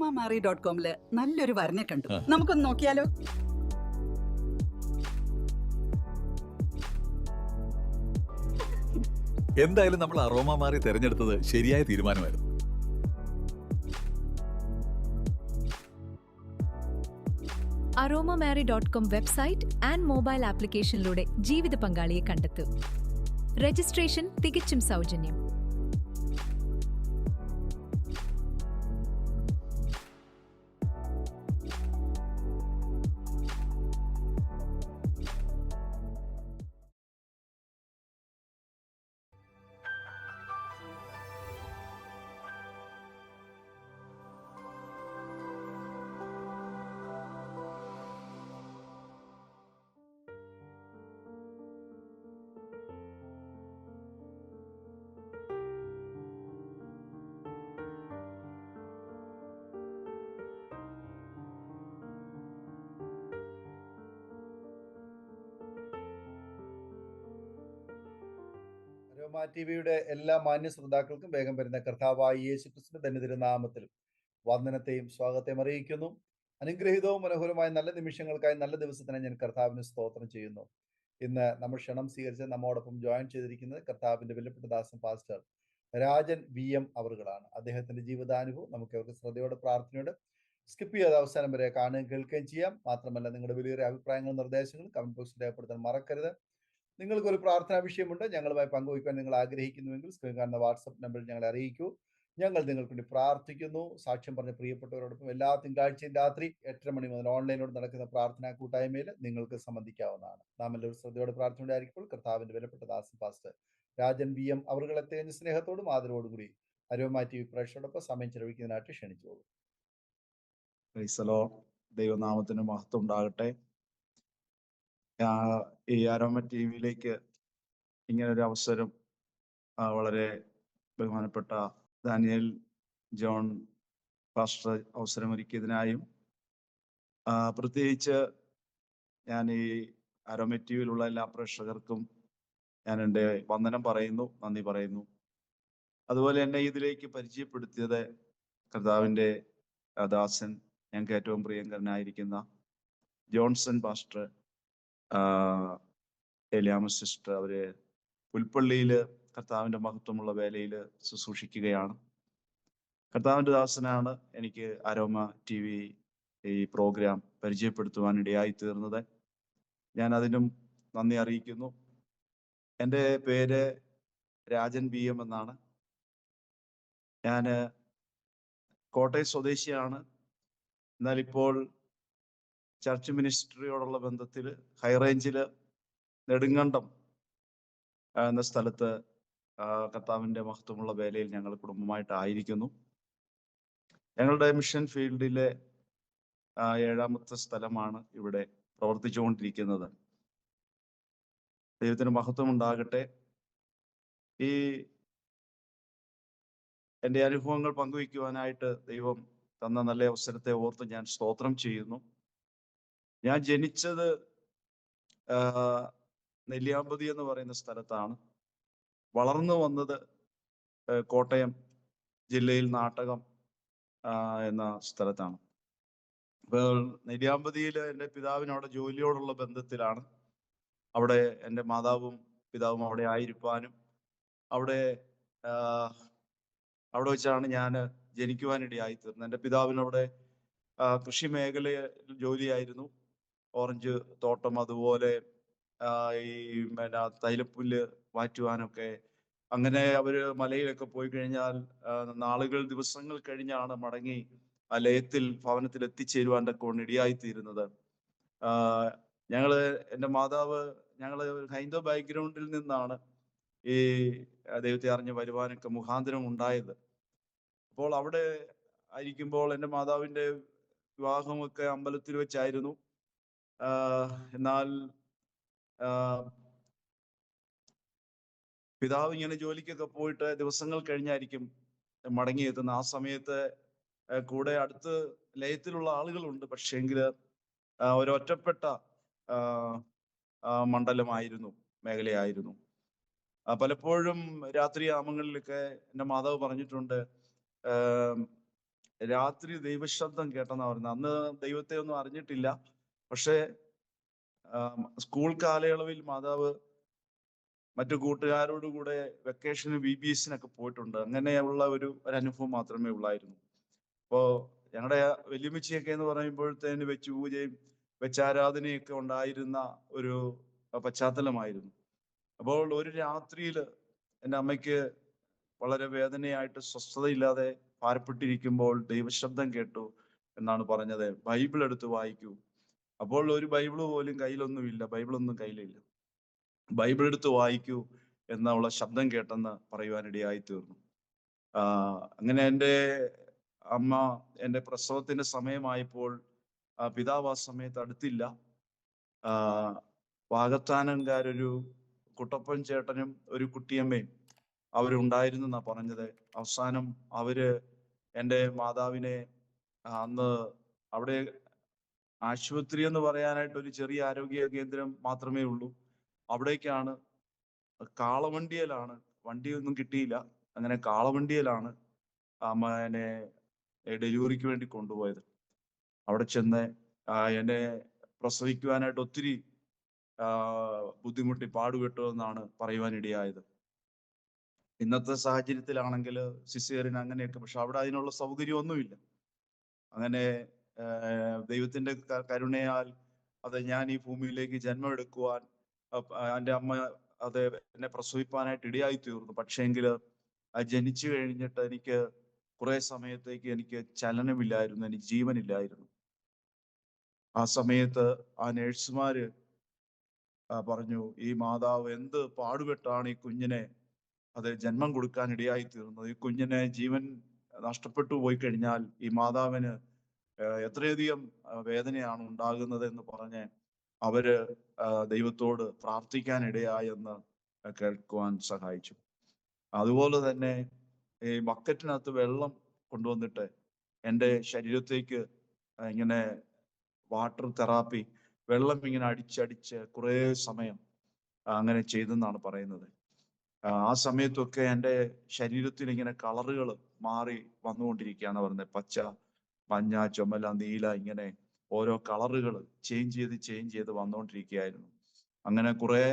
aromamari.com-ല് നല്ലൊരു വരനെ കണ്ടു. നമുക്കൊന്ന് നോക്കിയാലോ? എന്തായാലും നമ്മൾ അറോമ മാറി തെരഞ്ഞെടുത്തത് ശരിയായ തീരുമാനമായിരുന്നു. aromamari.com വെബ്സൈറ്റ് ആൻഡ് മൊബൈൽ ആപ്ലിക്കേഷനിലൂടെ ജീവിത പങ്കാളിയെ കണ്ടെത്തൂ. രജിസ്ട്രേഷൻ തികച്ചും സൗജന്യം. അരോമ ടിവിയുടെ എല്ലാ മാന്യ ശ്രോതാക്കൾക്കും വേഗം വരുന്ന കർത്താവായ യേശുക്രിസ്തുവിന്റെ ധന്യതിരുനാമത്തിലും വന്ദനത്തെയും സ്വാഗതത്തെയും അറിയിക്കുന്നു. അനുഗ്രഹീതവും മനോഹരമായ നല്ല നിമിഷങ്ങൾക്കായി നല്ല ദിവസത്തിനായി ഞാൻ കർത്താവിന് സ്തോത്രം ചെയ്യുന്നു. ഇന്ന് നമ്മൾ ക്ഷണം സ്വീകരിച്ച് നമ്മോടൊപ്പം ജോയിൻ ചെയ്തിരിക്കുന്നത് കർത്താവിന്റെ വിലപ്പെട്ട ദാസൻ പാസ്റ്റർ രാജൻ VM അവറുകളാണ്. അദ്ദേഹത്തിന്റെ ജീവിതാനുഭവം നമുക്ക് അവർക്ക് ശ്രദ്ധയോടെ പ്രാർത്ഥനയോടെ സ്കിപ്പ് ചെയ്ത അവസാനം വരെ കാണുകയും കേൾക്കുകയും ചെയ്യാം. മാത്രമല്ല നിങ്ങളുടെ വലിയൊരു അഭിപ്രായങ്ങളും നിർദ്ദേശങ്ങളും കമന്റ് ബോക്സിൽ രേഖപ്പെടുത്താൻ മറക്കരുത്. നിങ്ങൾക്കൊരു പ്രാർത്ഥനാ വിഷയമുണ്ട്, ഞങ്ങളുമായി പങ്കുവയ്ക്കാൻ നിങ്ങൾ ആഗ്രഹിക്കുന്നുവെങ്കിൽ സ്ക്രീൻ കാണുന്ന വാട്സപ്പ് നമ്പറിൽ ഞങ്ങളെ അറിയിക്കൂ. ഞങ്ങൾ നിങ്ങൾക്ക് വേണ്ടി പ്രാർത്ഥിക്കുന്നു. സാക്ഷ്യം പറഞ്ഞ പ്രിയപ്പെട്ടവരോടൊപ്പം എല്ലാ തിങ്കളാഴ്ചയും രാത്രി 8:30 മണി മുതൽ ഓൺലൈനിലൂടെ നടക്കുന്ന പ്രാർത്ഥനാ കൂട്ടായ്മയിൽ നിങ്ങൾക്ക് സംബന്ധിക്കാവുന്നതാണ്. നാം എല്ലാവരും ശ്രദ്ധയോടെ പ്രാർത്ഥനയോടായിരിക്കുമ്പോൾ കർത്താവിന്റെ വിലപ്പെട്ട ദാസൻ പാസ്റ്റർ രാജൻ VM അവറുകളെ തേഞ്ഞ സ്നേഹത്തോടും ആദരവോടും കൂടി അരോമ TV പ്രേക്ഷകരോടൊപ്പം സമയം ചെലവഴിക്കുന്നതിനായിട്ട് ക്ഷണിച്ചോളൂ. ദൈവനാമത്തിന് മഹത്വം ഉണ്ടാകട്ടെ. ഈ അരോമ ടിവിയിലേക്ക് ഇങ്ങനൊരു അവസരം വളരെ ബഹുമാനപ്പെട്ട ദാനിയേൽ ജോൺ പാസ്റ്റർ അവസരമൊരുക്കിയതിനായും പ്രത്യേകിച്ച് ഞാൻ ഈ അരോമ ടിവിയിലുള്ള എല്ലാ പ്രേക്ഷകർക്കും ഞാൻ എൻ്റെ വന്ദനം പറയുന്നു, നന്ദി പറയുന്നു. അതുപോലെ എന്നെ ഇതിലേക്ക് പരിചയപ്പെടുത്തിയത് കർത്താവിൻ്റെ ദാസൻ, ഞങ്ങൾക്ക് ഏറ്റവും പ്രിയങ്കരനായിരിക്കുന്ന ജോൺസൺ പാസ്റ്റർ, എലിയാമ സിസ്റ്റർ, അവര് പുൽപ്പള്ളിയിൽ കർത്താവിൻ്റെ മഹത്വമുള്ള വേലയിൽ ശുശ്രൂഷിക്കുകയാണ്. കർത്താവിൻ്റെ ദാസനാണ് എനിക്ക് അരോമ TV ഈ പ്രോഗ്രാം പരിചയപ്പെടുത്തുവാൻ ഇടയായി തീർന്നത്. ഞാൻ അതിനും നന്ദി അറിയിക്കുന്നു. എൻ്റെ പേര് രാജൻ VM എന്നാണ്. ഞാൻ കോട്ടയം സ്വദേശിയാണ്. എന്നാൽ ഇപ്പോൾ ചർച്ച് മിനിസ്ട്രിയോടുള്ള ബന്ധത്തിൽ ഹൈറേഞ്ചിൽ നെടുങ്കണ്ടം എന്ന സ്ഥലത്ത് കർത്താവിൻ്റെ മഹത്വമുള്ള വേലയിൽ ഞങ്ങൾ കുടുംബമായിട്ടായിരിക്കുന്നു. ഞങ്ങളുടെ മിഷൻ ഫീൽഡിലെ 7ാമത്തെ സ്ഥലമാണ് ഇവിടെ പ്രവർത്തിച്ചുകൊണ്ടിരിക്കുന്നത്. ദൈവത്തിന് മഹത്വം ഉണ്ടാകട്ടെ. ഈ എൻ്റെ അനുഭവങ്ങൾ പങ്കുവയ്ക്കുവാനായിട്ട് ദൈവം തന്ന നല്ല അവസരത്തെ ഓർത്ത് ഞാൻ സ്തോത്രം ചെയ്യുന്നു. ഞാൻ ജനിച്ചത് നെല്ലിയാമ്പതി എന്ന് പറയുന്ന സ്ഥലത്താണ്. വളർന്നു വന്നത് കോട്ടയം ജില്ലയിൽ നാട്ടകം എന്ന സ്ഥലത്താണ്. അപ്പോൾ നെല്ലിയാമ്പതിയിൽ എൻ്റെ പിതാവിനവിടെ ജോലിയോടുള്ള ബന്ധത്തിലാണ്. അവിടെ എൻ്റെ മാതാവും പിതാവും അവിടെ ആയിരിക്കാനും അവിടെ വെച്ചാണ് ഞാൻ ജനിക്കുവാനിടയായി തീർന്നത്. എൻ്റെ പിതാവിനവിടെ കൃഷി മേഖലയിൽ ജോലിയായിരുന്നു. ഓറഞ്ച് തോട്ടം, അതുപോലെ ഈ തൈലപ്പുല്ല് മാറ്റുവാനൊക്കെ. അങ്ങനെ അവര് മലയിലൊക്കെ പോയി കഴിഞ്ഞാൽ ദിവസങ്ങൾ കഴിഞ്ഞാണ് മടങ്ങി ആ ലയത്തിൽ ഭവനത്തിൽ എത്തിച്ചേരുവാൻ ഒക്കെ ഇടയായിത്തീരുന്നത്. എൻ്റെ മാതാവ്, ഞങ്ങള് ഹൈന്ദവ ബാക്ക്ഗ്രൗണ്ടിൽ നിന്നാണ് ഈ ദൈവത്തെ അറിഞ്ഞ് വരുവാനൊക്കെ മുഖാന്തരം ഉണ്ടായത്. അപ്പോൾ അവിടെ ആയിരിക്കുമ്പോൾ എൻ്റെ മാതാവിൻ്റെ വിവാഹമൊക്കെ അമ്പലത്തിൽ വെച്ചായിരുന്നു. എന്നാൽ പിതാവ് ഇങ്ങനെ ജോലിക്കൊക്കെ പോയിട്ട് ദിവസങ്ങൾ കഴിഞ്ഞായിരിക്കും മടങ്ങിയെത്തുന്നത്. ആ സമയത്ത് കൂടെ അടുത്ത് ലയത്തിലുള്ള ആളുകളുണ്ട്, പക്ഷേങ്കിൽ ഒരൊറ്റപ്പെട്ട മണ്ഡലമായിരുന്നു, മേഖലയായിരുന്നു. പലപ്പോഴും രാത്രി യാമങ്ങളിലൊക്കെ എൻ്റെ മാതാവ് പറഞ്ഞിട്ടുണ്ട്, രാത്രി ദൈവശബ്ദം കേട്ടെന്നാ പറയുന്നത്. അന്ന് ദൈവത്തെ ഒന്നും അറിഞ്ഞിട്ടില്ല. പക്ഷേ സ്കൂൾ കാലയളവിൽ മാതാവ് മറ്റു കൂട്ടുകാരോട് കൂടെ വെക്കേഷന് BBSനൊക്കെ പോയിട്ടുണ്ട്. അങ്ങനെയുള്ള ഒരു അനുഭവം മാത്രമേ ഉള്ളായിരുന്നു. അപ്പോ ഞങ്ങളുടെ വല്യമ്മച്ചിയൊക്കെ എന്ന് പറയുമ്പോഴത്തേന് വെച്ച് പൂജയും വെച്ചാരാധനയൊക്കെ ഉണ്ടായിരുന്ന ഒരു പശ്ചാത്തലമായിരുന്നു. അപ്പോൾ ഒരു രാത്രിയിൽ എൻ്റെ അമ്മയ്ക്ക് വളരെ വേദനയായിട്ട് സ്വസ്ഥതയില്ലാതെ ഭാരപ്പെട്ടിരിക്കുമ്പോൾ ദൈവശബ്ദം കേട്ടു എന്നാണ് പറഞ്ഞത്. ബൈബിൾ എടുത്ത് വായിക്കൂ. അപ്പോൾ ഒരു ബൈബിള് പോലും കയ്യിലൊന്നുമില്ല, ബൈബിളൊന്നും കയ്യിലില്ല. ബൈബിൾ എടുത്ത് വായിക്കൂ എന്നുള്ള ശബ്ദം കേട്ടെന്ന് പറയുവാനിടയായി തീർന്നു. അങ്ങനെ എൻ്റെ അമ്മ എൻ്റെ പ്രസവത്തിന്റെ സമയമായപ്പോൾ പിതാവ് ആ സമയത്ത് അടുത്തില്ല. വാകത്താനംകാരൊരു കുട്ടപ്പൻ ചേട്ടനും ഒരു കുട്ടിയമ്മയും അവരുണ്ടായിരുന്നു എന്നാ പറഞ്ഞത്. അവസാനം അവര് എൻ്റെ മാതാവിനെ അന്ന് അവിടെ ആശുപത്രി എന്ന് പറയാനായിട്ട് ഒരു ചെറിയ ആരോഗ്യ കേന്ദ്രം മാത്രമേ ഉള്ളൂ. അവിടേക്കാണ് കാളവണ്ടിയിലാണ്, വണ്ടിയൊന്നും കിട്ടിയില്ല, അങ്ങനെ കാളവണ്ടിയിലാണ് അമ്മനെ ഡെലിവറിക്ക് വേണ്ടി കൊണ്ടുപോയത്. അവിടെ ചെന്ന് എന്നെ പ്രസവിക്കുവാനായിട്ട് ഒത്തിരി ബുദ്ധിമുട്ടി പാടുപെട്ടു എന്നാണ് പറയുവാനിടയായത്. ഇന്നത്തെ സാഹചര്യത്തിലാണെങ്കിൽ സിസേറിയൻ അങ്ങനെയൊക്കെ, പക്ഷെ അവിടെ അതിനുള്ള സൗകര്യമൊന്നുമില്ല. അങ്ങനെ ദൈവത്തിന്റെ കരുണയാൽ അത് ഞാൻ ഈ ഭൂമിയിലേക്ക് ജന്മമെടുക്കുവാൻ എൻ്റെ അമ്മ അത് എന്നെ പ്രസവിപ്പാനായിട്ട് ഇടയായി തീർന്നു. പക്ഷേങ്കിൽ ജനിച്ചു കഴിഞ്ഞിട്ട് എനിക്ക് കുറെ സമയത്തേക്ക് എനിക്ക് ചലനമില്ലായിരുന്നു, എനിക്ക് ജീവനില്ലായിരുന്നു. ആ സമയത്ത് ആ നേഴ്സുമാര് പറഞ്ഞു, ഈ മാതാവ് എന്ത് പാടുപെട്ടാണ് ഈ കുഞ്ഞിനെ അത് ജന്മം കൊടുക്കാൻ ഇടയായി തീർന്നത്. ഈ കുഞ്ഞിനെ ജീവൻ നഷ്ടപ്പെട്ടു പോയി കഴിഞ്ഞാൽ ഈ മാതാവിന് എത്രയധികം വേദനയാണ് ഉണ്ടാകുന്നത് എന്ന് പറഞ്ഞ് അവര് ദൈവത്തോട് പ്രാർത്ഥിക്കാൻ ഇടയായെന്ന് കേൾക്കുവാൻ സഹായിച്ചു. അതുപോലെ തന്നെ ഈ ബക്കറ്റിനകത്ത് വെള്ളം കൊണ്ടുവന്നിട്ട് എൻ്റെ ശരീരത്തേക്ക് ഇങ്ങനെ വാട്ടർ തെറാപ്പി, വെള്ളം ഇങ്ങനെ അടിച്ചടിച്ച് കുറേ സമയം അങ്ങനെ ചെയ്തെന്നാണ് പറയുന്നത്. ആ സമയത്തൊക്കെ എൻ്റെ ശരീരത്തിൽ ഇങ്ങനെ കളറുകൾ മാറി വന്നുകൊണ്ടിരിക്കുകയാണ് പറയുന്നത്. പച്ച, മഞ്ഞ, ചുമല, നീല, ഇങ്ങനെ ഓരോ കളറുകൾ ചേഞ്ച് ചെയ്ത് വന്നുകൊണ്ടിരിക്കുകയായിരുന്നു. അങ്ങനെ കുറെ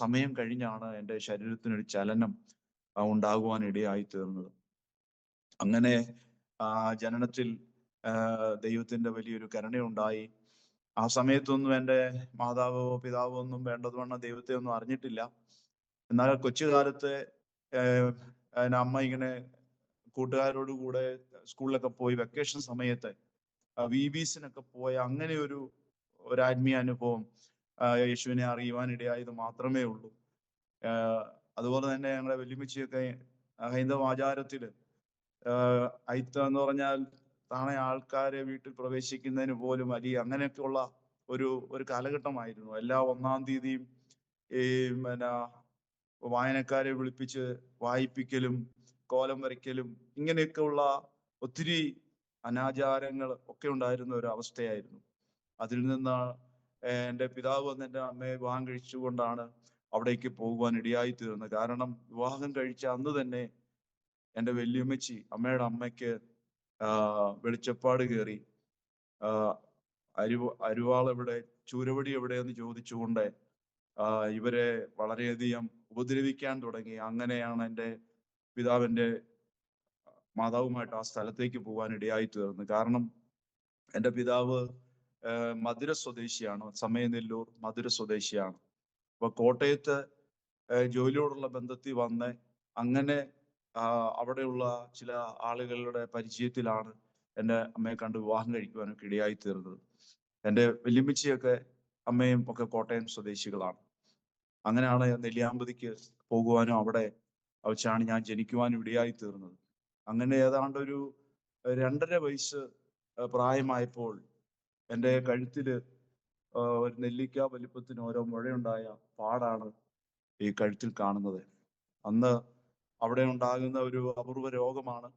സമയം കഴിഞ്ഞാണ് എൻ്റെ ശരീരത്തിനൊരു ചലനം ഉണ്ടാകുവാൻ ഇടയായി തീർന്നത്. അങ്ങനെ ജനനത്തിൽ ദൈവത്തിന്റെ വലിയൊരു കരുണയുണ്ടായി. ആ സമയത്തൊന്നും എൻ്റെ മാതാവോ പിതാവോ ഒന്നും വേണ്ടതുവണ്ണം ദൈവത്തെ ഒന്നും അറിഞ്ഞിട്ടില്ല. എന്നാൽ കൊച്ചുകാലത്ത് അമ്മ ഇങ്ങനെ കൂട്ടുകാരോട് കൂടെ സ്കൂളിലൊക്കെ പോയി വെക്കേഷൻ സമയത്ത് VBSനൊക്കെ പോയ അങ്ങനെ ഒരു ആത്മീയ അനുഭവം യേശുവിനെ അറിയുവാൻ ഇടയായത് മാത്രമേ ഉള്ളൂ. അതുപോലെ തന്നെ ഞങ്ങളുടെ വല്യമ്മച്ചിയൊക്കെ ഹൈന്ദവ ആചാരത്തില് ഐത്ത എന്ന് പറഞ്ഞാൽ താണെ ആൾക്കാരെ വീട്ടിൽ പ്രവേശിക്കുന്നതിന് പോലും അങ്ങനെയൊക്കെയുള്ള ഒരു കാലഘട്ടമായിരുന്നു. എല്ലാ 1-ാം തീയതിയും ഈ വായനക്കാരെ വിളിപ്പിച്ച് വായിപ്പിക്കലും കോലം വരയ്ക്കലും ഇങ്ങനെയൊക്കെയുള്ള ഒത്തിരി അനാചാരങ്ങൾ ഒക്കെ ഉണ്ടായിരുന്ന ഒരു അവസ്ഥയായിരുന്നു. അതിൽ നിന്ന് എൻ്റെ പിതാവ് വന്ന് എൻ്റെ അമ്മയെ വിവാഹം കഴിച്ചുകൊണ്ടാണ് അവിടേക്ക് പോകുവാൻ ഇടയായി തീർന്നത്. കാരണം വിവാഹം കഴിച്ച അന്ന് തന്നെ എൻ്റെ വല്യമ്മച്ചി, അമ്മയുടെ അമ്മയ്ക്ക് വെളിച്ചപ്പാട് കയറി. അരുവാൾ എവിടെ, ചൂരവടി എവിടെയെന്ന് ചോദിച്ചുകൊണ്ട് ഇവരെ വളരെയധികം ഉപദ്രവിക്കാൻ തുടങ്ങി. അങ്ങനെയാണ് എൻ്റെ പിതാവിൻ്റെ മാതാവുമായിട്ട് ആ സ്ഥലത്തേക്ക് പോകാൻ ഇടയായി തീർന്നു. കാരണം എൻ്റെ പിതാവ് മധുര സ്വദേശിയാണ്, സമയനെല്ലൂർ മധുര സ്വദേശിയാണ്. അപ്പൊ കോട്ടയത്ത് ജോലിയോടുള്ള ബന്ധത്തിൽ വന്ന് അങ്ങനെ അവിടെയുള്ള ചില ആളുകളുടെ പരിചയത്തിലാണ് എൻ്റെ അമ്മയെ കണ്ട് വിവാഹം കഴിക്കുവാനൊക്കെ ഇടയായി തീർന്നത്. എൻ്റെ വല്യമ്മച്ചിയൊക്കെ അമ്മയും ഒക്കെ കോട്ടയം സ്വദേശികളാണ്. അങ്ങനെയാണ് നെല്ലിയാമ്പതിക്ക് പോകുവാനും അവിടെ വെച്ചാണ് ഞാൻ ജനിക്കുവാനും ഇടയായി തീർന്നത്. അങ്ങനെ ഏതാണ്ട് ഒരു 2.5 വയസ്സ് പ്രായമായപ്പോൾ എൻ്റെ കഴുത്തില് ഒരു നെല്ലിക്ക വലിപ്പത്തിന് ഓരോ മുഴയുണ്ടായ പാടാണ് ഈ കഴുത്തിൽ കാണുന്നത്. അന്ന് അവിടെ ഉണ്ടാകുന്ന ഒരു അപൂർവ രോഗമാണ്.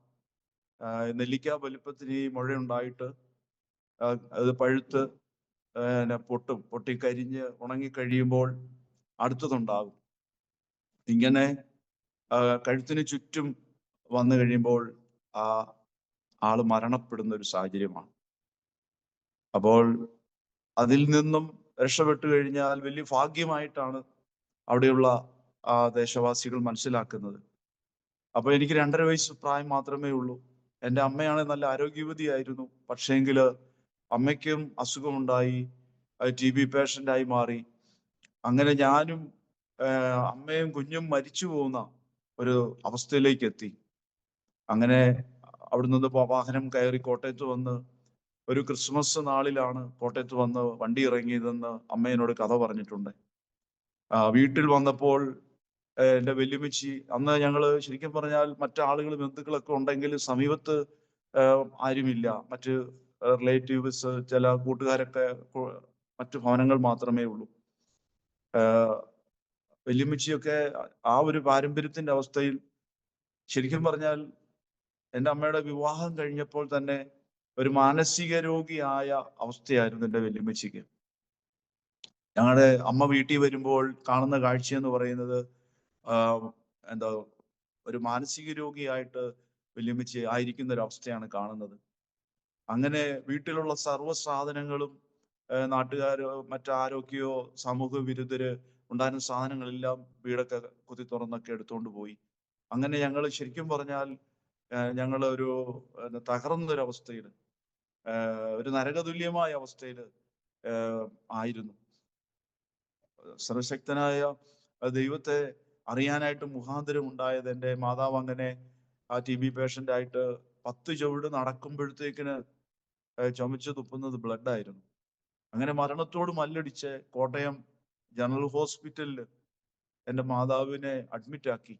നെല്ലിക്ക വലിപ്പത്തിന് ഈ മുഴയുണ്ടായിട്ട് അത് പഴുത്ത് പൊട്ടിക്കരിഞ്ഞ് ഉണങ്ങിക്കഴിയുമ്പോൾ അടുത്തതുണ്ടാകും. ഇങ്ങനെ കഴുത്തിന് ചുറ്റും വന്നു കഴിയുമ്പോൾ ആള് മരണപ്പെടുന്ന ഒരു സാഹചര്യമാണ്. അപ്പോൾ അതിൽ നിന്നും രക്ഷപ്പെട്ടു കഴിഞ്ഞാൽ വലിയ ഭാഗ്യമായിട്ടാണ് അവിടെയുള്ള ദേശവാസികൾ മനസ്സിലാക്കുന്നത്. അപ്പൊ എനിക്ക് 2.5 വയസ്സ് പ്രായം മാത്രമേ ഉള്ളൂ. എൻ്റെ അമ്മയാണ് നല്ല ആരോഗ്യവതിയായിരുന്നു. പക്ഷേങ്കില് അമ്മയ്ക്കും അസുഖമുണ്ടായി, TB പേഷ്യൻ്റായി മാറി. അങ്ങനെ ഞാനും അമ്മയും കുഞ്ഞും മരിച്ചു പോകുന്ന ഒരു അവസ്ഥയിലേക്ക് എത്തി. അങ്ങനെ അവിടെ നിന്ന് വാഹനം കയറി കോട്ടയത്ത് വന്ന് ഒരു ക്രിസ്മസ് നാളിലാണ് കോട്ടയത്ത് വന്ന് വണ്ടി ഇറങ്ങിയതെന്ന് അമ്മ എന്നോട് കഥ പറഞ്ഞിട്ടുണ്ട്. വീട്ടിൽ വന്നപ്പോൾ എൻ്റെ വല്യമ്മച്ചി, അന്ന് ഞങ്ങള് ശരിക്കും പറഞ്ഞാൽ മറ്റാളുകൾ ബന്ധുക്കളൊക്കെ ഉണ്ടെങ്കിൽ സമീപത്ത് ആരുമില്ല. മറ്റ് റിലേറ്റീവ്സ്, ചില കൂട്ടുകാരൊക്കെ മറ്റു ഭവനങ്ങൾ മാത്രമേ ഉള്ളൂ. വല്യമ്മച്ചിയൊക്കെ ആ ഒരു പാരമ്പര്യത്തിന്റെ അവസ്ഥയിൽ, ശരിക്കും പറഞ്ഞാൽ എൻ്റെ അമ്മയുടെ വിവാഹം കഴിഞ്ഞപ്പോൾ തന്നെ ഒരു മാനസിക രോഗിയായ അവസ്ഥയായിരുന്നു എൻ്റെ വല്യമ്മച്ചിക്ക്. ഞങ്ങളുടെ അമ്മ വീട്ടിൽ വരുമ്പോൾ കാണുന്ന കാഴ്ച എന്ന് പറയുന്നത് എന്താ, ഒരു മാനസിക രോഗിയായിട്ട് വല്യമ്മച്ചി ആയിരിക്കുന്ന ഒരു അവസ്ഥയാണ് കാണുന്നത്. അങ്ങനെ വീട്ടിലുള്ള സർവ്വ സാധനങ്ങളും നാട്ടുകാരോ മറ്റാരൊക്കെയോ സാമൂഹ്യ വിരുദ്ധര് ഉണ്ടായിരുന്ന സാധനങ്ങളെല്ലാം വീടൊക്കെ കുത്തി തുറന്നൊക്കെ എടുത്തുകൊണ്ട് പോയി. അങ്ങനെ ഞങ്ങൾ ശരിക്കും പറഞ്ഞാൽ ഞങ്ങൾ ഒരു തകർന്നൊരവസ്ഥയിൽ, ഒരു നരകതുല്യമായ അവസ്ഥയിൽ ആയിരുന്നു. സർവശക്തനായ ദൈവത്തെ അറിയാനായിട്ട് മുഖാന്തരം ഉണ്ടായത് എൻ്റെ മാതാവ് അങ്ങനെ ആ TB പേഷ്യൻ്റ് ആയിട്ട് 10 ചുവട് നടക്കുമ്പോഴത്തേക്കിന് ചുമച്ച് തുപ്പുന്നത് ബ്ലഡ് ആയിരുന്നു. അങ്ങനെ മരണത്തോട് മല്ലടിച്ച് കോട്ടയം ജനറൽ ഹോസ്പിറ്റലിൽ എൻ്റെ മാതാവിനെ അഡ്മിറ്റ് ആക്കി.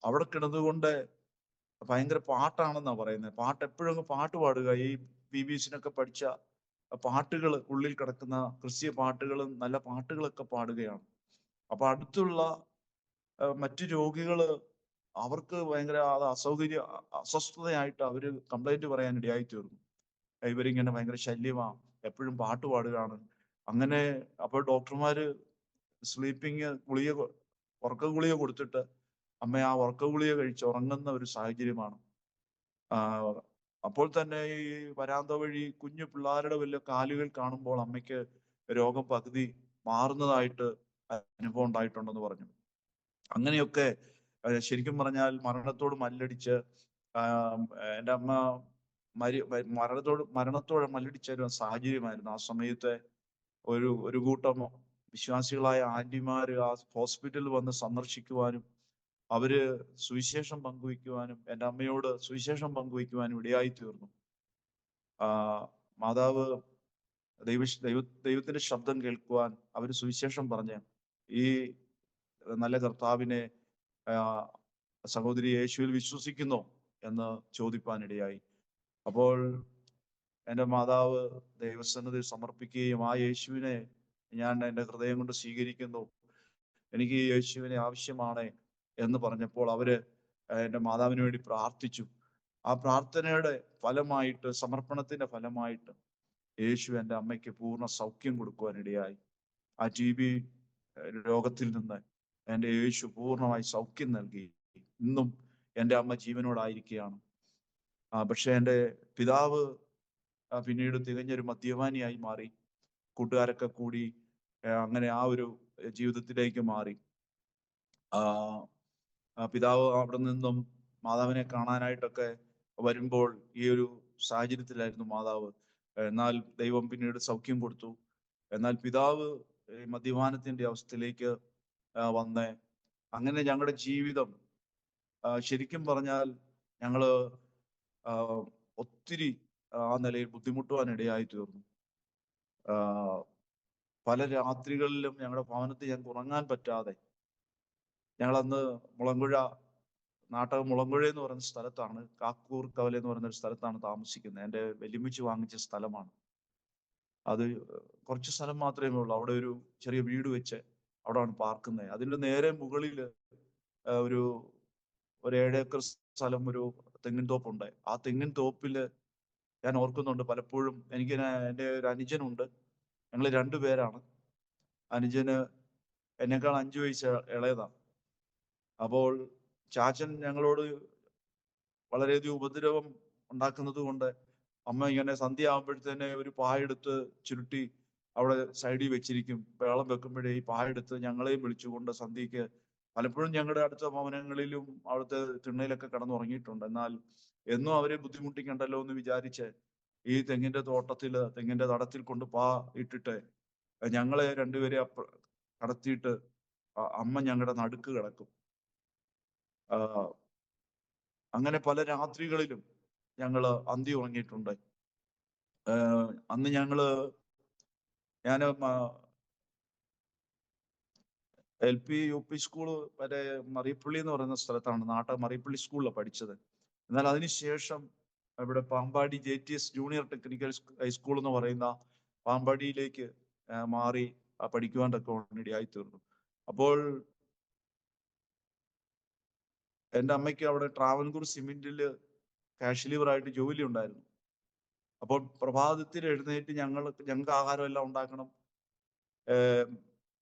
അവിടെ കിടന്നുകൊണ്ട് ഭയങ്കര പാട്ടാണെന്നാ പറയുന്നത്. പാട്ട് എപ്പോഴും പാട്ട് പാടുക, ഈ BBC-നൊക്കെ പഠിച്ച പാട്ടുകൾ, ഉള്ളിൽ കിടക്കുന്ന ക്രിസ്തീയ പാട്ടുകളും നല്ല പാട്ടുകളൊക്കെ പാടുകയാണ്. അപ്പൊ അടുത്തുള്ള മറ്റു രോഗികള് അവർക്ക് ഭയങ്കര അസ്വസ്ഥതയായിട്ട് അവര് കംപ്ലൈന്റ് പറയാൻ ഇടയായി തീർന്നു. ഇവരിങ്ങനെ ഭയങ്കര ശല്യമാ, എപ്പോഴും പാട്ട് പാടുകയാണ്. അങ്ങനെ അപ്പോൾ ഡോക്ടർമാര് സ്ലീപ്പിംഗ് ഗുളിക, ഉറക്ക ഗുളിക കൊടുത്തിട്ട് അമ്മ ആ ഉറക്ക ഗുളിക കഴിച്ച് ഉറങ്ങുന്ന ഒരു സാഹചര്യമാണ്. അപ്പോൾ തന്നെ ഈ വരാന്ത വഴി കുഞ്ഞു പിള്ളേരുടെ വലിയ കാലുകൾ കാണുമ്പോൾ അമ്മയ്ക്ക് രോഗം പകുതി മാറുന്നതായിട്ട് അനുഭവം ഉണ്ടായിട്ടുണ്ടെന്ന് പറഞ്ഞു. അങ്ങനെയൊക്കെ ശരിക്കും പറഞ്ഞാൽ മരണത്തോട് മല്ലടിച്ച് എൻ്റെ അമ്മ മരണത്തോട് മല്ലടിച്ച ഒരു സാഹചര്യമായിരുന്നു. ആ സമയത്തെ ഒരു കൂട്ടം വിശ്വാസികളായ ആന്റിമാര് ആ ഹോസ്പിറ്റലിൽ വന്ന് സന്ദർശിക്കുവാനും അവര് സുവിശേഷം പങ്കുവയ്ക്കുവാനും എൻ്റെ അമ്മയോട് സുവിശേഷം പങ്കുവയ്ക്കുവാനും ഇടയായി തീർന്നു. മാതാവ് ദൈവത്തിന്റെ ശബ്ദം കേൾക്കുവാൻ അവര് സുവിശേഷം പറഞ്ഞ് ഈ നല്ല കർത്താവിനെ സഹോദരി യേശുവിൽ വിശ്വസിക്കുന്നോ എന്ന് ചോദിപ്പാനിടയായി. അപ്പോൾ എൻ്റെ മാതാവ് ദൈവസന്നിധിയിൽ സമർപ്പിക്കുകയും ആ യേശുവിനെ ഞാൻ എൻ്റെ ഹൃദയം കൊണ്ട് സ്വീകരിക്കുന്നു, എനിക്ക് ഈ യേശുവിനെ ആവശ്യമാണ് എന്ന് പറഞ്ഞപ്പോൾ അവര് എൻ്റെ മാതാവിന് വേണ്ടി പ്രാർത്ഥിച്ചു. ആ പ്രാർത്ഥനയുടെ ഫലമായിട്ട്, സമർപ്പണത്തിന്റെ ഫലമായിട്ട് യേശു എൻ്റെ അമ്മയ്ക്ക് പൂർണ്ണ സൗഖ്യം കൊടുക്കുവാനിടയായി. ആ TB രോഗത്തിൽ നിന്ന് എൻ്റെ യേശു പൂർണ്ണമായി സൗഖ്യം നൽകി. ഇന്നും എൻ്റെ അമ്മ ജീവനോടായിരിക്കുകയാണ്. പക്ഷെ എൻ്റെ പിതാവ് പിന്നീട് തികഞ്ഞൊരു മദ്യപാനിയായി മാറി. കൂട്ടുകാരൊക്കെ കൂടി അങ്ങനെ ആ ഒരു ജീവിതത്തിലേക്ക് മാറി. പിതാവ് അവിടെ നിന്നും മാതാവിനെ കാണാനായിട്ടൊക്കെ വരുമ്പോൾ ഈ ഒരു സാഹചര്യത്തിലായിരുന്നു മാതാവ്. എന്നാൽ ദൈവം പിന്നീട് സൗഖ്യം കൊടുത്തു. എന്നാൽ പിതാവ് മദ്യപാനത്തിന്റെ അവസ്ഥയിലേക്ക് വന്ന് അങ്ങനെ ഞങ്ങളുടെ ജീവിതം ശരിക്കും പറഞ്ഞാൽ ഞങ്ങള് ഒത്തിരി ആ നിലയിൽ ബുദ്ധിമുട്ടുവാനിടയായി തീർന്നു. പല രാത്രികളിലും ഞങ്ങളുടെ ഭവനത്തിൽ ഞങ്ങൾക്ക് ഉറങ്ങാൻ പറ്റാതെ ഞങ്ങളന്ന് മുളങ്കുഴ, നാട്ടകം മുളങ്കുഴ എന്ന് പറയുന്ന സ്ഥലത്താണ്, കാക്കൂർ കവല എന്ന് പറയുന്ന ഒരു സ്ഥലത്താണ് താമസിക്കുന്നത്. എൻ്റെ വെല്ലുമിച്ച് വാങ്ങിച്ച സ്ഥലമാണ് അത്. കുറച്ച് സ്ഥലം മാത്രമേ ഉള്ളൂ. അവിടെ ഒരു ചെറിയ വീട് വെച്ച് അവിടെയാണ് പാർക്കുന്നത്. അതിൻ്റെ നേരെ മുകളിൽ ഒരു 7 ഏക്കർ സ്ഥലം, ഒരു തെങ്ങിൻ തോപ്പുണ്ട്. ആ തെങ്ങിൻ തോപ്പില് ഞാൻ ഓർക്കുന്നുണ്ട് പലപ്പോഴും, എൻ്റെ ഒരു അനുജനുണ്ട്, ഞങ്ങൾ 2 പേരാണ്. അനുജന് എന്നെക്കാൾ 5 വയസ്സ് ഇളയതാണ്. അപ്പോൾ ചാച്ചൻ ഞങ്ങളോട് വളരെയധികം ഉപദ്രവം ഉണ്ടാക്കുന്നത് കൊണ്ട് അമ്മ ഇങ്ങനെ സന്ധ്യ ആകുമ്പോഴത്തേനെ ഒരു പായെടുത്ത് ചുരുട്ടി അവിടെ സൈഡിൽ വെച്ചിരിക്കും. വെള്ളം വെക്കുമ്പോഴേ ഈ പായെടുത്ത് ഞങ്ങളെയും വിളിച്ചുകൊണ്ട് സന്ധ്യക്ക് പലപ്പോഴും ഞങ്ങളുടെ അടുത്ത ഭവനങ്ങളിലും അവിടുത്തെ തിണ്ണയിലൊക്കെ കിടന്നുറങ്ങിയിട്ടുണ്ട്. എന്നാൽ എന്നും അവരെ ബുദ്ധിമുട്ടിക്കണ്ടല്ലോ എന്ന് വിചാരിച്ച് ഈ തെങ്ങിന്റെ തടത്തിൽ കൊണ്ട് പാ ഇട്ടിട്ട് ഞങ്ങളെ രണ്ടുപേരെ കടത്തിയിട്ട് അമ്മ ഞങ്ങളുടെ നടുക്ക് കിടക്കും. അങ്ങനെ പല രാത്രികളിലും ഞങ്ങള് അന്തി ഉറങ്ങിയിട്ടുണ്ട്. അന്ന് ഞാൻ LP UP സ്കൂള് വരെ മറിയപ്പള്ളി എന്ന് പറയുന്ന സ്ഥലത്താണ്, മറിയപ്പള്ളി സ്കൂളിലാണ് പഠിച്ചത്. എന്നാൽ അതിനുശേഷം ഇവിടെ Pampady JTS junior technical high school എന്ന് പറയുന്ന പാമ്പാടിയിലേക്ക് മാറി പഠിക്കുവാൻ ഇടയായി തീർന്നു. അപ്പോൾ എൻ്റെ അമ്മയ്ക്ക് അവിടെ ട്രാവൻകൂർ സിമെന്റിൽ കാഷ് ലിവറായിട്ട് ജോലി ഉണ്ടായിരുന്നു. അപ്പോൾ പ്രഭാതത്തിൽ എഴുന്നേറ്റ് ഞങ്ങൾക്ക് ആഹാരം എല്ലാം ഉണ്ടാക്കണം,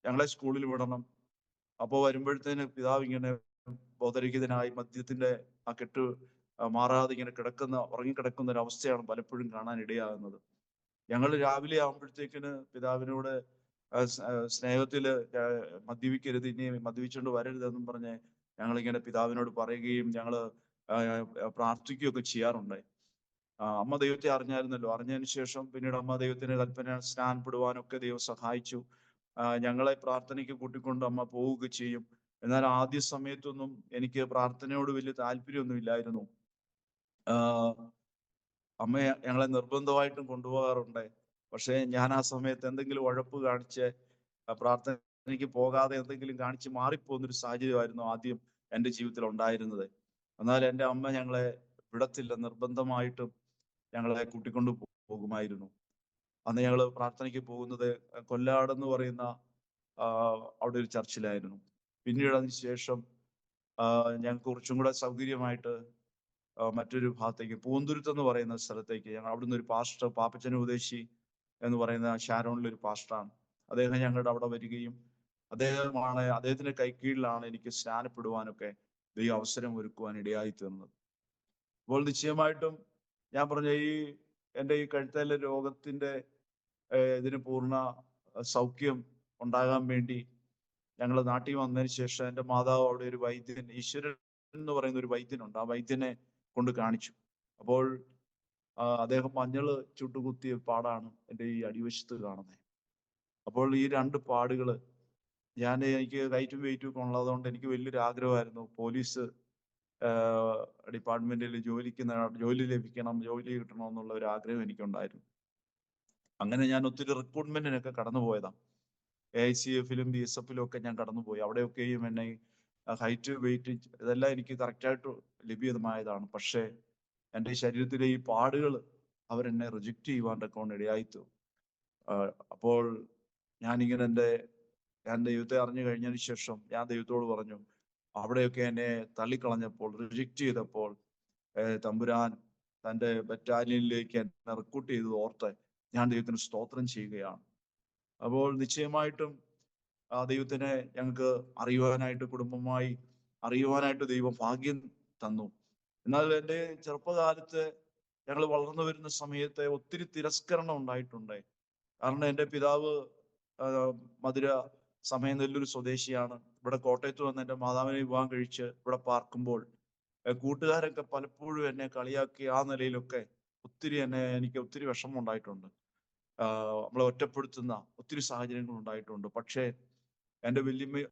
ഞങ്ങളെ സ്കൂളിൽ വിടണം. അപ്പോൾ വരുമ്പോഴത്തേന് പിതാവ് ഇങ്ങനെ ബോധരഹിതനായി മദ്യത്തിന്റെ ആ കെട്ട് മാറാതെ ഇങ്ങനെ ഉറങ്ങിക്കിടക്കുന്ന ഒരു അവസ്ഥയാണ് പലപ്പോഴും കാണാൻ ഇടയാകുന്നത്. ഞങ്ങൾ രാവിലെ ആകുമ്പോഴത്തേക്കിന് പിതാവിനോട് സ്നേഹത്തില് മദ്യപിക്കരുത്, ഇനി മദ്യപിച്ചുകൊണ്ട് വരരുതെന്നും പറഞ്ഞ് ഞങ്ങളിങ്ങനെ പിതാവിനോട് പറയുകയും ഞങ്ങള് പ്രാർത്ഥിക്കുകയൊക്കെ ചെയ്യാറുണ്ടായി. അമ്മ ദൈവത്തെ അറിഞ്ഞായിരുന്നല്ലോ. അറിഞ്ഞതിന് ശേഷം പിന്നീട് അമ്മ ദൈവത്തിന്റെ കൽപ്പന സ്നാനപ്പെടുവാനൊക്കെ ദൈവം സഹായിച്ചു. ഞങ്ങളെ പ്രാർത്ഥനയ്ക്ക് കൂട്ടിക്കൊണ്ട് അമ്മ പോവുക ചെയ്യും. എന്നാൽ ആദ്യ സമയത്തൊന്നും എനിക്ക് പ്രാർത്ഥനയോട് വലിയ താല്പര്യമൊന്നും ഇല്ലായിരുന്നു. അമ്മ ഞങ്ങളെ നിർബന്ധമായിട്ടും കൊണ്ടുപോകാറുണ്ട്. പക്ഷെ ഞാൻ ആ സമയത്ത് എന്തെങ്കിലും ഉഴപ്പ് കാണിച്ച് പ്രാർത്ഥനയ്ക്ക് പോകാതെ എന്തെങ്കിലും കാണിച്ച് മാറിപ്പോകുന്നൊരു സാഹചര്യമായിരുന്നു ആദ്യം എൻ്റെ ജീവിതത്തിൽ ഉണ്ടായിരുന്നത്. എന്നാൽ എൻ്റെ അമ്മ ഞങ്ങളെ വിടത്തില്ല, നിർബന്ധമായിട്ടും ഞങ്ങളെ കൂട്ടിക്കൊണ്ടു പോകുമായിരുന്നു. അന്ന് ഞങ്ങൾ പ്രാർത്ഥനയ്ക്ക് പോകുന്നത് കൊല്ലാട് എന്ന് പറയുന്ന അവിടെ ഒരു ചർച്ചിലായിരുന്നു. പിന്നീട് അതിന് ശേഷം ഞങ്ങൾക്ക് കുറച്ചും കൂടെ സൗകര്യമായിട്ട് മറ്റൊരു ഭാഗത്തേക്ക് പൂന്തുരുത്ത് എന്ന് പറയുന്ന സ്ഥലത്തേക്ക് ഞങ്ങൾ അവിടുന്ന് ഒരു പാസ്റ്റർ, പാപ്പച്ചൻ ഉപദേശി എന്ന് പറയുന്ന ഷാരോണിലൊരു പാസ്റ്ററാണ്. അദ്ദേഹം ഞങ്ങളുടെ അവിടെ വരികയും അദ്ദേഹത്തിന്റെ കൈക്കീഴിലാണ് എനിക്ക് സ്നാനപ്പെടുവാനൊക്കെ ഈ അവസരം ഒരുക്കുവാൻ ഇടയായി തീർന്നത്. അപ്പോൾ നിശ്ചയമായിട്ടും ഞാൻ പറഞ്ഞ എൻ്റെ ഈ കഴുത്തേലെ രോഗത്തിന്റെ ഇതിന് പൂർണ്ണ സൗഖ്യം ഉണ്ടാകാൻ വേണ്ടി ഞങ്ങൾ നാട്ടിൽ വന്നതിന് ശേഷം എൻ്റെ മാതാവ് അവിടെ ഒരു വൈദ്യൻ, ഈശ്വരൻ എന്ന് പറയുന്ന ഒരു വൈദ്യനുണ്ട്, ആ വൈദ്യനെ കൊണ്ട് കാണിച്ചു. അപ്പോൾ അദ്ദേഹം മഞ്ഞള് ചുട്ടുകുത്തിയ പാടാണ് എൻ്റെ ഈ അടിവശത്ത് കാണുന്നത്. അപ്പോൾ ഈ 2 പാടുകള് എനിക്ക് ഹൈറ്റും വെയിറ്റും ഒക്കെ ഉള്ളതുകൊണ്ട് എനിക്ക് വലിയൊരു ആഗ്രഹമായിരുന്നു പോലീസ് ഡിപ്പാർട്ട്മെന്റിൽ ജോലി ലഭിക്കണം, ജോലി കിട്ടണം എന്നുള്ള ഒരു ആഗ്രഹം എനിക്കുണ്ടായിരുന്നു. അങ്ങനെ ഞാൻ ഒത്തിരി റിക്രൂട്ട്മെന്റിനൊക്കെ കടന്നു പോയതാണ്. AICF-ലും BSF-ലും ഒക്കെ ഞാൻ കടന്നുപോയി. അവിടെയൊക്കെയും എന്നെ ഹൈറ്റ് വെയിറ്റ് ഇതെല്ലാം എനിക്ക് കറക്റ്റായിട്ട് ലഭ്യമായതാണ്. പക്ഷേ എൻ്റെ ശരീരത്തിലെ ഈ പാടുകൾ അവരെന്നെ റിജക്റ്റ് ചെയ്യുവാനൊക്കെ ഇടയായിത്തു. അപ്പോൾ ഞാനിങ്ങനെ ഞാൻ ദൈവത്തെ അറിഞ്ഞു കഴിഞ്ഞതിന് ശേഷം ഞാൻ ദൈവത്തോട് പറഞ്ഞു, അവിടെയൊക്കെ എന്നെ തള്ളിക്കളഞ്ഞപ്പോൾ, റിജക്റ്റ് ചെയ്തപ്പോൾ തമ്പുരാൻ തൻ്റെ ബറ്റാലിയനിലേക്ക് എന്നെ റിക്രൂട്ട് ചെയ്തത് ഓർത്ത് ഞാൻ ദൈവത്തിന് സ്തോത്രം ചെയ്യുകയാണ്. അപ്പോൾ നിശ്ചയമായിട്ടും ആ ദൈവത്തിനെ ഞങ്ങൾക്ക് കുടുംബമായി അറിയുവാനായിട്ട് ദൈവം ഭാഗ്യം തന്നു. എന്നാൽ എൻ്റെ ചെറുപ്പകാലത്ത് ഞങ്ങൾ വളർന്നു വരുന്ന സമയത്ത് ഒത്തിരി തിരസ്കരണം ഉണ്ടായിട്ടുണ്ട്. കാരണം എൻ്റെ പിതാവ് മധുര സമയനെല്ലൂർ സ്വദേശിയാണ്. ഇവിടെ കോട്ടയത്ത് വന്ന് എൻ്റെ മാതാവിനെ വിവാഹം കഴിച്ച് ഇവിടെ പാർക്കുമ്പോൾ കൂട്ടുകാരൊക്കെ പലപ്പോഴും എന്നെ കളിയാക്കി ആ നിലയിലൊക്കെ എനിക്ക് ഒത്തിരി വിഷമം ഉണ്ടായിട്ടുണ്ട്. നമ്മളെ ഒറ്റപ്പെടുത്തുന്ന ഒത്തിരി സാഹചര്യങ്ങൾ ഉണ്ടായിട്ടുണ്ട്. പക്ഷേ എൻ്റെ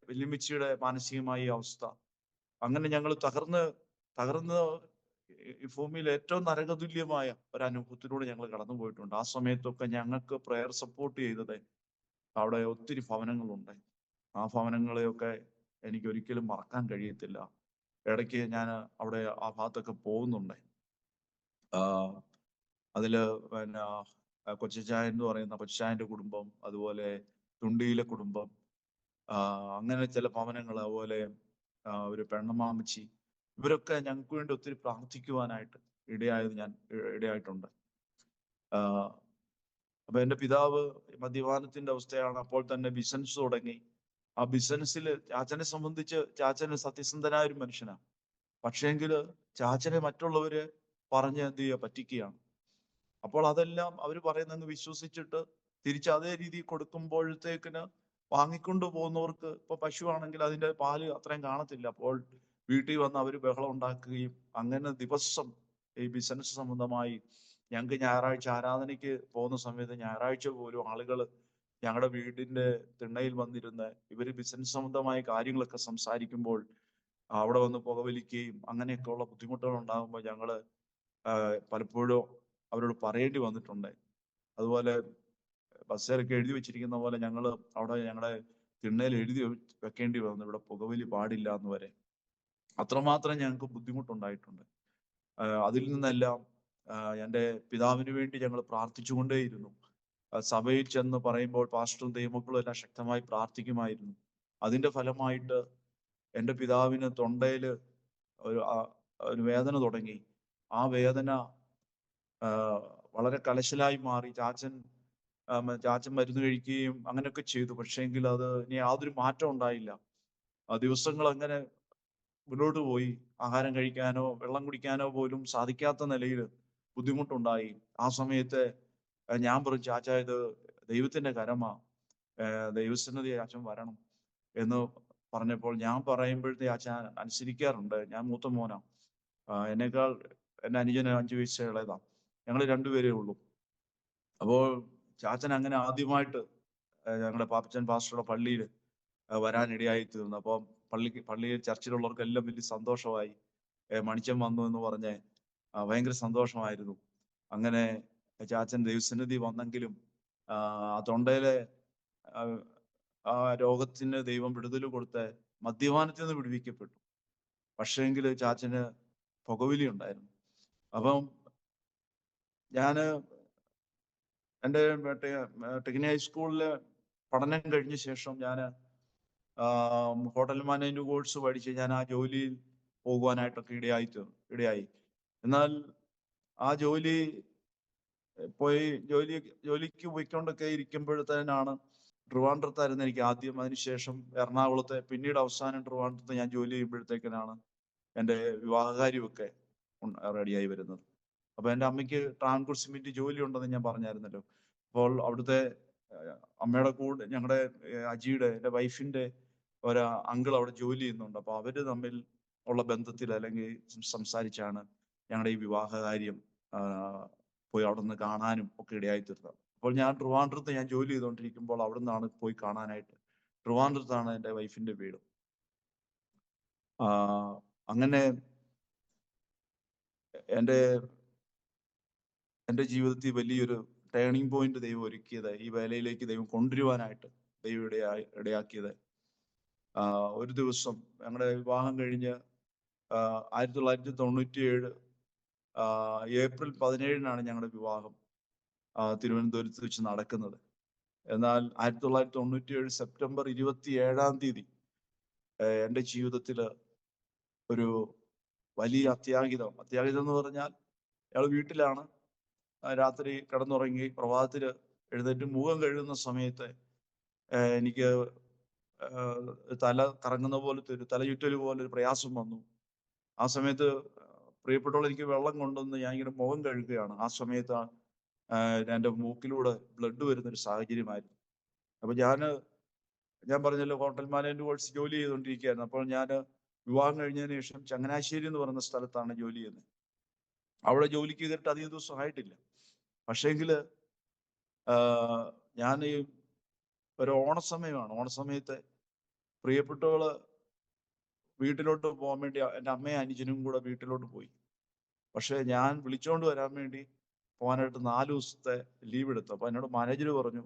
വല്യമ്മച്ചിയുടെ മാനസികമായ അവസ്ഥ അങ്ങനെ ഞങ്ങൾ തകർന്ന് ഈ ഭൂമിയിൽ ഏറ്റവും നരകതുല്യമായ ഒരു അനുഭവത്തിലൂടെ ഞങ്ങൾ കടന്നുപോയിട്ടുണ്ട്. ആ സമയത്തൊക്കെ ഞങ്ങൾക്ക് പ്രയർ സപ്പോർട്ട് ചെയ്തത് അവിടെ ഒത്തിരി ഭവനങ്ങളുണ്ട്. ആ ഭവനങ്ങളെയൊക്കെ എനിക്ക് ഒരിക്കലും മറക്കാൻ കഴിയത്തില്ല. ഇടയ്ക്ക് ഞാൻ അവിടെ ആ ഭാഗത്തൊക്കെ പോകുന്നുണ്ട്. അതില് കൊച്ചച്ചായൻ എന്ന് പറയുന്ന കൊച്ചച്ചായന്റെ കുടുംബം, അതുപോലെ തുണ്ടിയിലെ കുടുംബം, അങ്ങനെ ചില ഭവനങ്ങൾ, അതുപോലെ ഒരു പെണ്ണമാമച്ചി, ഇവരൊക്കെ ഞങ്ങൾക്ക് വേണ്ടി ഒത്തിരി പ്രാർത്ഥിക്കുവാനായിട്ട് ഇടയായിട്ടുണ്ട്. അപ്പൊ എൻ്റെ പിതാവ് മദ്യപാനത്തിന്റെ അവസ്ഥയാണ്. അപ്പോൾ തന്നെ ബിസിനസ് തുടങ്ങി. ആ ബിസിനസ്സിൽ ചാച്ചനെ സംബന്ധിച്ച് ചാച്ചന് സത്യസന്ധനായ ഒരു മനുഷ്യനാണ്. പക്ഷേങ്കിൽ ചാച്ചനെ മറ്റുള്ളവര് പറഞ്ഞ് എന്ത് ചെയ്യുക, പറ്റിക്കുകയാണ്. അപ്പോൾ അതെല്ലാം അവർ പറയുന്നതെന്ന് വിശ്വസിച്ചിട്ട് തിരിച്ച് അതേ രീതിയിൽ കൊടുക്കുമ്പോഴത്തേക്കിന് വാങ്ങിക്കൊണ്ട് പോകുന്നവർക്ക്, ഇപ്പൊ പശുവാണെങ്കിൽ അതിന്റെ പാല് അത്രയും കാണത്തില്ല. അപ്പോൾ വീട്ടിൽ വന്ന് അവർ ബഹളം ഉണ്ടാക്കുകയും അങ്ങനെ ദിവസം ഈ ബിസിനസ് സംബന്ധമായി ഞങ്ങൾക്ക് ഞായറാഴ്ച ആരാധനയ്ക്ക് പോകുന്ന സമയത്ത് ഞായറാഴ്ച പോലും ആളുകൾ ഞങ്ങളുടെ വീടിന്റെ തിണ്ണയിൽ വന്നിരുന്ന് ഇവര് ബിസിനസ് സംബന്ധമായ കാര്യങ്ങളൊക്കെ സംസാരിക്കുമ്പോൾ അവിടെ വന്ന് പുകവലിക്കുകയും അങ്ങനെയൊക്കെയുള്ള ബുദ്ധിമുട്ടുകൾ ഉണ്ടാകുമ്പോൾ ഞങ്ങള് പലപ്പോഴും അവരോട് പറയേണ്ടി വന്നിട്ടുണ്ട്. അതുപോലെ ബസ്സിലൊക്കെ എഴുതി വെച്ചിരിക്കുന്ന പോലെ ഞങ്ങള് അവിടെ ഞങ്ങളുടെ തിണ്ണയിൽ എഴുതി വെക്കേണ്ടി വന്നു, ഇവിടെ പുകവലി പാടില്ല എന്ന് വരെ. അത്രമാത്രം ഞങ്ങൾക്ക് ബുദ്ധിമുട്ടുണ്ടായിട്ടുണ്ട്. അതിൽ നിന്നെല്ലാം എൻ്റെ പിതാവിന് വേണ്ടി ഞങ്ങൾ പ്രാർത്ഥിച്ചുകൊണ്ടേയിരുന്നു. സഭയിൽ ചെന്ന് പറയുമ്പോൾ പാസ്റ്ററും ദൈവമക്കളും എല്ലാം ശക്തമായി പ്രാർത്ഥിക്കുമായിരുന്നു. അതിന്റെ ഫലമായിട്ട് എൻ്റെ പിതാവിന് തൊണ്ടയില് ഒരു വേദന തുടങ്ങി. ആ വേദന വളരെ കലശലായി മാറി. ചാച്ചൻ മരുന്ന് കഴിക്കുകയും അങ്ങനെയൊക്കെ ചെയ്തു. പക്ഷേങ്കിൽ അത് ഇനി യാതൊരു മാറ്റം ഉണ്ടായില്ല. ദിവസങ്ങൾ അങ്ങനെ മുന്നോട്ട് പോയി. ആഹാരം കഴിക്കാനോ വെള്ളം കുടിക്കാനോ പോലും സാധിക്കാത്ത നിലയിൽ ബുദ്ധിമുട്ടുണ്ടായി. ആ സമയത്ത് ഞാൻ പറഞ്ഞു, ചാച്ച ഇത് ദൈവത്തിന്റെ കരമാ, ദൈവസന്നിധി അച്ഛൻ വരണം എന്ന് പറഞ്ഞപ്പോൾ ഞാൻ പറയുമ്പോഴത്തെ അച്ഛൻ അനുസരിക്കാറുണ്ട്. ഞാൻ മൂത്ത മോനാ, എന്നേക്കാൾ എൻ്റെ അനുജന് 5 വയസ്സ് ഇളയതാ. ഞങ്ങൾ രണ്ടുപേരേ ഉള്ളൂ. അപ്പോൾ ചാച്ചൻ അങ്ങനെ ആദ്യമായിട്ട് ഞങ്ങളുടെ പാപ്പച്ചൻ പാസ്റ്ററുടെ പള്ളിയിൽ വരാനിടയായി തീർന്നു. അപ്പം പള്ളിയിൽ ചർച്ചിലുള്ളവർക്കെല്ലാം വലിയ സന്തോഷമായി. മണിച്ചൻ വന്നു എന്ന് പറഞ്ഞ് ഭയങ്കര സന്തോഷമായിരുന്നു. അങ്ങനെ ചാച്ചൻ ദൈവസന്നിധി വന്നെങ്കിലും ആ തൊണ്ടയിലെ ആ രോഗത്തിന് ദൈവം വിടുതൽ കൊടുത്ത് മദ്യപാനത്തിൽ നിന്ന് വിടുവിക്കപ്പെട്ടു. പക്ഷേങ്കിൽ ചാച്ചന് പുകവലി ഉണ്ടായിരുന്നു. അപ്പം ഞാന് എൻ്റെ ടെക്നി ഹൈസ്കൂളില് പഠനം കഴിഞ്ഞ ശേഷം ഞാൻ ഹോട്ടൽ മാനേജ്മെന്റ് കോഴ്സ് പഠിച്ച് ഞാൻ ആ ജോലിയിൽ പോകുവാനായിട്ടൊക്കെ ഇടയായി. എന്നാൽ ആ ജോലിക്ക് പോയിക്കൊണ്ടൊക്കെ ഇരിക്കുമ്പോഴത്തേനാണ് ട്രിവാൻഡ്രത്തായിരുന്നു എനിക്ക് ആദ്യം. അതിനുശേഷം എറണാകുളത്തെ, പിന്നീട് അവസാനം ട്രിവാൻഡ്രത്ത് ഞാൻ ജോലി ചെയ്യുമ്പോഴത്തേക്കിനാണ് എൻ്റെ വിവാഹകാര്യമൊക്കെ റെഡിയായി വരുന്നത്. അപ്പൊ എൻ്റെ അമ്മയ്ക്ക് ട്രാൻകൂർ സിമെന്റ് ജോലി ഉണ്ടെന്ന് ഞാൻ പറഞ്ഞായിരുന്നല്ലോ. അപ്പോൾ അവിടുത്തെ അമ്മയുടെ കൂടെ ഞങ്ങളുടെ അജിയുടെ, എൻ്റെ വൈഫിന്റെ ഒരു അങ്കിൾ അവിടെ ജോലി ചെയ്യുന്നുണ്ട്. അപ്പൊ അവര് തമ്മിൽ ഉള്ള ബന്ധത്തിൽ അല്ലെങ്കിൽ സംസാരിച്ചാണ് ഞങ്ങളുടെ ഈ വിവാഹകാര്യം പോയി അവിടെ നിന്ന് കാണാനും ഒക്കെ ഇടയായി തീർന്നത്. അപ്പോൾ ഞാൻ ട്രിവാൻഡ്രത്ത് ഞാൻ ജോലി ചെയ്തുകൊണ്ടിരിക്കുമ്പോൾ അവിടെ നിന്നാണ് പോയി കാണാനായിട്ട്. ട്രിവാൻഡ്രത്താണ് എൻ്റെ വൈഫിന്റെ വീട്. അങ്ങനെ എൻ്റെ ജീവിതത്തിൽ വലിയൊരു ടേണിംഗ് പോയിന്റ് ദൈവം ഒരുക്കിയത്, ഈ വേലയിലേക്ക് ദൈവം കൊണ്ടുവരുവാനായിട്ട് ദൈവം ഇടയാക്കിയത്. ഒരു ദിവസം ഞങ്ങളുടെ വിവാഹം കഴിഞ്ഞ് 1997 ഏപ്രിൽ 17 ഞങ്ങളുടെ വിവാഹം തിരുവനന്തപുരത്ത് വെച്ച് നടക്കുന്നത്. എന്നാൽ 1997 സെപ്റ്റംബർ 27 എൻ്റെ ജീവിതത്തിൽ ഒരു വലിയ അത്യാഹിതം എന്ന് പറഞ്ഞാൽ, അയാൾ വീട്ടിലാണ്, രാത്രി കിടന്നുറങ്ങി പ്രഭാതത്തിൽ എഴുന്നേറ്റ് മുഖം കഴുകുന്ന സമയത്ത് എനിക്ക് തല കറങ്ങുന്ന പോലത്തെ ഒരു തലചുറ്റൽ പോലെ ഒരു പ്രയാസം വന്നു. ആ സമയത്ത് പ്രിയപ്പെട്ടവൾ എനിക്ക് വെള്ളം കൊണ്ടുവന്ന് ഞാൻ ഇങ്ങനെ മുഖം കഴുകുകയാണ്. ആ സമയത്ത് എൻ്റെ മൂക്കിലൂടെ ബ്ലഡ് വരുന്നൊരു സാഹചര്യമായിരുന്നു. അപ്പൊ ഞാൻ പറഞ്ഞല്ലോ, ഹോട്ടൽ മാനേജ്മെന്റ് കോഴ്സ് ജോലി ചെയ്തുകൊണ്ടിരിക്കുകയായിരുന്നു. അപ്പോൾ ഞാൻ വിവാഹം കഴിഞ്ഞതിന് ശേഷം ചങ്ങനാശ്ശേരി എന്ന് പറയുന്ന സ്ഥലത്താണ് ജോലി ചെയ്യുന്നത്. അവിടെ ജോലിക്ക് കയറിയിട്ട് അധികം ദിവസം ആയിട്ടില്ല. പക്ഷേങ്കിൽ ഞാൻ ഒരു ഓണസമയത്ത് പ്രിയപ്പെട്ടവള് വീട്ടിലോട്ട് പോകാൻ വേണ്ടി എൻ്റെ അമ്മയും അനുജനും കൂടെ വീട്ടിലോട്ട് പോയി. പക്ഷെ ഞാൻ വിളിച്ചോണ്ട് വരാൻ വേണ്ടി പോകാനായിട്ട് 4 ദിവസത്തെ ലീവ് എടുത്തു. അപ്പൊ എന്നോട് മാനേജർ പറഞ്ഞു,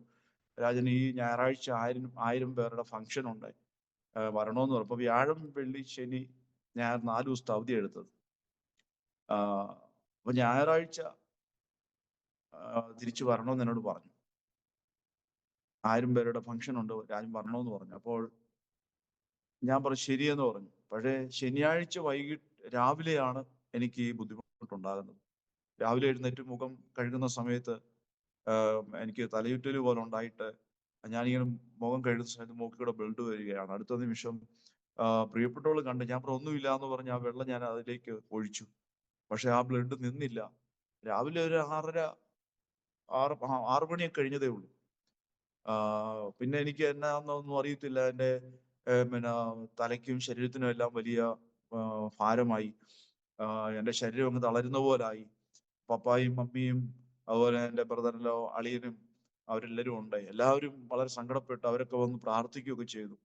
രാജൻ ഈ ഞായറാഴ്ച 1000 പേരുടെ ഫംഗ്ഷൻ ഉണ്ട്, വരണമെന്ന് പറഞ്ഞു. അപ്പൊ വ്യാഴം, വെള്ളി, ശനി, ഞാൻ 4 ദിവസത്തെ അവധി എടുത്തത്. അപ്പൊ ഞായറാഴ്ച തിരിച്ചു വരണമെന്ന് എന്നോട് പറഞ്ഞു. 1000 പേരുടെ ഫംഗ്ഷൻ ഉണ്ട്, രാജൻ വരണമെന്ന് പറഞ്ഞു. അപ്പോൾ ഞാൻ പറഞ്ഞു ശരിയെന്ന് പറഞ്ഞു. പക്ഷേ ശനിയാഴ്ച രാവിലെയാണ് എനിക്ക് ഈ ബുദ്ധിമുട്ടുണ്ടാകുന്നത്. രാവിലെ എഴുന്നേറ്റ് മുഖം കഴുകുന്ന സമയത്ത് എനിക്ക് തലയുറ്റൽ പോലെ ഉണ്ടായിട്ട് ഞാനിങ്ങനെ മുഖം കഴുകുന്ന സമയത്ത് മൂക്കിലൂടെ ബ്ലഡ് വരികയാണ്. അടുത്ത നിമിഷം പ്രിയപ്പെട്ടവൾ കണ്ട് ഞാൻ പറഞ്ഞു ഒന്നുമില്ല എന്ന് പറഞ്ഞ് ആ വെള്ളം ഞാൻ അതിലേക്ക് ഒഴിച്ചു. പക്ഷെ ആ ബ്ലഡ് നിന്നില്ല. രാവിലെ ഒരു 6 മണിയൊക്കെ കഴിഞ്ഞതേ ഉള്ളൂ. പിന്നെ എനിക്ക് എന്നാന്നൊന്നും അറിയത്തില്ല. എൻ്റെ പിന്നെ തലയ്ക്കും ശരീരത്തിനും എല്ലാം വലിയ ഭാരമായി. എൻ്റെ ശരീരം അങ്ങ് തളരുന്ന പോലായി. പപ്പായും മമ്മിയും അതുപോലെ എൻ്റെ ബ്രദറിലോ അളിയനും അവരെല്ലാവരും ഉണ്ട്. എല്ലാവരും വളരെ സങ്കടപ്പെട്ട് അവരൊക്കെ വന്ന് പ്രാർത്ഥിക്കുകയൊക്കെ ചെയ്തു.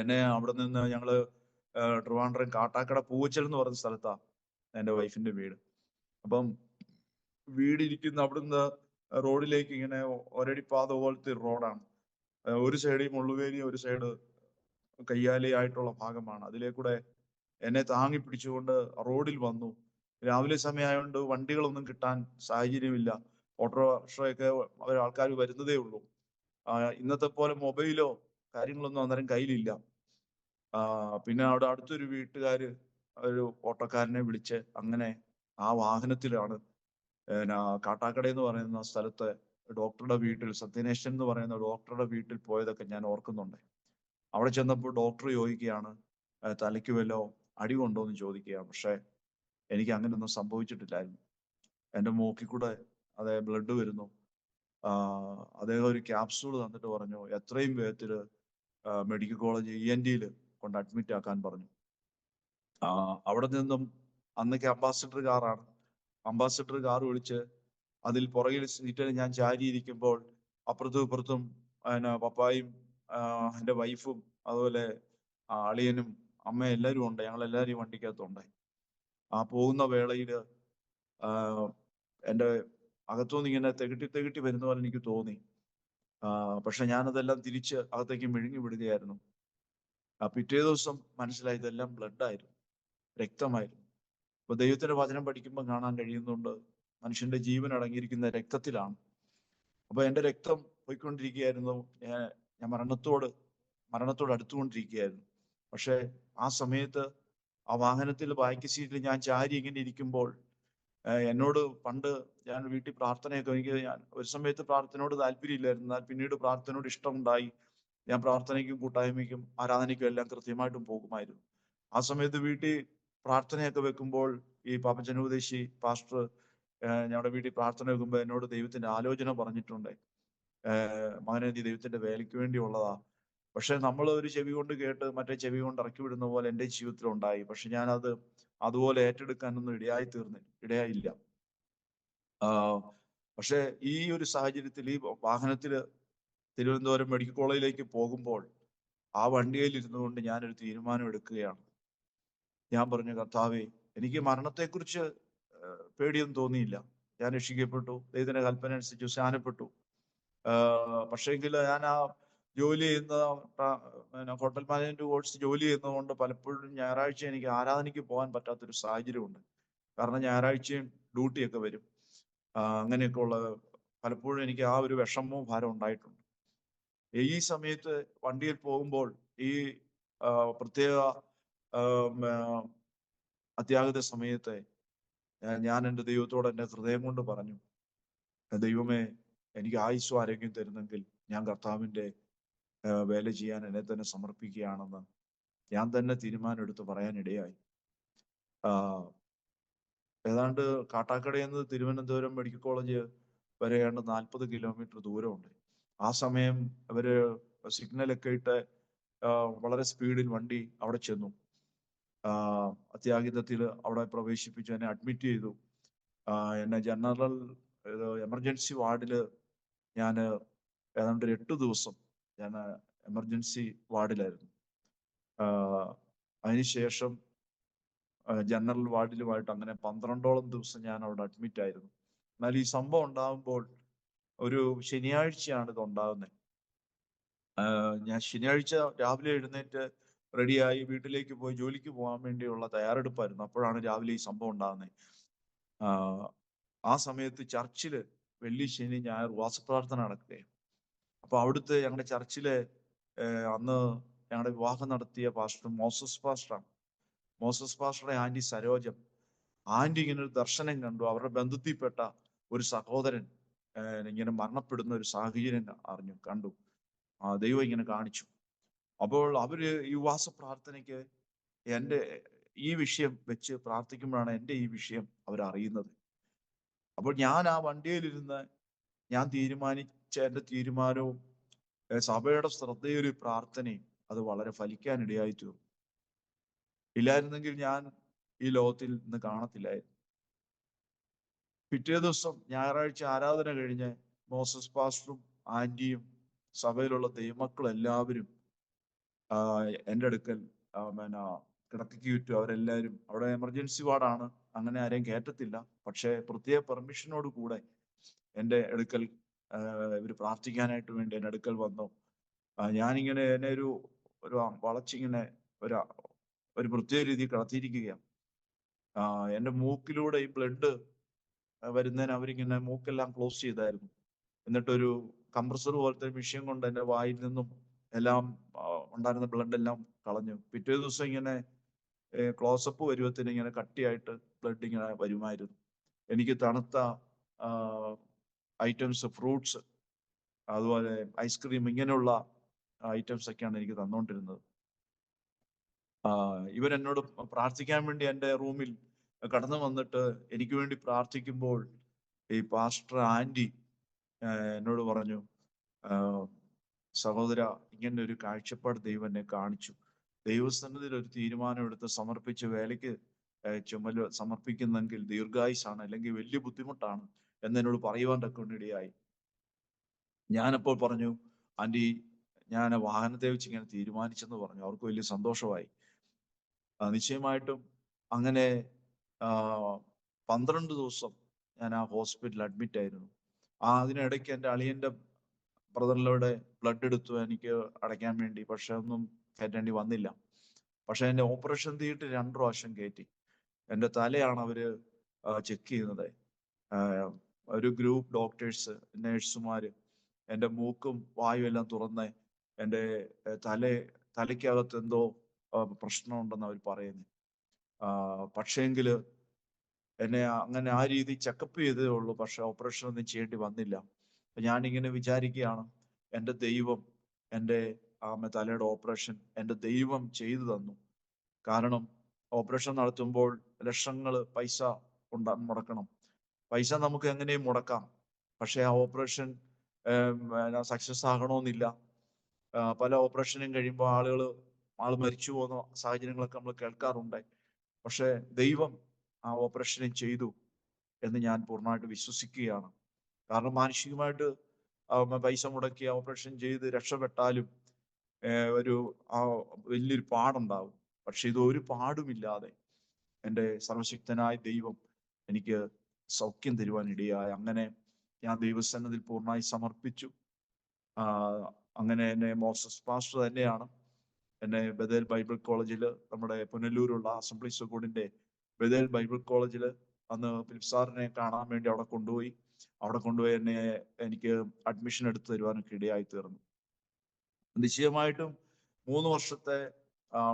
എന്നെ അവിടെ നിന്ന് ഞങ്ങള് ട്രിവാൻഡ്രം കാട്ടാക്കട പൂവച്ചൽ എന്ന് പറയുന്ന സ്ഥലത്താ എൻ്റെ വൈഫിന്റെ വീട്. അപ്പം വീടിരിക്കുന്ന അവിടുന്ന് റോഡിലേക്ക് ഇങ്ങനെ ഒരടിപ്പാത പോലത്തെ റോഡാണ്. ഒരു സൈഡ് മുള്ളുവേലി, ഒരു സൈഡ് കയ്യാലി ആയിട്ടുള്ള ഭാഗമാണ്. അതിലേക്കൂടെ എന്നെ താങ്ങി പിടിച്ചുകൊണ്ട് റോഡിൽ വന്നു. രാവിലെ സമയമായതുകൊണ്ട് വണ്ടികളൊന്നും കിട്ടാൻ സാഹചര്യമില്ല. ഓട്ടോറിക്ഷയൊക്കെ ആൾക്കാർ വരുന്നതേ ഉള്ളൂ. ഇന്നത്തെ പോലെ മൊബൈലോ കാര്യങ്ങളൊന്നും അന്നേരം കയ്യിലില്ല. പിന്നെ അവിടെ അടുത്തൊരു വീട്ടുകാര് ഒരു ഓട്ടോക്കാരനെ വിളിച്ച് അങ്ങനെ ആ വാഹനത്തിലാണ് കാട്ടാക്കട എന്ന് പറയുന്ന സ്ഥലത്ത് ഡോക്ടറുടെ വീട്ടിൽ, സത്യനേശൻ എന്ന് പറയുന്ന ഡോക്ടറുടെ വീട്ടിൽ പോയതൊക്കെ ഞാൻ ഓർക്കുന്നുണ്ട്. അവിടെ ചെന്നപ്പോൾ ഡോക്ടർ ചോദിക്കുകയാണ് തലയ്ക്ക് വല്ലോ അടി കൊണ്ടോ എന്ന് ചോദിക്കുകയാണ്. പക്ഷെ എനിക്ക് അങ്ങനെയൊന്നും സംഭവിച്ചിട്ടില്ലായിരുന്നു. എൻ്റെ മൂക്കിൽ കൂടെ അതേ ബ്ലഡ് വരുന്നു. അദ്ദേഹം ഒരു ക്യാപ്സൂൾ തന്നിട്ട് പറഞ്ഞു എത്രയും വേഗത്തിൽ മെഡിക്കൽ കോളേജ് ENT കൊണ്ട് അഡ്മിറ്റ് ആക്കാൻ പറഞ്ഞു. അവിടെ നിന്നും അന്നൊക്കെ അംബാസിഡർ കാറാണ്. അംബാസിഡർ കാർ വിളിച്ച് അതിൽ പുറകിൽ സീറ്റിൽ ഞാൻ ചാരിയിരിക്കുമ്പോൾ അപ്പുറത്തും ഇപ്പുറത്തും പപ്പായും എൻ്റെ വൈഫും അതുപോലെ അളിയനും അമ്മയും എല്ലാവരും ഉണ്ട്. ഞങ്ങൾ എല്ലാവരും വണ്ടിക്കകത്തുണ്ട്. ആ പോകുന്ന വേളയിൽ എൻ്റെ അകത്തുനിന്ന് ഇങ്ങനെ തെകിട്ടി വരുന്ന പോലെ എനിക്ക് തോന്നി. പക്ഷെ ഞാനതെല്ലാം തിരിച്ച് അകത്തേക്ക് മെഴുങ്ങി വിടുകയായിരുന്നു. പിറ്റേ ദിവസം മനസ്സിലായി ഇതെല്ലാം ബ്ലഡായിരുന്നു, രക്തമായിരുന്നു. അപ്പൊ ദൈവത്തിന്റെ വചനം പഠിക്കുമ്പോൾ കാണാൻ കഴിയുന്നുണ്ട് മനുഷ്യന്റെ ജീവൻ അടങ്ങിയിരിക്കുന്ന രക്തത്തിലാണ്. അപ്പൊ എൻ്റെ രക്തം പോയിക്കൊണ്ടിരിക്കുകയായിരുന്നു. ഞാൻ മരണത്തോട് അടുത്തുകൊണ്ടിരിക്കുകയായിരുന്നു. പക്ഷെ ആ സമയത്ത് ആ വാഹനത്തിൽ ബാക്ക് സീറ്റിൽ ഞാൻ ചാരി ഇങ്ങനെ ഇരിക്കുമ്പോൾ എന്നോട് പണ്ട് ഞാൻ വീട്ടിൽ പ്രാർത്ഥനയൊക്കെ ഞാൻ ഒരു സമയത്ത് പ്രാർത്ഥനയോട് താല്പര്യമില്ലായിരുന്നു. എന്നാൽ പിന്നീട് പ്രാർത്ഥനയോട് ഇഷ്ടമുണ്ടായി. ഞാൻ പ്രാർത്ഥനയ്ക്കും കൂട്ടായ്മയ്ക്കും ആരാധനയ്ക്കും എല്ലാം കൃത്യമായിട്ടും പോകുമായിരുന്നു. ആ സമയത്ത് വീട്ടിൽ പ്രാർത്ഥനയൊക്കെ വെക്കുമ്പോൾ ഈ പാപ്പച്ചനുപദേശി പാസ്റ്റർ ഞങ്ങളുടെ വീട്ടിൽ പ്രാർത്ഥന വെക്കുമ്പോൾ എന്നോട് ദൈവത്തിന്റെ ആലോചന പറഞ്ഞിട്ടുണ്ട്. മകനെ നീ ദൈവത്തിന്റെ വേലയ്ക്ക് വേണ്ടിയുള്ളതാ. പക്ഷെ നമ്മൾ ഒരു ചെവി കൊണ്ട് കേട്ട് മറ്റേ ചെവി കൊണ്ട് ഇറക്കി വിടുന്ന പോലെ എൻ്റെ ജീവിതത്തിൽ ഉണ്ടായി. പക്ഷെ ഞാനത് അതുപോലെ ഏറ്റെടുക്കാനൊന്നും ഇടയായില്ല. പക്ഷെ ഈ ഒരു സാഹചര്യത്തിൽ ഈ വാഹനത്തിൽ തിരുവനന്തപുരം മെഡിക്കൽ കോളേജിലേക്ക് പോകുമ്പോൾ ആ വണ്ടിയിൽ ഇരുന്നു കൊണ്ട് ഞാനൊരു തീരുമാനം എടുക്കുകയാണ്. ഞാൻ പറഞ്ഞു കർത്താവേ, എനിക്ക് മരണത്തെക്കുറിച്ച് പേടിയൊന്നും തോന്നിയില്ല. ഞാൻ രക്ഷിക്കപ്പെട്ടു, ദൈവത്തിന്റെ കൽപ്പന അനുസരിച്ച് സ്നാനപ്പെട്ടു. പക്ഷേങ്കിൽ ഞാൻ ആ ജോലി ചെയ്യുന്ന ഹോട്ടൽ മാനേജ്മെന്റ് കോഴ്സ് ജോലി ചെയ്യുന്നതുകൊണ്ട് പലപ്പോഴും ഞായറാഴ്ച എനിക്ക് ആരാധനയ്ക്ക് പോകാൻ പറ്റാത്തൊരു സാഹചര്യമുണ്ട്. കാരണം ഞായറാഴ്ചയും ഡ്യൂട്ടിയൊക്കെ വരും. അങ്ങനെയൊക്കെ ഉള്ള പലപ്പോഴും എനിക്ക് ആ ഒരു വിഷമവും ഭാരം ഉണ്ടായിട്ടുണ്ട്. ഈ സമയത്ത് വണ്ടിയിൽ പോകുമ്പോൾ ഈ പ്രത്യേക അത്യാഹിത സമയത്ത് ഞാൻ എൻ്റെ ദൈവത്തോട് എൻ്റെ ഹൃദയം കൊണ്ട് പറഞ്ഞു, ദൈവമേ, എനിക്ക് ആയുസ്സും ആരോഗ്യം തരുന്നെങ്കിൽ ഞാൻ കർത്താവിൻ്റെ വേല ചെയ്യാൻ എന്നെ തന്നെ സമർപ്പിക്കുകയാണെന്ന് ഞാൻ തന്നെ തീരുമാനം എടുത്ത് പറയാനിടയായി. ഏതാണ്ട് കാട്ടാക്കടയിൽ നിന്ന് തിരുവനന്തപുരം മെഡിക്കൽ കോളേജ് വരെ ഏതാണ്ട് 40 കിലോമീറ്റർ ദൂരമുണ്ട്. ആ സമയം അവര് സിഗ്നലൊക്കെ ഇട്ട് വളരെ സ്പീഡിൽ വണ്ടി അവിടെ ചെന്നു. അത്യാഹിതത്തിൽ അവിടെ പ്രവേശിപ്പിച്ചു, എന്നെ അഡ്മിറ്റ് ചെയ്തു. എന്നെ ജനറൽ എമർജൻസി വാർഡിൽ ഞാൻ ഏതാണ്ട് 8 ദിവസം ഞാൻ എമർജൻസി വാർഡിലായിരുന്നു. അതിനുശേഷം ജനറൽ വാർഡിലുമായിട്ട് അങ്ങനെ 12ഓളം ദിവസം ഞാൻ അവിടെ അഡ്മിറ്റ് ആയിരുന്നു. എന്നാൽ ഈ സംഭവം ഉണ്ടാകുമ്പോൾ ഒരു ശനിയാഴ്ചയാണ് ഇത് ഉണ്ടാകുന്നത്. ഞാൻ ശനിയാഴ്ച രാവിലെ എഴുന്നേറ്റ് റെഡിയായി വീട്ടിലേക്ക് പോയി ജോലിക്ക് പോകാൻ വേണ്ടിയുള്ള തയ്യാറെടുപ്പായിരുന്നു. അപ്പോഴാണ് രാവിലെ ഈ സംഭവം ഉണ്ടാകുന്നത്. ആ സമയത്ത് ചർച്ചില് വെള്ളി, ശനി, ഞായർ ഉപവാസപ്രാർത്ഥന നടക്കുകയും അപ്പൊ അവിടുത്തെ ഞങ്ങളുടെ ചർച്ചിലെ അന്ന് ഞങ്ങളുടെ വിവാഹം നടത്തിയ പാസ്റ്റർ മോസസ് പാസ്റ്ററാണ്. മോസസ് പാസ്റ്ററുടെ ആന്റി സരോജം ആന്റി ഇങ്ങനെ ഒരു ദർശനം കണ്ടു. അവരുടെ ബന്ധത്തിൽപ്പെട്ട ഒരു സഹോദരൻ ഇങ്ങനെ മരണപ്പെടുന്ന ഒരു സാഹചര്യം കണ്ടു. ദൈവം ഇങ്ങനെ കാണിച്ചു. അപ്പോൾ അവര് ഈ ഉപവാസ പ്രാർത്ഥനയ്ക്ക് എൻ്റെ ഈ വിഷയം വെച്ച് പ്രാർത്ഥിക്കുമ്പോഴാണ് എൻ്റെ ഈ വിഷയം അവരറിയുന്നത്. അപ്പോൾ ഞാൻ ആ വണ്ടിയിലിരുന്ന് ഞാൻ തീരുമാനിച്ച എൻ്റെ തീരുമാനവും സഭയുടെ ശ്രദ്ധയൊരു പ്രാർത്ഥനയും അത് വളരെ ഫലിക്കാനിടയായി തീർന്നു. ഇല്ലായിരുന്നെങ്കിൽ ഞാൻ ഈ ലോകത്തിൽ ഇന്ന് കാണത്തില്ലായിരുന്നു. പിറ്റേ ദിവസം ഞായറാഴ്ച ആരാധന കഴിഞ്ഞ് മോസസ് പാസ്റ്ററും ആന്റിയും സഭയിലുള്ള ദൈവമക്കളും എല്ലാവരും എൻ്റെ അടുക്കൽ കിടക്കയ്ക്ക് ചുറ്റും അവരെല്ലാവരും, അവിടെ എമർജൻസി വാർഡാണ്, അങ്ങനെ ആരെയും കയറ്റത്തില്ല, പക്ഷേ പ്രത്യേക പെർമിഷനോട് കൂടെ എൻ്റെ അടുക്കൽ ഇവർ പ്രാർത്ഥിക്കാനായിട്ട് വേണ്ടി എൻ്റെ അടുക്കൽ വന്നു. ഞാനിങ്ങനെ എന്നെ ഒരു വളച്ചിങ്ങനെ ഒരു പ്രത്യേക രീതിയിൽ കിടത്തിയിരിക്കുകയാണ്. എൻ്റെ മൂക്കിലൂടെ ഈ ബ്ലഡ് വരുന്നതിന് അവരിങ്ങനെ മൂക്കെല്ലാം ക്ലോസ് ചെയ്തായിരുന്നു. എന്നിട്ടൊരു കംപ്രസർ പോലത്തെ മെഷീൻ കൊണ്ട് എൻ്റെ വായിൽ നിന്നും എല്ലാം ഉണ്ടായിരുന്ന ബ്ലഡ് എല്ലാം കളഞ്ഞു. പിറ്റേ ദിവസം ഇങ്ങനെ ക്ലോസപ്പ് വരുവത്തിന് ഇങ്ങനെ കട്ടിയായിട്ട് ബ്ലഡ് ഇങ്ങനെ വരുമായിരുന്നു. എനിക്ക് തണുത്ത ഐറ്റംസ്, ഫ്രൂട്ട്സ്, അതുപോലെ ഐസ്ക്രീം, ഇങ്ങനെയുള്ള ഐറ്റംസ് ഒക്കെയാണ് എനിക്ക് തന്നുകൊണ്ടിരുന്നത്. ഇവരെന്നോട് പ്രാർത്ഥിക്കാൻ വേണ്ടി എൻ്റെ റൂമിൽ കടന്നു വന്നിട്ട് എനിക്ക് വേണ്ടി പ്രാർത്ഥിക്കുമ്പോൾ ഈ പാസ്റ്റർ ആന്റി എന്നോട് പറഞ്ഞു, സഹോദര, ഇങ്ങനെ ഒരു കാഴ്ചപ്പാട് ദൈവം എന്നെ കാണിച്ചു. ദൈവസന്നിധിയിൽ ഒരു തീരുമാനം എടുത്ത് സമർപ്പിച്ച് വേലയ്ക്ക് ചുമല് സമർപ്പിക്കുന്നെങ്കിൽ ദീർഘായുസാണ്, അല്ലെങ്കിൽ വലിയ ബുദ്ധിമുട്ടാണ് എന്നോട് പറയുവാൻ തക്കൊണ്ടിടയായി. ഞാനപ്പോൾ പറഞ്ഞു, ആന്റി, ഞാൻ വാഹനത്തെ വെച്ച് ഇങ്ങനെ തീരുമാനിച്ചെന്ന് പറഞ്ഞു. അവർക്ക് വലിയ സന്തോഷമായി. നിശ്ചയമായിട്ടും അങ്ങനെ 12 ദിവസം ഞാൻ ആ ഹോസ്പിറ്റലിൽ അഡ്മിറ്റ് ആയിരുന്നു. അതിനിടയ്ക്ക് എൻ്റെ അളിയൻ്റെ ബ്രദറിലൂടെ ബ്ലഡ് എടുത്തു എനിക്ക് അടയ്ക്കാൻ വേണ്ടി, പക്ഷെ ഒന്നും കയറ്റേണ്ടി വന്നില്ല. പക്ഷെ എൻ്റെ ഓപ്പറേഷൻ തിയേറ്റർ 2 പ്രാവശ്യം കയറ്റി. എൻ്റെ തലയാണ് അവര് ചെക്ക് ചെയ്യുന്നത്. ഒരു ഗ്രൂപ്പ് ഡോക്ടേഴ്സ്, നേഴ്സുമാര് എൻ്റെ മൂക്കും വായും എല്ലാം തുറന്ന് എൻ്റെ തലയ്ക്കകത്ത് എന്തോ പ്രശ്നമുണ്ടെന്ന് അവർ പറയുന്നു. പക്ഷേങ്കില് എന്നെ അങ്ങനെ ആ രീതി ചെക്കപ്പ് ചെയ്തേ ഉള്ളൂ, പക്ഷെ ഓപ്പറേഷൻ ഒന്നും ചെയ്യേണ്ടി വന്നില്ല. ഞാനിങ്ങനെ വിചാരിക്കുകയാണ്, എൻ്റെ ദൈവം എൻ്റെ തലയുടെ ഓപ്പറേഷൻ എൻ്റെ ദൈവം ചെയ്തു തന്നു. കാരണം ഓപ്പറേഷൻ നടത്തുമ്പോൾ ലക്ഷങ്ങൾ പൈസ മുടക്കണം. പൈസ നമുക്ക് എങ്ങനെയും മുടക്കാം, പക്ഷെ ആ ഓപ്പറേഷൻ സക്സസ് ആകണമെന്നില്ല. പല ഓപ്പറേഷനും കഴിയുമ്പോൾ ആൾ മരിച്ചു പോകുന്ന സാഹചര്യങ്ങളൊക്കെ നമ്മൾ കേൾക്കാറുണ്ട്. പക്ഷെ ദൈവം ആ ഓപ്പറേഷനും ചെയ്തു എന്ന് ഞാൻ പൂർണ്ണമായിട്ട് വിശ്വസിക്കുകയാണ്. കാരണം മാനസികമായിട്ട് പൈസ മുടക്കി ഓപ്പറേഷൻ ചെയ്ത് രക്ഷപ്പെട്ടാലും വലിയൊരു പാടുണ്ടാവും. പക്ഷെ ഇത് ഒരു പാടുമില്ലാതെ എൻ്റെ സർവശക്തനായ ദൈവം എനിക്ക് സൗഖ്യം തരുവാൻ ഇടയായി. അങ്ങനെ ഞാൻ ദൈവസന്നിധിയിൽ പൂർണ്ണമായി സമർപ്പിച്ചു. അങ്ങനെ എന്നെ മോസസ് പാസ്റ്റർ തന്നെയാണ് എന്നെ ബദേൽ ബൈബിൾ കോളേജിൽ, നമ്മുടെ പുനലൂരുള്ള അസംബ്ലീസ് ഓഫ് ഗോഡിന്റെ ബദേൽ ബൈബിൾ കോളേജിൽ അന്ന് ഫിലിപ്പ് സാറിനെ കാണാൻ വേണ്ടി അവിടെ കൊണ്ടുപോയി എനിക്ക് അഡ്മിഷൻ എടുത്തു തരുവാനൊക്കെ ഇടയായി തീർന്നു. നിശ്ചയമായിട്ടും 3 വർഷത്തെ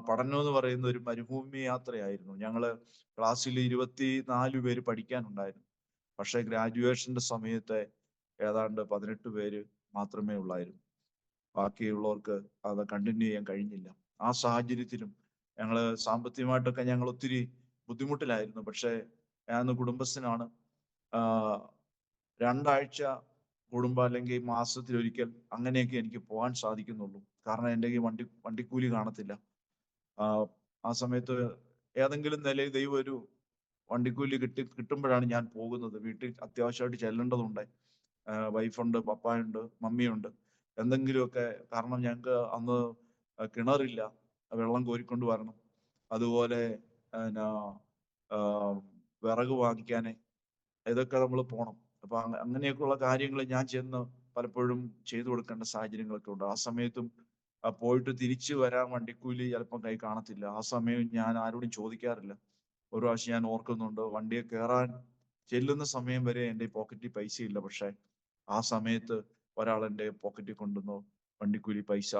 പഠനം എന്ന് പറയുന്ന ഒരു മരുഭൂമി യാത്രയായിരുന്നു. ഞങ്ങള് ക്ലാസ്സിൽ 24 പേര് പഠിക്കാനുണ്ടായിരുന്നു. പക്ഷെ ഗ്രാജുവേഷന്റെ സമയത്ത് ഏതാണ്ട് 18 പേര് മാത്രമേ ഉള്ളായിരുന്നു. ബാക്കിയുള്ളവർക്ക് അത് കണ്ടിന്യൂ ചെയ്യാൻ കഴിഞ്ഞില്ല. ആ സാഹചര്യത്തിലും ഞങ്ങള് സാമ്പത്തികമായിട്ടൊക്കെ ഞങ്ങൾ ഒത്തിരി ബുദ്ധിമുട്ടിലായിരുന്നു. പക്ഷെ ഞാൻ കുടുംബസ്ഥനാണ്. 2 ആഴ്ച കൂടുമ്പോൾ അല്ലെങ്കിൽ മാസത്തിലൊരിക്കൽ അങ്ങനെയൊക്കെ എനിക്ക് പോകാൻ സാധിക്കുന്നുള്ളൂ. കാരണം എൻ്റെ ഈ വണ്ടിക്കൂലി കാണത്തില്ല. ആ സമയത്ത് ഏതെങ്കിലും നിലയിൽ ദൈവം ഒരു വണ്ടിക്കൂലി കിട്ടുമ്പോഴാണ് ഞാൻ പോകുന്നത്. വീട്ടിൽ അത്യാവശ്യമായിട്ട് ചെല്ലേണ്ടതുണ്ട്. വൈഫുണ്ട്, പപ്പായുണ്ട്, മമ്മിയുണ്ട്. എന്തെങ്കിലുമൊക്കെ, കാരണം ഞങ്ങൾക്ക് അന്ന് കിണറില്ല, വെള്ളം കോരിക്കൊണ്ട് വരണം. അതുപോലെ വിറക് വാങ്ങിക്കാന് ഇതൊക്കെ നമ്മൾ പോകണം. അപ്പൊ അങ്ങനെയൊക്കെയുള്ള കാര്യങ്ങൾ ഞാൻ ചെന്ന് പലപ്പോഴും ചെയ്തു കൊടുക്കേണ്ട സാഹചര്യങ്ങളൊക്കെ ഉണ്ട്. ആ സമയത്തും പോയിട്ട് തിരിച്ചു വരാൻ വണ്ടിക്കൂലി ചിലപ്പം കൈ കാണത്തില്ല. ആ സമയം ഞാൻ ആരോടും ചോദിക്കാറില്ല. ഒരു പ്രാവശ്യം ഞാൻ ഓർക്കുന്നുണ്ട്, വണ്ടിയെ കയറാൻ ചെല്ലുന്ന സമയം വരെ എൻ്റെ പോക്കറ്റിൽ പൈസ ഇല്ല. പക്ഷെ ആ സമയത്ത് ഒരാൾ എൻ്റെ പോക്കറ്റിൽ കൊണ്ടുവന്നു വണ്ടിക്കൂലി പൈസ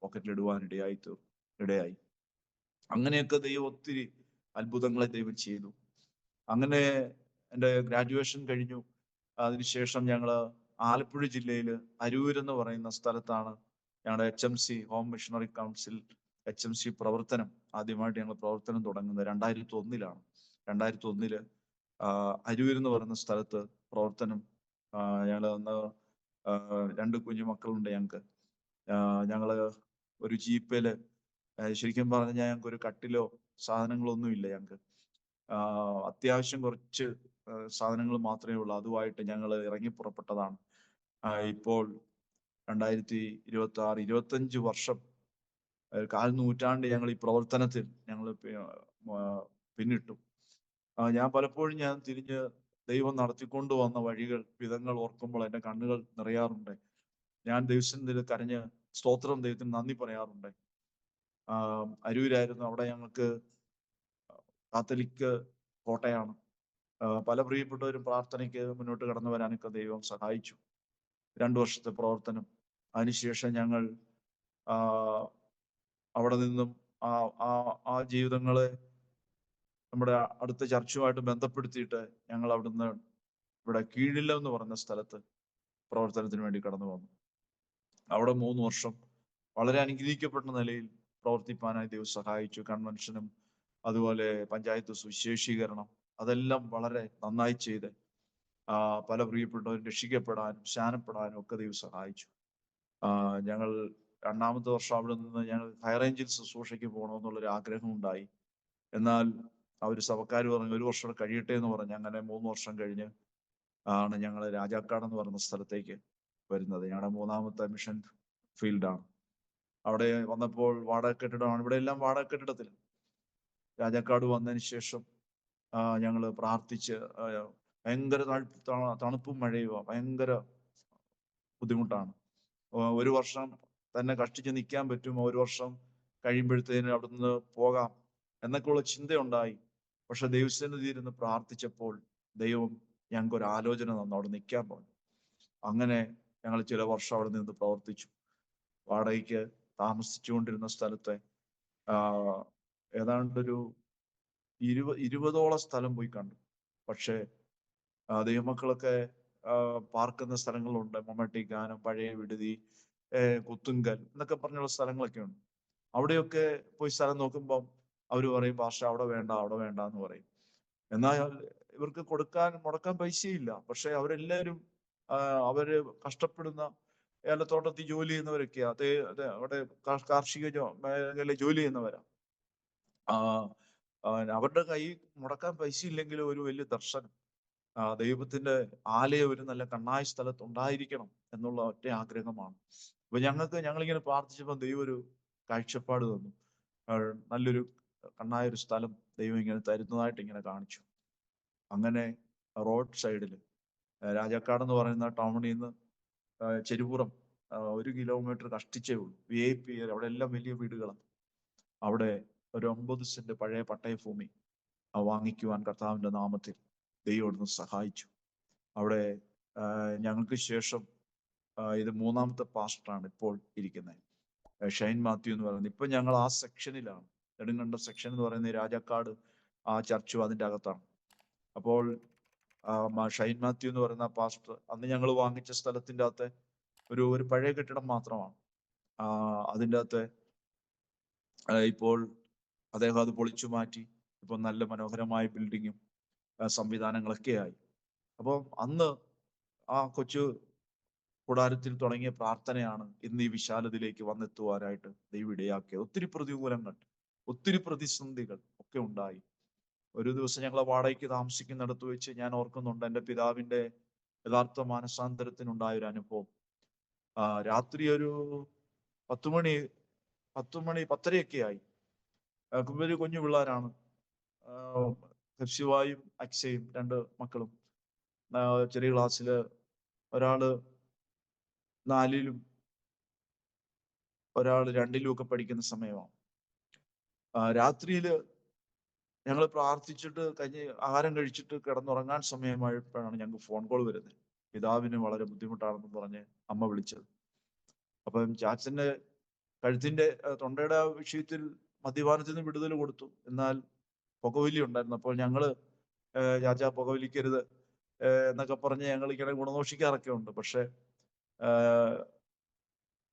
പോക്കറ്റിലിടുവാൻ ഇടയായി. അങ്ങനെയൊക്കെ ദൈവം ഒത്തിരി അത്ഭുതങ്ങളെ ദൈവം ചെയ്തു. അങ്ങനെ എൻ്റെ ഗ്രാജുവേഷൻ കഴിഞ്ഞു. അതിനുശേഷം ഞങ്ങൾ ആലപ്പുഴ ജില്ലയിൽ അരൂർ എന്ന് പറയുന്ന സ്ഥലത്താണ് ഞങ്ങളുടെ HMC home missionary council HMC പ്രവർത്തനം ആദ്യമായിട്ട് ഞങ്ങൾ പ്രവർത്തനം തുടങ്ങുന്നത് 2001 2001 അരൂർ എന്ന് പറയുന്ന സ്ഥലത്ത് പ്രവർത്തനം ഞങ്ങൾ അന്ന് 2 കുഞ്ഞു മക്കളുണ്ട് ഞങ്ങൾക്ക്. ഞങ്ങള് ഒരു ജീപ്പില് ശരിക്കും പറഞ്ഞാൽ ഞങ്ങൾക്ക് ഒരു കട്ടിലോ സാധനങ്ങളൊന്നും ഇല്ല. ഞങ്ങൾക്ക് അത്യാവശ്യം കുറച്ച് സാധനങ്ങൾ മാത്രമേ ഉള്ളൂ. അതുമായിട്ട് ഞങ്ങൾ ഇറങ്ങി പുറപ്പെട്ടതാണ്. ഇപ്പോൾ 2026 25 വർഷം 1/4 നൂറ്റാണ്ട് ഞങ്ങൾ ഈ പ്രവർത്തനത്തിൽ ഞങ്ങൾ പിന്നിട്ടു. ഞാൻ പലപ്പോഴും തിരിഞ്ഞ് ദൈവം നടത്തിക്കൊണ്ടു വന്ന വഴികൾ വിധങ്ങൾ ഓർക്കുമ്പോൾ എൻ്റെ കണ്ണുകൾ നിറയാറുണ്ട്. ഞാൻ ദൈവത്തിന് കരഞ്ഞ് സ്തോത്രം ദൈവത്തിന് നന്ദി പറയാറുണ്ട്. അരൂരായിരുന്നു. അവിടെ ഞങ്ങൾക്ക് കാത്തലിക് കോട്ടയാണ്. പല പ്രിയപ്പെട്ടവരും പ്രാർത്ഥനയ്ക്ക് മുന്നോട്ട് കടന്നു വരാനൊക്കെ ദൈവം സഹായിച്ചു. 2 വർഷത്തെ പ്രവർത്തനം. അതിനുശേഷം ഞങ്ങൾ അവിടെ നിന്നും ആ ജീവിതങ്ങളെ നമ്മുടെ അടുത്ത ചർച്ചുമായിട്ട് ബന്ധപ്പെടുത്തിയിട്ട് ഞങ്ങൾ അവിടുന്ന് ഇവിടെ കീഴില്ലം എന്ന് പറഞ്ഞ സ്ഥലത്ത് പ്രവർത്തനത്തിന് വേണ്ടി കടന്നു വന്നു. അവിടെ 3 വർഷം വളരെ അനുഗ്രഹിക്കപ്പെട്ട നിലയിൽ പ്രവർത്തിപ്പാനായി ദൈവം സഹായിച്ചു. കൺവെൻഷനും അതുപോലെ പഞ്ചായത്ത് സുവിശേഷീകരണം അതെല്ലാം വളരെ നന്നായി ചെയ്ത് പല പ്രിയപ്പെട്ടവരും രക്ഷിക്കപ്പെടാനും സ്നാനപ്പെടാനും ഒക്കെ ദൈവം സഹായിച്ചു. ഞങ്ങൾ 2ാമത്തെ വർഷം അവിടെ നിന്ന് ഞങ്ങൾ ഹൈറേഞ്ചിൽ ശുശ്രൂഷയ്ക്ക് പോകണമെന്നുള്ളൊരു ആഗ്രഹം ഉണ്ടായി. എന്നാൽ അവർ സഭക്കാർ പറഞ്ഞു 1 വർഷം കഴിയട്ടെ എന്ന് പറഞ്ഞ് അങ്ങനെ 3 വർഷം കഴിഞ്ഞ് ആണ് ഞങ്ങൾ രാജാക്കാട് എന്ന് പറയുന്ന സ്ഥലത്തേക്ക് വരുന്നത്. ഞങ്ങളുടെ 3ാമത്തെ മിഷൻ ഫീൽഡാണ്. അവിടെ വന്നപ്പോൾ വാടക കെട്ടിടമാണ്. ഇവിടെ എല്ലാം വാടക കെട്ടിടത്തിൽ. രാജാക്കാട് വന്നതിന് ശേഷം ഞങ്ങൾ പ്രാർത്ഥിച്ച് ഭയങ്കര തണുപ്പും മഴയും ഭയങ്കര ബുദ്ധിമുട്ടാണ്. 1 വർഷം തന്നെ കഷ്ടിച്ച് നിൽക്കാൻ പറ്റും, 1 വർഷം കഴിയുമ്പോഴത്തേന് അവിടുന്ന് പോകാം എന്നൊക്കെയുള്ള ചിന്തയുണ്ടായി. പക്ഷെ ദൈവസന്നിധിയിൽ ഇരുന്ന് പ്രാർത്ഥിച്ചപ്പോൾ ദൈവം ഞങ്ങൾക്ക് ഒരു ആലോചന തന്നു, അവിടെ നിൽക്കാൻ പറഞ്ഞു. അങ്ങനെ ഞങ്ങൾ ചില വർഷം അവിടെ നിന്ന് പ്രവർത്തിച്ചു. വാടകയ്ക്ക് താമസിച്ചുകൊണ്ടിരുന്ന സ്ഥലത്തെ ഏതാണ്ടൊരു 20ഓളം സ്ഥലം പോയി കണ്ടു. പക്ഷേ ദൈവമക്കളൊക്കെ പാർക്കുന്ന സ്ഥലങ്ങളുണ്ട്. മമ്മട്ടിക്കാനം, പഴയ വിടുതി, കുത്തുങ്കൽ എന്നൊക്കെ പറഞ്ഞുള്ള സ്ഥലങ്ങളൊക്കെ ഉണ്ട്. അവിടെയൊക്കെ പോയി സ്ഥലം നോക്കുമ്പം അവർ പറയും ഭാഷ അവിടെ വേണ്ട അവിടെ വേണ്ട എന്ന് പറയും. എന്നാൽ ഇവർക്ക് മുടക്കാൻ പൈസയില്ല. പക്ഷെ അവരെല്ലാവരും അവര് കഷ്ടപ്പെടുന്ന ഏലത്തോട്ടത്തിൽ ജോലി ചെയ്യുന്നവരൊക്കെയാ. അവിടെ കാർഷിക മേഖലയിൽ ജോലി ചെയ്യുന്നവരാ. അവരുടെ കൈ മുടക്കാൻ പൈസ ഇല്ലെങ്കിലും ഒരു വലിയ ദർശനം, ദൈവത്തിന്റെ ആലയം ഒരു നല്ല കണ്ണായ സ്ഥലത്ത് ഉണ്ടായിരിക്കണം എന്നുള്ള ഒറ്റ ആഗ്രഹമാണ്. അപ്പൊ ഞങ്ങളിങ്ങനെ പ്രാർത്ഥിച്ചപ്പോൾ ദൈവം ഒരു കാഴ്ചപ്പാട് തന്നു. നല്ലൊരു കണ്ണായ ഒരു സ്ഥലം ദൈവം ഇങ്ങനെ തരുന്നതായിട്ട് ഇങ്ങനെ കാണിച്ചു. അങ്ങനെ റോഡ് സൈഡിൽ രാജാക്കാട് എന്ന് പറയുന്ന ടൗണിൽ നിന്ന് ചെരുപുറം 1 കിലോമീറ്റർ കഷ്ടിച്ചേ ഉള്ളൂ. VIP അവിടെ എല്ലാം വലിയ വീടുകളാണ്. അവിടെ ഒരു 9 സെന്റ് പഴയ പട്ടയ ഭൂമി വാങ്ങിക്കുവാൻ കർത്താവിന്റെ നാമത്തിൽ ദൈവം അവിടുന്ന് സഹായിച്ചു. അവിടെ ഞങ്ങൾക്ക് ശേഷം ഇത് 3ാമത്തെ പാസ്റ്ററാണ് ഇപ്പോൾ ഇരിക്കുന്നത്, ഷൈൻ മാത്യു എന്ന് പറയുന്നത്. ഇപ്പൊ ഞങ്ങൾ ആ സെക്ഷനിലാണ്. നെടുങ്കണ്ടം സെക്ഷൻ എന്ന് പറയുന്നത് രാജാക്കാട് ആ ചർച്ചും അതിൻ്റെ അകത്താണ്. അപ്പോൾ ഷൈൻ മാത്യു എന്ന് പറയുന്ന പാസ്റ്റർ അന്ന് ഞങ്ങൾ വാങ്ങിച്ച സ്ഥലത്തിൻ്റെ അകത്ത് ഒരു പഴയ കെട്ടിടം മാത്രമാണ്. അതിൻ്റെ അകത്ത് ഇപ്പോൾ അദ്ദേഹം അത് പൊളിച്ചു മാറ്റി ഇപ്പൊ നല്ല മനോഹരമായ ബിൽഡിങ്ങും സംവിധാനങ്ങളൊക്കെ ആയി. അപ്പം അന്ന് ആ കൊച്ചു കൂടാരത്തിൽ തുടങ്ങിയ പ്രാർത്ഥനയാണ് ഇന്ന് ഈ വിശാലതയിലേക്ക് വന്നെത്തുവാനായിട്ട് ദൈവം ഇടയാക്കിയത്. ഒത്തിരി പ്രതികൂലങ്ങൾ, ഒത്തിരി പ്രതിസന്ധികൾ ഒക്കെ ഉണ്ടായി. ഒരു ദിവസം ഞങ്ങൾ വാടകയ്ക്ക് താമസിക്കുന്നിടത്ത് വെച്ച് ഞാൻ ഓർക്കുന്നുണ്ട്, എൻ്റെ പിതാവിൻ്റെ യഥാർത്ഥ മാനസാന്തരത്തിനുണ്ടായ ഒരു അനുഭവം. രാത്രി ഒരു 10 മണി 10:30 ആയി. ഒരു കുഞ്ഞു പിള്ളേരാണ്, ഹെഫ്സിവായും അക്സയും 2 മക്കളും. ചെറിയ ക്ലാസ്സില് ഒരാള് 4ലും ഒരാൾ 2ലും ഒക്കെ പഠിക്കുന്ന സമയമാണ്. രാത്രിയില് ഞങ്ങൾ പ്രാർത്ഥിച്ചിട്ട് ആഹാരം കഴിച്ചിട്ട് കിടന്നുറങ്ങാൻ സമയമായപ്പോഴാണ് ഞങ്ങൾക്ക് ഫോൺ കോൾ വരുന്നത്. പിതാവിന് വളരെ ബുദ്ധിമുട്ടാണെന്ന് പറഞ്ഞ് അമ്മ വിളിച്ചത്. അപ്പം ചാച്ചന്റെ കഴുത്തിന്റെ തൊണ്ടയുടെ വിഷയത്തിൽ മദ്യപാനത്തിൽ നിന്ന് വിടുതൽ കൊടുത്തു. എന്നാൽ പുകവലി ഉണ്ടായിരുന്നു. അപ്പോൾ ഞങ്ങള് ചാച്ച പുകവലിക്കരുത് എന്നൊക്കെ പറഞ്ഞ് ഞങ്ങൾ ഇങ്ങനെ ഗുണദോഷിക്കാറൊക്കെ ഉണ്ട്. പക്ഷെ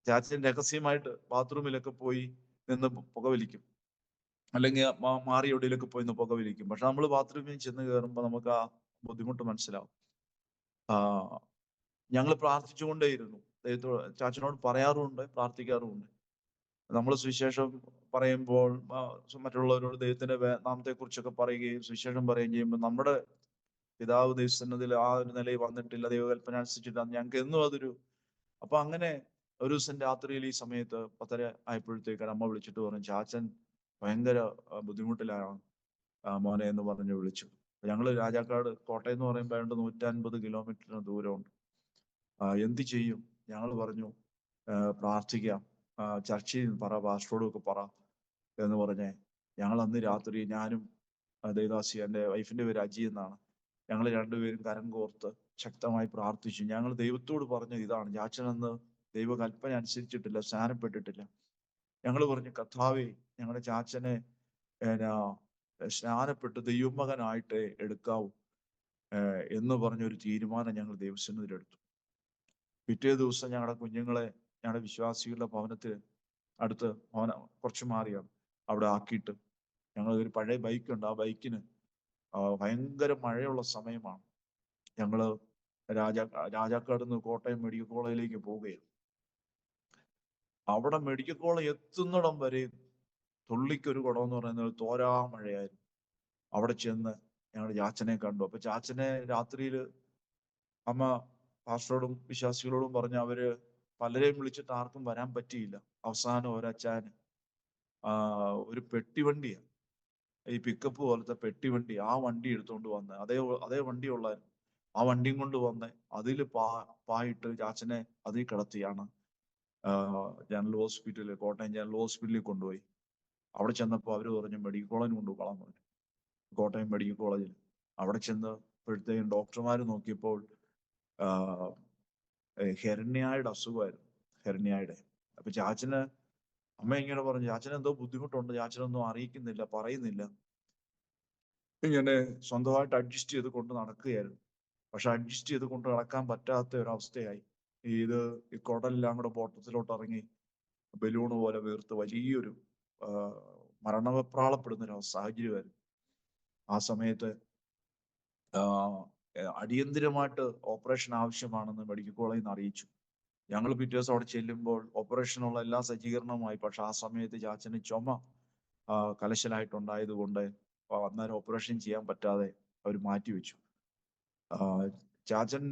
ചാച്ചൻ രഹസ്യമായിട്ട് ബാത്റൂമിലൊക്കെ പോയി നിന്ന് പുകവലിക്കും, അല്ലെങ്കിൽ മാറി എവിടെയൊക്കെ പോയി നിന്ന് പുകവലിക്കും. പക്ഷെ നമ്മൾ ബാത്റൂമിൽ ചെന്ന് കയറുമ്പോൾ നമുക്ക് ആ ബുദ്ധിമുട്ട് മനസ്സിലാവും. ഞങ്ങൾ പ്രാർത്ഥിച്ചുകൊണ്ടേയിരുന്നു. ദൈവത്തോട് ചാച്ചനോട് പറയാറുമുണ്ട്, പ്രാർത്ഥിക്കാറുമുണ്ട്. നമ്മൾ സുവിശേഷം പറയുമ്പോൾ മറ്റുള്ളവരോട് ദൈവത്തിന്റെ നാമത്തെ കുറിച്ചൊക്കെ പറയുകയും സുവിശേഷം പറയുകയും ചെയ്യുമ്പോൾ നമ്മുടെ പിതാവ് ദൈവസന്നിധിയിൽ ആ ഒരു നിലയിൽ വന്നിട്ടില്ല, ദൈവകൽപ്പന അനുസരിച്ചിട്ട് ഞങ്ങൾക്ക് എന്നും അതൊരു. അപ്പൊ അങ്ങനെ ഒരു ദിവസം രാത്രിയിൽ ഈ സമയത്ത് 10:30 ആയപ്പോഴത്തേക്കാണ് അമ്മ വിളിച്ചിട്ട് പറഞ്ഞു, ചാച്ചൻ ഭയങ്കര ബുദ്ധിമുട്ടിലാണ് മോനെ എന്ന് പറഞ്ഞ് വിളിച്ചു. ഞങ്ങള് രാജാക്കാട്, കോട്ടയം എന്ന് പറയുമ്പോൾ 150 കിലോമീറ്ററിന് ദൂരമുണ്ട്. എന്ത് ചെയ്യും? ഞങ്ങൾ പറഞ്ഞു പ്രാർത്ഥിക്കാം, ചർച്ചയിൽ പറ, പാസ്റ്ററോടും ഒക്കെ പറ എന്ന് പറഞ്ഞ് ഞങ്ങൾ അന്ന് രാത്രി ഞാനും ദേവദാസി, എൻ്റെ വൈഫിന്റെ പേര് അജി എന്നാണ്, ഞങ്ങൾ രണ്ടുപേരും കരം കോർത്ത് ശക്തമായി പ്രാർത്ഥിച്ചു. ഞങ്ങൾ ദൈവത്തോട് പറഞ്ഞത് ഇതാണ്, ചാച്ചനെന്ന് ദൈവകൽപ്പന അനുസരിച്ചിട്ടില്ല, സ്നാനപ്പെട്ടിട്ടില്ല. ഞങ്ങൾ പറഞ്ഞു, കർത്താവേ ഞങ്ങളുടെ ചാച്ചനെ സ്നാനപ്പെട്ട് ദൈവമകനായിട്ട് എടുക്കാവൂ എന്ന് പറഞ്ഞൊരു തീരുമാനം ഞങ്ങൾ ദൈവസന്നിധിയിലെടുത്തു. പിറ്റേ ദിവസം ഞങ്ങളുടെ കുഞ്ഞുങ്ങളെ ഞങ്ങളുടെ വിശ്വാസികളുടെ ഭവനത്തിൽ അടുത്ത് കുറച്ച് മാറിയാണ് അവിടെ ആക്കിയിട്ട് ഞങ്ങൾ ഒരു പഴയ ബൈക്കുണ്ട്, ആ ബൈക്കിന് ഭയങ്കര മഴയുള്ള സമയമാണ്. ഞങ്ങള് രാജാക്കാട് നിന്ന് കോട്ടയം മെഡിക്കൽ കോളേജിലേക്ക് പോവുകയാണ്. അവിടെ മെഡിക്കൽ കോളേജ് എത്തുന്നിടം വരെ തുള്ളിക്കൊരു കുടം എന്ന് പറയുന്നത് തോരാ മഴയായിരുന്നു. അവിടെ ചെന്ന് ഞങ്ങൾ ചാച്ചനെ കണ്ടു. അപ്പൊ ചാച്ചനെ രാത്രിയിൽ അമ്മ പാസ്റ്ററോടും വിശ്വാസികളോടും പറഞ്ഞ് അവര് പലരെയും വിളിച്ചിട്ട് ആർക്കും വരാൻ പറ്റിയില്ല. അവസാനം ഒരച്ചാന് ഒരു പെട്ടിവണ്ടിയാണ്, ഈ പിക്കപ്പ് പോലത്തെ പെട്ടിവണ്ടി, ആ വണ്ടി എടുത്തുകൊണ്ട് വന്ന് അതേ വണ്ടി ഉള്ളായിരുന്നു. ആ വണ്ടിയും കൊണ്ട് വന്ന് അതിൽ പായിട്ട് ചാച്ചനെ അതിൽ കിടത്തിയാണ് ജനറൽ ഹോസ്പിറ്റലിൽ, കോട്ടയം ജനറൽ ഹോസ്പിറ്റലിൽ കൊണ്ടുപോയി. അവിടെ ചെന്നപ്പോൾ അവര് പറഞ്ഞു മെഡിക്കൽ കോളേജിൽ കൊണ്ടുപോകാൻ പറഞ്ഞു. കോട്ടയം മെഡിക്കൽ കോളേജിൽ അവിടെ ചെന്നപ്പോഴത്തേക്കും ഡോക്ടർമാർ നോക്കിയപ്പോൾ ഹെർണിയയുടെ അസുഖമായിരുന്നു, ഹെർണിയയുടെ. അപ്പൊ ചാച്ചന് അമ്മ ഇങ്ങനെ പറഞ്ഞു, ചാച്ചന് എന്തോ ബുദ്ധിമുട്ടുണ്ട്, ചാച്ചനൊന്നും അറിയിക്കുന്നില്ല, പറയുന്നില്ല. ഇങ്ങനെ സ്വന്തമായിട്ട് അഡ്ജസ്റ്റ് ചെയ്ത് കൊണ്ട് നടക്കുകയായിരുന്നു. പക്ഷെ അഡ്ജസ്റ്റ് ചെയ്ത് കൊണ്ട് നടക്കാൻ പറ്റാത്ത ഒരവസ്ഥയായി. ഈ കുടലെല്ലാം കൂടെ ബോട്ടത്തിലോട്ട് ഇറങ്ങി ബലൂണ് പോലെ വീർത്ത് വലിയൊരു മരണവെപ്രാളപ്പെടുന്ന ഒരു സാഹചര്യമായിരുന്നു. ആ സമയത്ത് അടിയന്തിരമായിട്ട് ഓപ്പറേഷൻ ആവശ്യമാണെന്ന് മെഡിക്കൽ കോളേജിൽ നിന്ന് അറിയിച്ചു. ഞങ്ങൾ പിറ്റേ ദിവസം അവിടെ ചെല്ലുമ്പോൾ ഓപ്പറേഷനുള്ള എല്ലാ സജ്ജീകരണവുമായി. പക്ഷെ ആ സമയത്ത് ചാച്ചന് ചുമ കലശലായിട്ടുണ്ടായത് കൊണ്ട് അന്നേരം ഓപ്പറേഷൻ ചെയ്യാൻ പറ്റാതെ അവർ മാറ്റിവെച്ചു. ചാച്ചൻ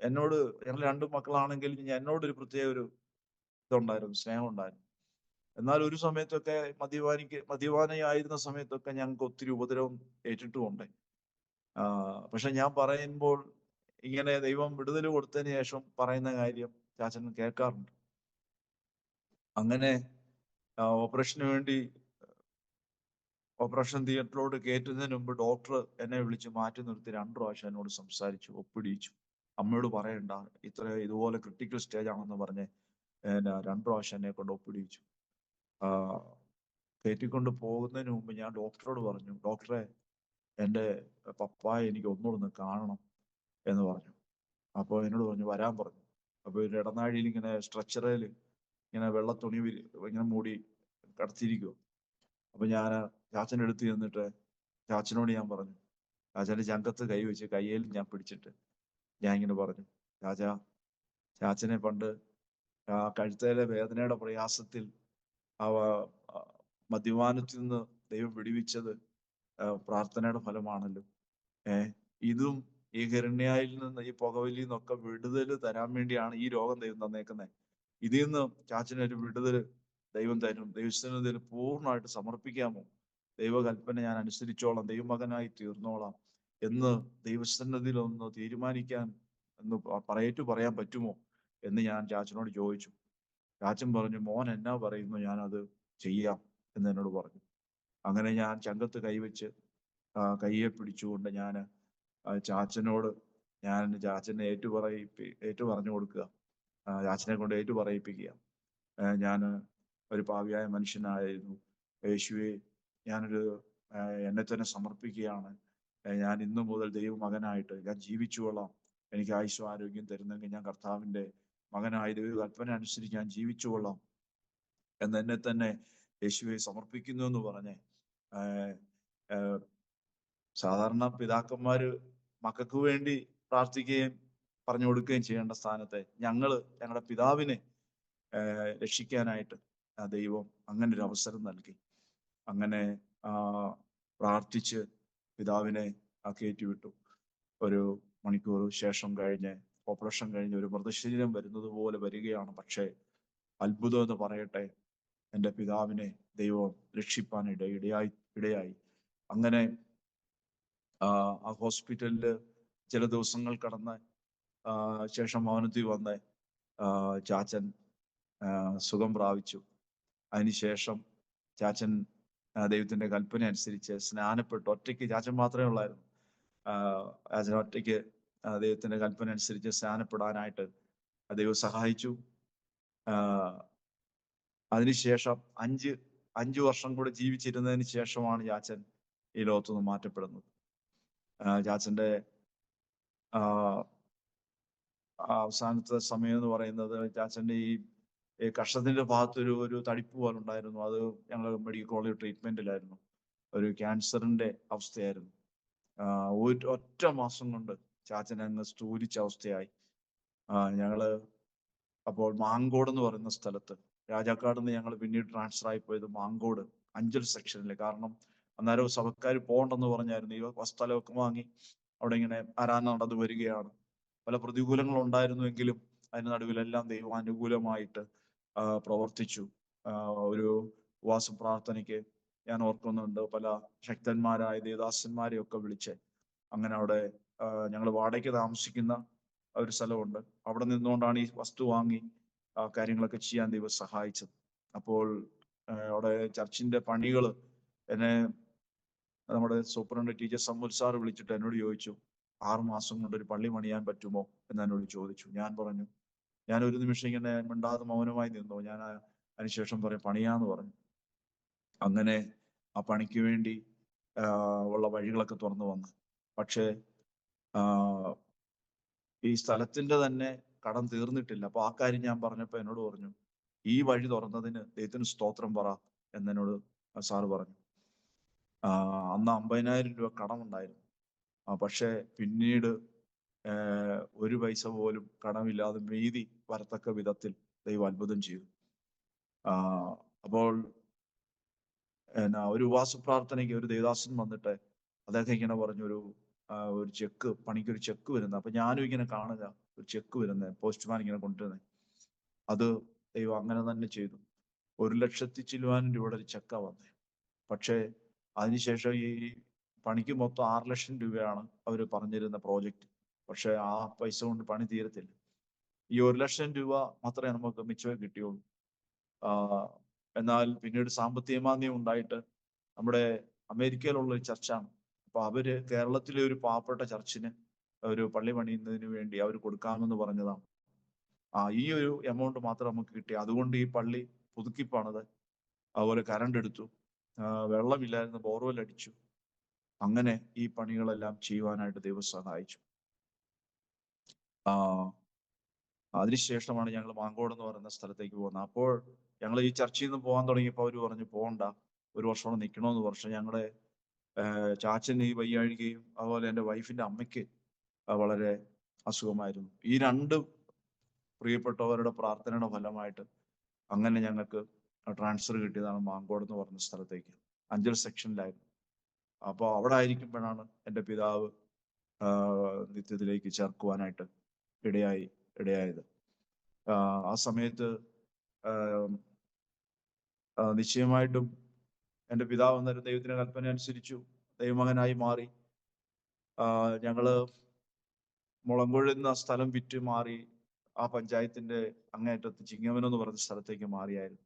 എന്നോട്, ഞങ്ങൾ 2 മക്കളാണെങ്കിൽ എന്നോടൊരു പ്രത്യേക ഒരു ഇതുണ്ടായിരുന്നു, സ്നേഹം ഉണ്ടായിരുന്നു. എന്നാൽ ഒരു സമയത്തൊക്കെ മദ്യപാനിയായിരുന്ന സമയത്തൊക്കെ ഞങ്ങൾക്ക് ഒത്തിരി ഉപദ്രവം ഏറ്റിട്ടുമുണ്ട്. പക്ഷെ ഞാൻ പറയുമ്പോൾ ഇങ്ങനെ ദൈവം വിടുതൽ കൊടുത്തതിന് ശേഷം പറയുന്ന കാര്യം ചാച്ചൻ കേൾക്കാറുണ്ട്. അങ്ങനെ ഓപ്പറേഷന് വേണ്ടി ഓപ്പറേഷൻ തിയേറ്ററിലോട്ട് കയറ്റുന്നതിന് മുമ്പ് ഡോക്ടർ എന്നെ വിളിച്ച് മാറ്റി നിർത്തി 2 പ്രാവശ്യം എന്നോട് സംസാരിച്ചു, ഒപ്പിടിയിച്ചു. അമ്മയോട് പറയണ്ട, ഇതുപോലെ ക്രിട്ടിക്കൽ സ്റ്റേജ് ആണെന്ന് പറഞ്ഞ് 2 പ്രാവശ്യം എന്നെ കൊണ്ട് ഒപ്പിടിയിച്ചു. കയറ്റിക്കൊണ്ട് പോകുന്നതിന് മുമ്പ് ഞാൻ ഡോക്ടറോട് പറഞ്ഞു, ഡോക്ടറെ എൻ്റെ പപ്പായെ എനിക്ക് ഒന്നുകൂടെ കാണണം എന്ന് പറഞ്ഞു. അപ്പോൾ എന്നോട് പറഞ്ഞു വരാൻ പറഞ്ഞു. അപ്പോൾ ഒരു ഇടനാഴിയിൽ ഇങ്ങനെ സ്ട്രെച്ചറിൽ ഇങ്ങനെ വെള്ള തുണി ഇങ്ങനെ മൂടി കിടത്തിയിരിക്കുക. അപ്പൊ ഞാൻ ചാച്ചൻ്റെ അടുത്ത് ചെന്നിട്ട് ചാച്ചനോട് ഞാൻ പറഞ്ഞു, ചാച്ചൻ്റെ ചങ്കത്ത് കൈ വെച്ച് കയ്യിൽ ഞാൻ പിടിച്ചിട്ട് ഞാൻ ഇങ്ങനെ പറഞ്ഞു, ചാച്ചനെ പണ്ട് കഴുത്തേലെ വേദനയുടെ പ്രയാസത്തിൽ മദ്യപാനത്തിൽ നിന്ന് ദൈവം വിടുവിച്ചത് പ്രാർത്ഥനയുടെ ഫലമാണല്ലോ. ഇതും ഈ ഹെർണിയയിൽ നിന്ന്, ഈ പുകവലിയിൽ നിന്നൊക്കെ വിടുതൽ തരാൻ വേണ്ടിയാണ് ഈ രോഗം ദൈവം തന്നേക്കുന്നത്. ഇതിൽ നിന്ന് ചാച്ചനൊരു വിടുതൽ ദൈവം തരും. ദൈവസന്നിധിയിൽ പൂർണ്ണമായിട്ട് സമർപ്പിക്കാമോ? ദൈവകൽപ്പന ഞാൻ അനുസരിച്ചോളാം, ദൈവമകനായി തീർന്നോളാം എന്ന് ദൈവസന്നിധിയിൽ ഒന്ന് തീരുമാനിക്കാൻ എന്ന് പറയാൻ പറ്റുമോ എന്ന് ഞാൻ ചാച്ചനോട് ചോദിച്ചു. ചാച്ചൻ പറഞ്ഞു, മോൻ എന്നാ പറയുന്നു ഞാനത് ചെയ്യാം എന്ന് എന്നോട് പറഞ്ഞു. അങ്ങനെ ഞാൻ ചങ്കത്ത് കൈവച്ച് കയ്യെ പിടിച്ചുകൊണ്ട് ഞാൻ ചാച്ചനോട് ചാച്ചനെ ഏറ്റു പറഞ്ഞു കൊടുക്കുക, ചാച്ചനെ കൊണ്ട് ഏറ്റു പറയിപ്പിക്കുക. ഞാൻ ഒരു പാപിയായ മനുഷ്യനായിരുന്നു, യേശുവേ എന്നെ തന്നെ സമർപ്പിക്കുകയാണ്, ഞാൻ ഇന്നു മുതൽ ദൈവമകനായിട്ട് ഞാൻ ജീവിച്ചുകൊള്ളാം, എനിക്ക് ആയുസ്സും ആരോഗ്യം തരുന്നെങ്കിൽ ഞാൻ കർത്താവിൻ്റെ മകനായ ദൈവ കൽപ്പന അനുസരിച്ച് ഞാൻ ജീവിച്ചു കൊള്ളാം എന്ന് എന്നെ തന്നെ യേശുവെ സമർപ്പിക്കുന്നു എന്ന് പറഞ്ഞ് സാധാരണ പിതാക്കന്മാര് മക്കൾക്ക് വേണ്ടി പ്രാർത്ഥിക്കുകയും പറഞ്ഞു കൊടുക്കുകയും ചെയ്യേണ്ട സ്ഥാനത്തെ ഞങ്ങളുടെ പിതാവിനെ രക്ഷിക്കാനായിട്ട് ദൈവം അങ്ങനെ ഒരു അവസരം നൽകി. അങ്ങനെ പ്രാർത്ഥിച്ച് പിതാവിനെ കയറ്റിവിട്ടു. ഒരു മണിക്കൂർ ശേഷം കഴിഞ്ഞ് ഓപ്പറേഷൻ കഴിഞ്ഞ് ഒരു മൃതശരീരം വരുന്നത് പോലെ വരികയാണ്. പക്ഷേ അത്ഭുതം എന്ന് പറയട്ടെ, എൻ്റെ പിതാവിനെ ദൈവം രക്ഷിപ്പാൻ ഇടയായി. അങ്ങനെ ആ ഹോസ്പിറ്റലില് ചില ദിവസങ്ങൾ കടന്ന് ശേഷം ഭവനത്തിൽ വന്ന് ചാച്ചൻ സുഖം പ്രാപിച്ചു. അതിനുശേഷം ചാച്ചൻ ദൈവത്തിന്റെ കൽപ്പന അനുസരിച്ച് സ്നാനപ്പെട്ടു. ഒറ്റയ്ക്ക് ചാച്ചൻ മാത്രമേ ഉള്ളായിരുന്നു. ചാച്ചൻ ഒറ്റയ്ക്ക് ദൈവത്തിന്റെ കൽപ്പന അനുസരിച്ച് സ്നാനപ്പെടാനായിട്ട് ദൈവം സഹായിച്ചു. അതിനുശേഷം അഞ്ച് വർഷം കൂടെ ജീവിച്ചിരുന്നതിന് ശേഷമാണ് ചാച്ചൻ ഈ ലോകത്തുനിന്ന് മാറ്റപ്പെടുന്നത്. ചാച്ചന്റെ അവസാനത്തെ സമയം എന്ന് പറയുന്നത് ചാച്ചന്റെ ഈ കഷത്തിന്റെ ഭാഗത്ത് ഒരു തടിപ്പ് പോലെ ഉണ്ടായിരുന്നു. അത് ഞങ്ങൾ മെഡിക്കൽ കോളേജ് ട്രീറ്റ്മെന്റിലായിരുന്നു. ഒരു ക്യാൻസറിന്റെ അവസ്ഥയായിരുന്നു. ഒറ്റ മാസം കൊണ്ട് ചാച്ചൻ അങ്ങ് സ്ഥൂലിച്ച അവസ്ഥയായി. ഞങ്ങള് അപ്പോൾ മാങ്കോട് എന്ന് പറയുന്ന സ്ഥലത്ത്, രാജാക്കാട് നിന്ന് ഞങ്ങൾ പിന്നീട് ട്രാൻസ്ഫർ ആയി പോയത് മാങ്കോട് അഞ്ചൽ സെക്ഷനിൽ. കാരണം അന്നേരം സഭക്കാർ പോകണ്ടെന്ന് പറഞ്ഞായിരുന്നു. ഈ സ്ഥലമൊക്കെ വാങ്ങി അവിടെ ഇങ്ങനെ ആരാധന നടന്നു വരികയാണ്. പല പ്രതികൂലങ്ങൾ ഉണ്ടായിരുന്നുവെങ്കിലും അതിന് നടുവിലെല്ലാം ദൈവം അനുകൂലമായിട്ട് പ്രവർത്തിച്ചു. ഒരു ഉപവാസ പ്രാർത്ഥനയ്ക്ക് ഞാൻ ഓർക്കുന്നുണ്ട്, പല ശക്തന്മാരായ ദേവദാസന്മാരെ ഒക്കെ വിളിച്ച് അങ്ങനെ അവിടെ ഞങ്ങൾ വാടകയ്ക്ക് താമസിക്കുന്ന ഒരു സ്ഥലമുണ്ട്. അവിടെ നിന്നുകൊണ്ടാണ് ഈ വസ്തു വാങ്ങി കാര്യങ്ങളൊക്കെ ചെയ്യാൻ ദൈവം സഹായിച്ചത്. അപ്പോൾ അവിടെ ചർച്ചിന്റെ പണികൾ എന്നെ നമ്മുടെ സൂപ്രണ്ട് ടീച്ചർ സമ്മുൽ സാർ വിളിച്ചിട്ട് എന്നോട് ചോദിച്ചു, 6 മാസം കൊണ്ട് ഒരു പള്ളി പണിയാൻ പറ്റുമോ എന്ന് എന്നോട് ചോദിച്ചു. ഞാൻ പറഞ്ഞു, ഞാൻ ഒരു നിമിഷം ഇങ്ങനെ മിണ്ടാതെ മൗനമായി നിന്നു. ഞാൻ അതിനുശേഷം പണിയാന്ന് പറഞ്ഞു. അങ്ങനെ ആ പണിക്ക് വേണ്ടി ഉള്ള വഴികളൊക്കെ തുറന്നു വന്നു. പക്ഷേ ഈ സ്ഥലത്തിന്റെ തന്നെ കടം തീർന്നിട്ടില്ല. അപ്പൊ ആ കാര്യം ഞാൻ പറഞ്ഞപ്പോ എന്നോട് പറഞ്ഞു, ഈ വഴി തുറന്നതിന് ദൈവത്തിന് സ്തോത്രം പറ എന്നോട് സാറ് പറഞ്ഞു. അന്ന് 50,000 രൂപ കടമുണ്ടായിരുന്നു. പക്ഷെ പിന്നീട് 1 പൈസ പോലും കടമില്ലാതെ മീതി വരത്തക്ക വിധത്തിൽ ദൈവം അത്ഭുതം ചെയ്തു. അപ്പോൾ ഒരു ഉപവാസ പ്രാർത്ഥനയ്ക്ക് ഒരു ദേവദാസൻ വന്നിട്ട് അദ്ദേഹം ഇങ്ങനെ പറഞ്ഞു, ഒരു ചെക്ക്, പണിക്കൊരു ചെക്ക് വരുന്നത്. അപ്പൊ ഞാനും ഇങ്ങനെ കാണുക, ഒരു ചെക്ക് വരുന്നത്, പോസ്റ്റ്മാൻ ഇങ്ങനെ കൊണ്ടുവരുന്നത്. അത് ദൈവം അങ്ങനെ തന്നെ ചെയ്തു. 1,00,000 ചില്ലുവാനും രൂപയുടെ ഒരു ചെക്കാ വന്നത്. പക്ഷേ അതിനുശേഷം ഈ പണിക്ക് മൊത്തം 6 ലക്ഷം രൂപയാണ് അവർ പറഞ്ഞിരുന്ന പ്രോജക്റ്റ്. പക്ഷെ ആ പൈസ കൊണ്ട് പണി തീരത്തില്ല. ഈ 1 ലക്ഷം രൂപ മാത്രമേ നമുക്ക് മിച്ചമേ കിട്ടിയുള്ളൂ. എന്നാൽ പിന്നീട് സാമ്പത്തിക മാന്ദ്യം ഉണ്ടായിട്ട് നമ്മുടെ അമേരിക്കയിലുള്ള ഒരു ചർച്ചാണ്. അപ്പൊ അവര് കേരളത്തിലെ ഒരു പാവപ്പെട്ട ചർച്ചിന് ഒരു പള്ളി പണിയുന്നതിന് വേണ്ടി അവർ കൊടുക്കാമെന്ന് പറഞ്ഞതാണ്. ഈ ഒരു എമൗണ്ട് മാത്രം നമുക്ക് കിട്ടി. അതുകൊണ്ട് ഈ പള്ളി പുതുക്കി പണിത്, അതുപോലെ കറണ്ട് എടുത്തു, വെള്ളമില്ലായിരുന്നു, ബോർവെൽ അടിച്ചു. അങ്ങനെ ഈ പണികളെല്ലാം ചെയ്യുവാനായിട്ട് ദൈവം സഹായിച്ചു. അതിനുശേഷമാണ് ഞങ്ങൾ മാങ്കോട് എന്ന് പറയുന്ന സ്ഥലത്തേക്ക് പോകുന്നത്. അപ്പോൾ ഞങ്ങൾ ഈ ചർച്ചയിൽ നിന്ന് പോകാൻ തുടങ്ങിയപ്പോൾ അവർ പറഞ്ഞു, പോകണ്ട, 1 വർഷമോടെ നിൽക്കണമെന്ന് പറഞ്ഞു. ഞങ്ങളുടെ ചാച്ചൻ ഈ വയ്യാഴികയും അതുപോലെ എൻ്റെ വൈഫിന്റെ അമ്മയ്ക്ക് വളരെ അസുഖമായിരുന്നു. ഈ 2 പ്രിയപ്പെട്ടവരുടെ പ്രാർത്ഥനയുടെ ഫലമായിട്ട് അങ്ങനെ ഞങ്ങൾക്ക് ട്രാൻസ്ഫർ കിട്ടിയതാണ് മാങ്കോട് എന്ന് പറഞ്ഞ സ്ഥലത്തേക്ക്. അഞ്ചൽ സെക്ഷനിലായിരുന്നു. അപ്പോൾ അവിടെ ആയിരിക്കുമ്പോഴാണ് എൻ്റെ പിതാവ് നിത്യത്തിലേക്ക് ചേർക്കുവാനായിട്ട് ഇടയായത്. ആ സമയത്ത് നിശ്ചയമായിട്ടും എൻ്റെ പിതാവ് അന്നേരം ദൈവത്തിന്റെ കൽപ്പന അനുസരിച്ചു ദൈവമകനായി മാറി. ഞങ്ങള് മുളങ്കുഴ എന്ന സ്ഥലം വിറ്റ് മാറി ആ പഞ്ചായത്തിന്റെ അങ്ങേയറ്റത്ത് ചിങ്ങവനം എന്ന് പറഞ്ഞ സ്ഥലത്തേക്ക് മാറിയായിരുന്നു.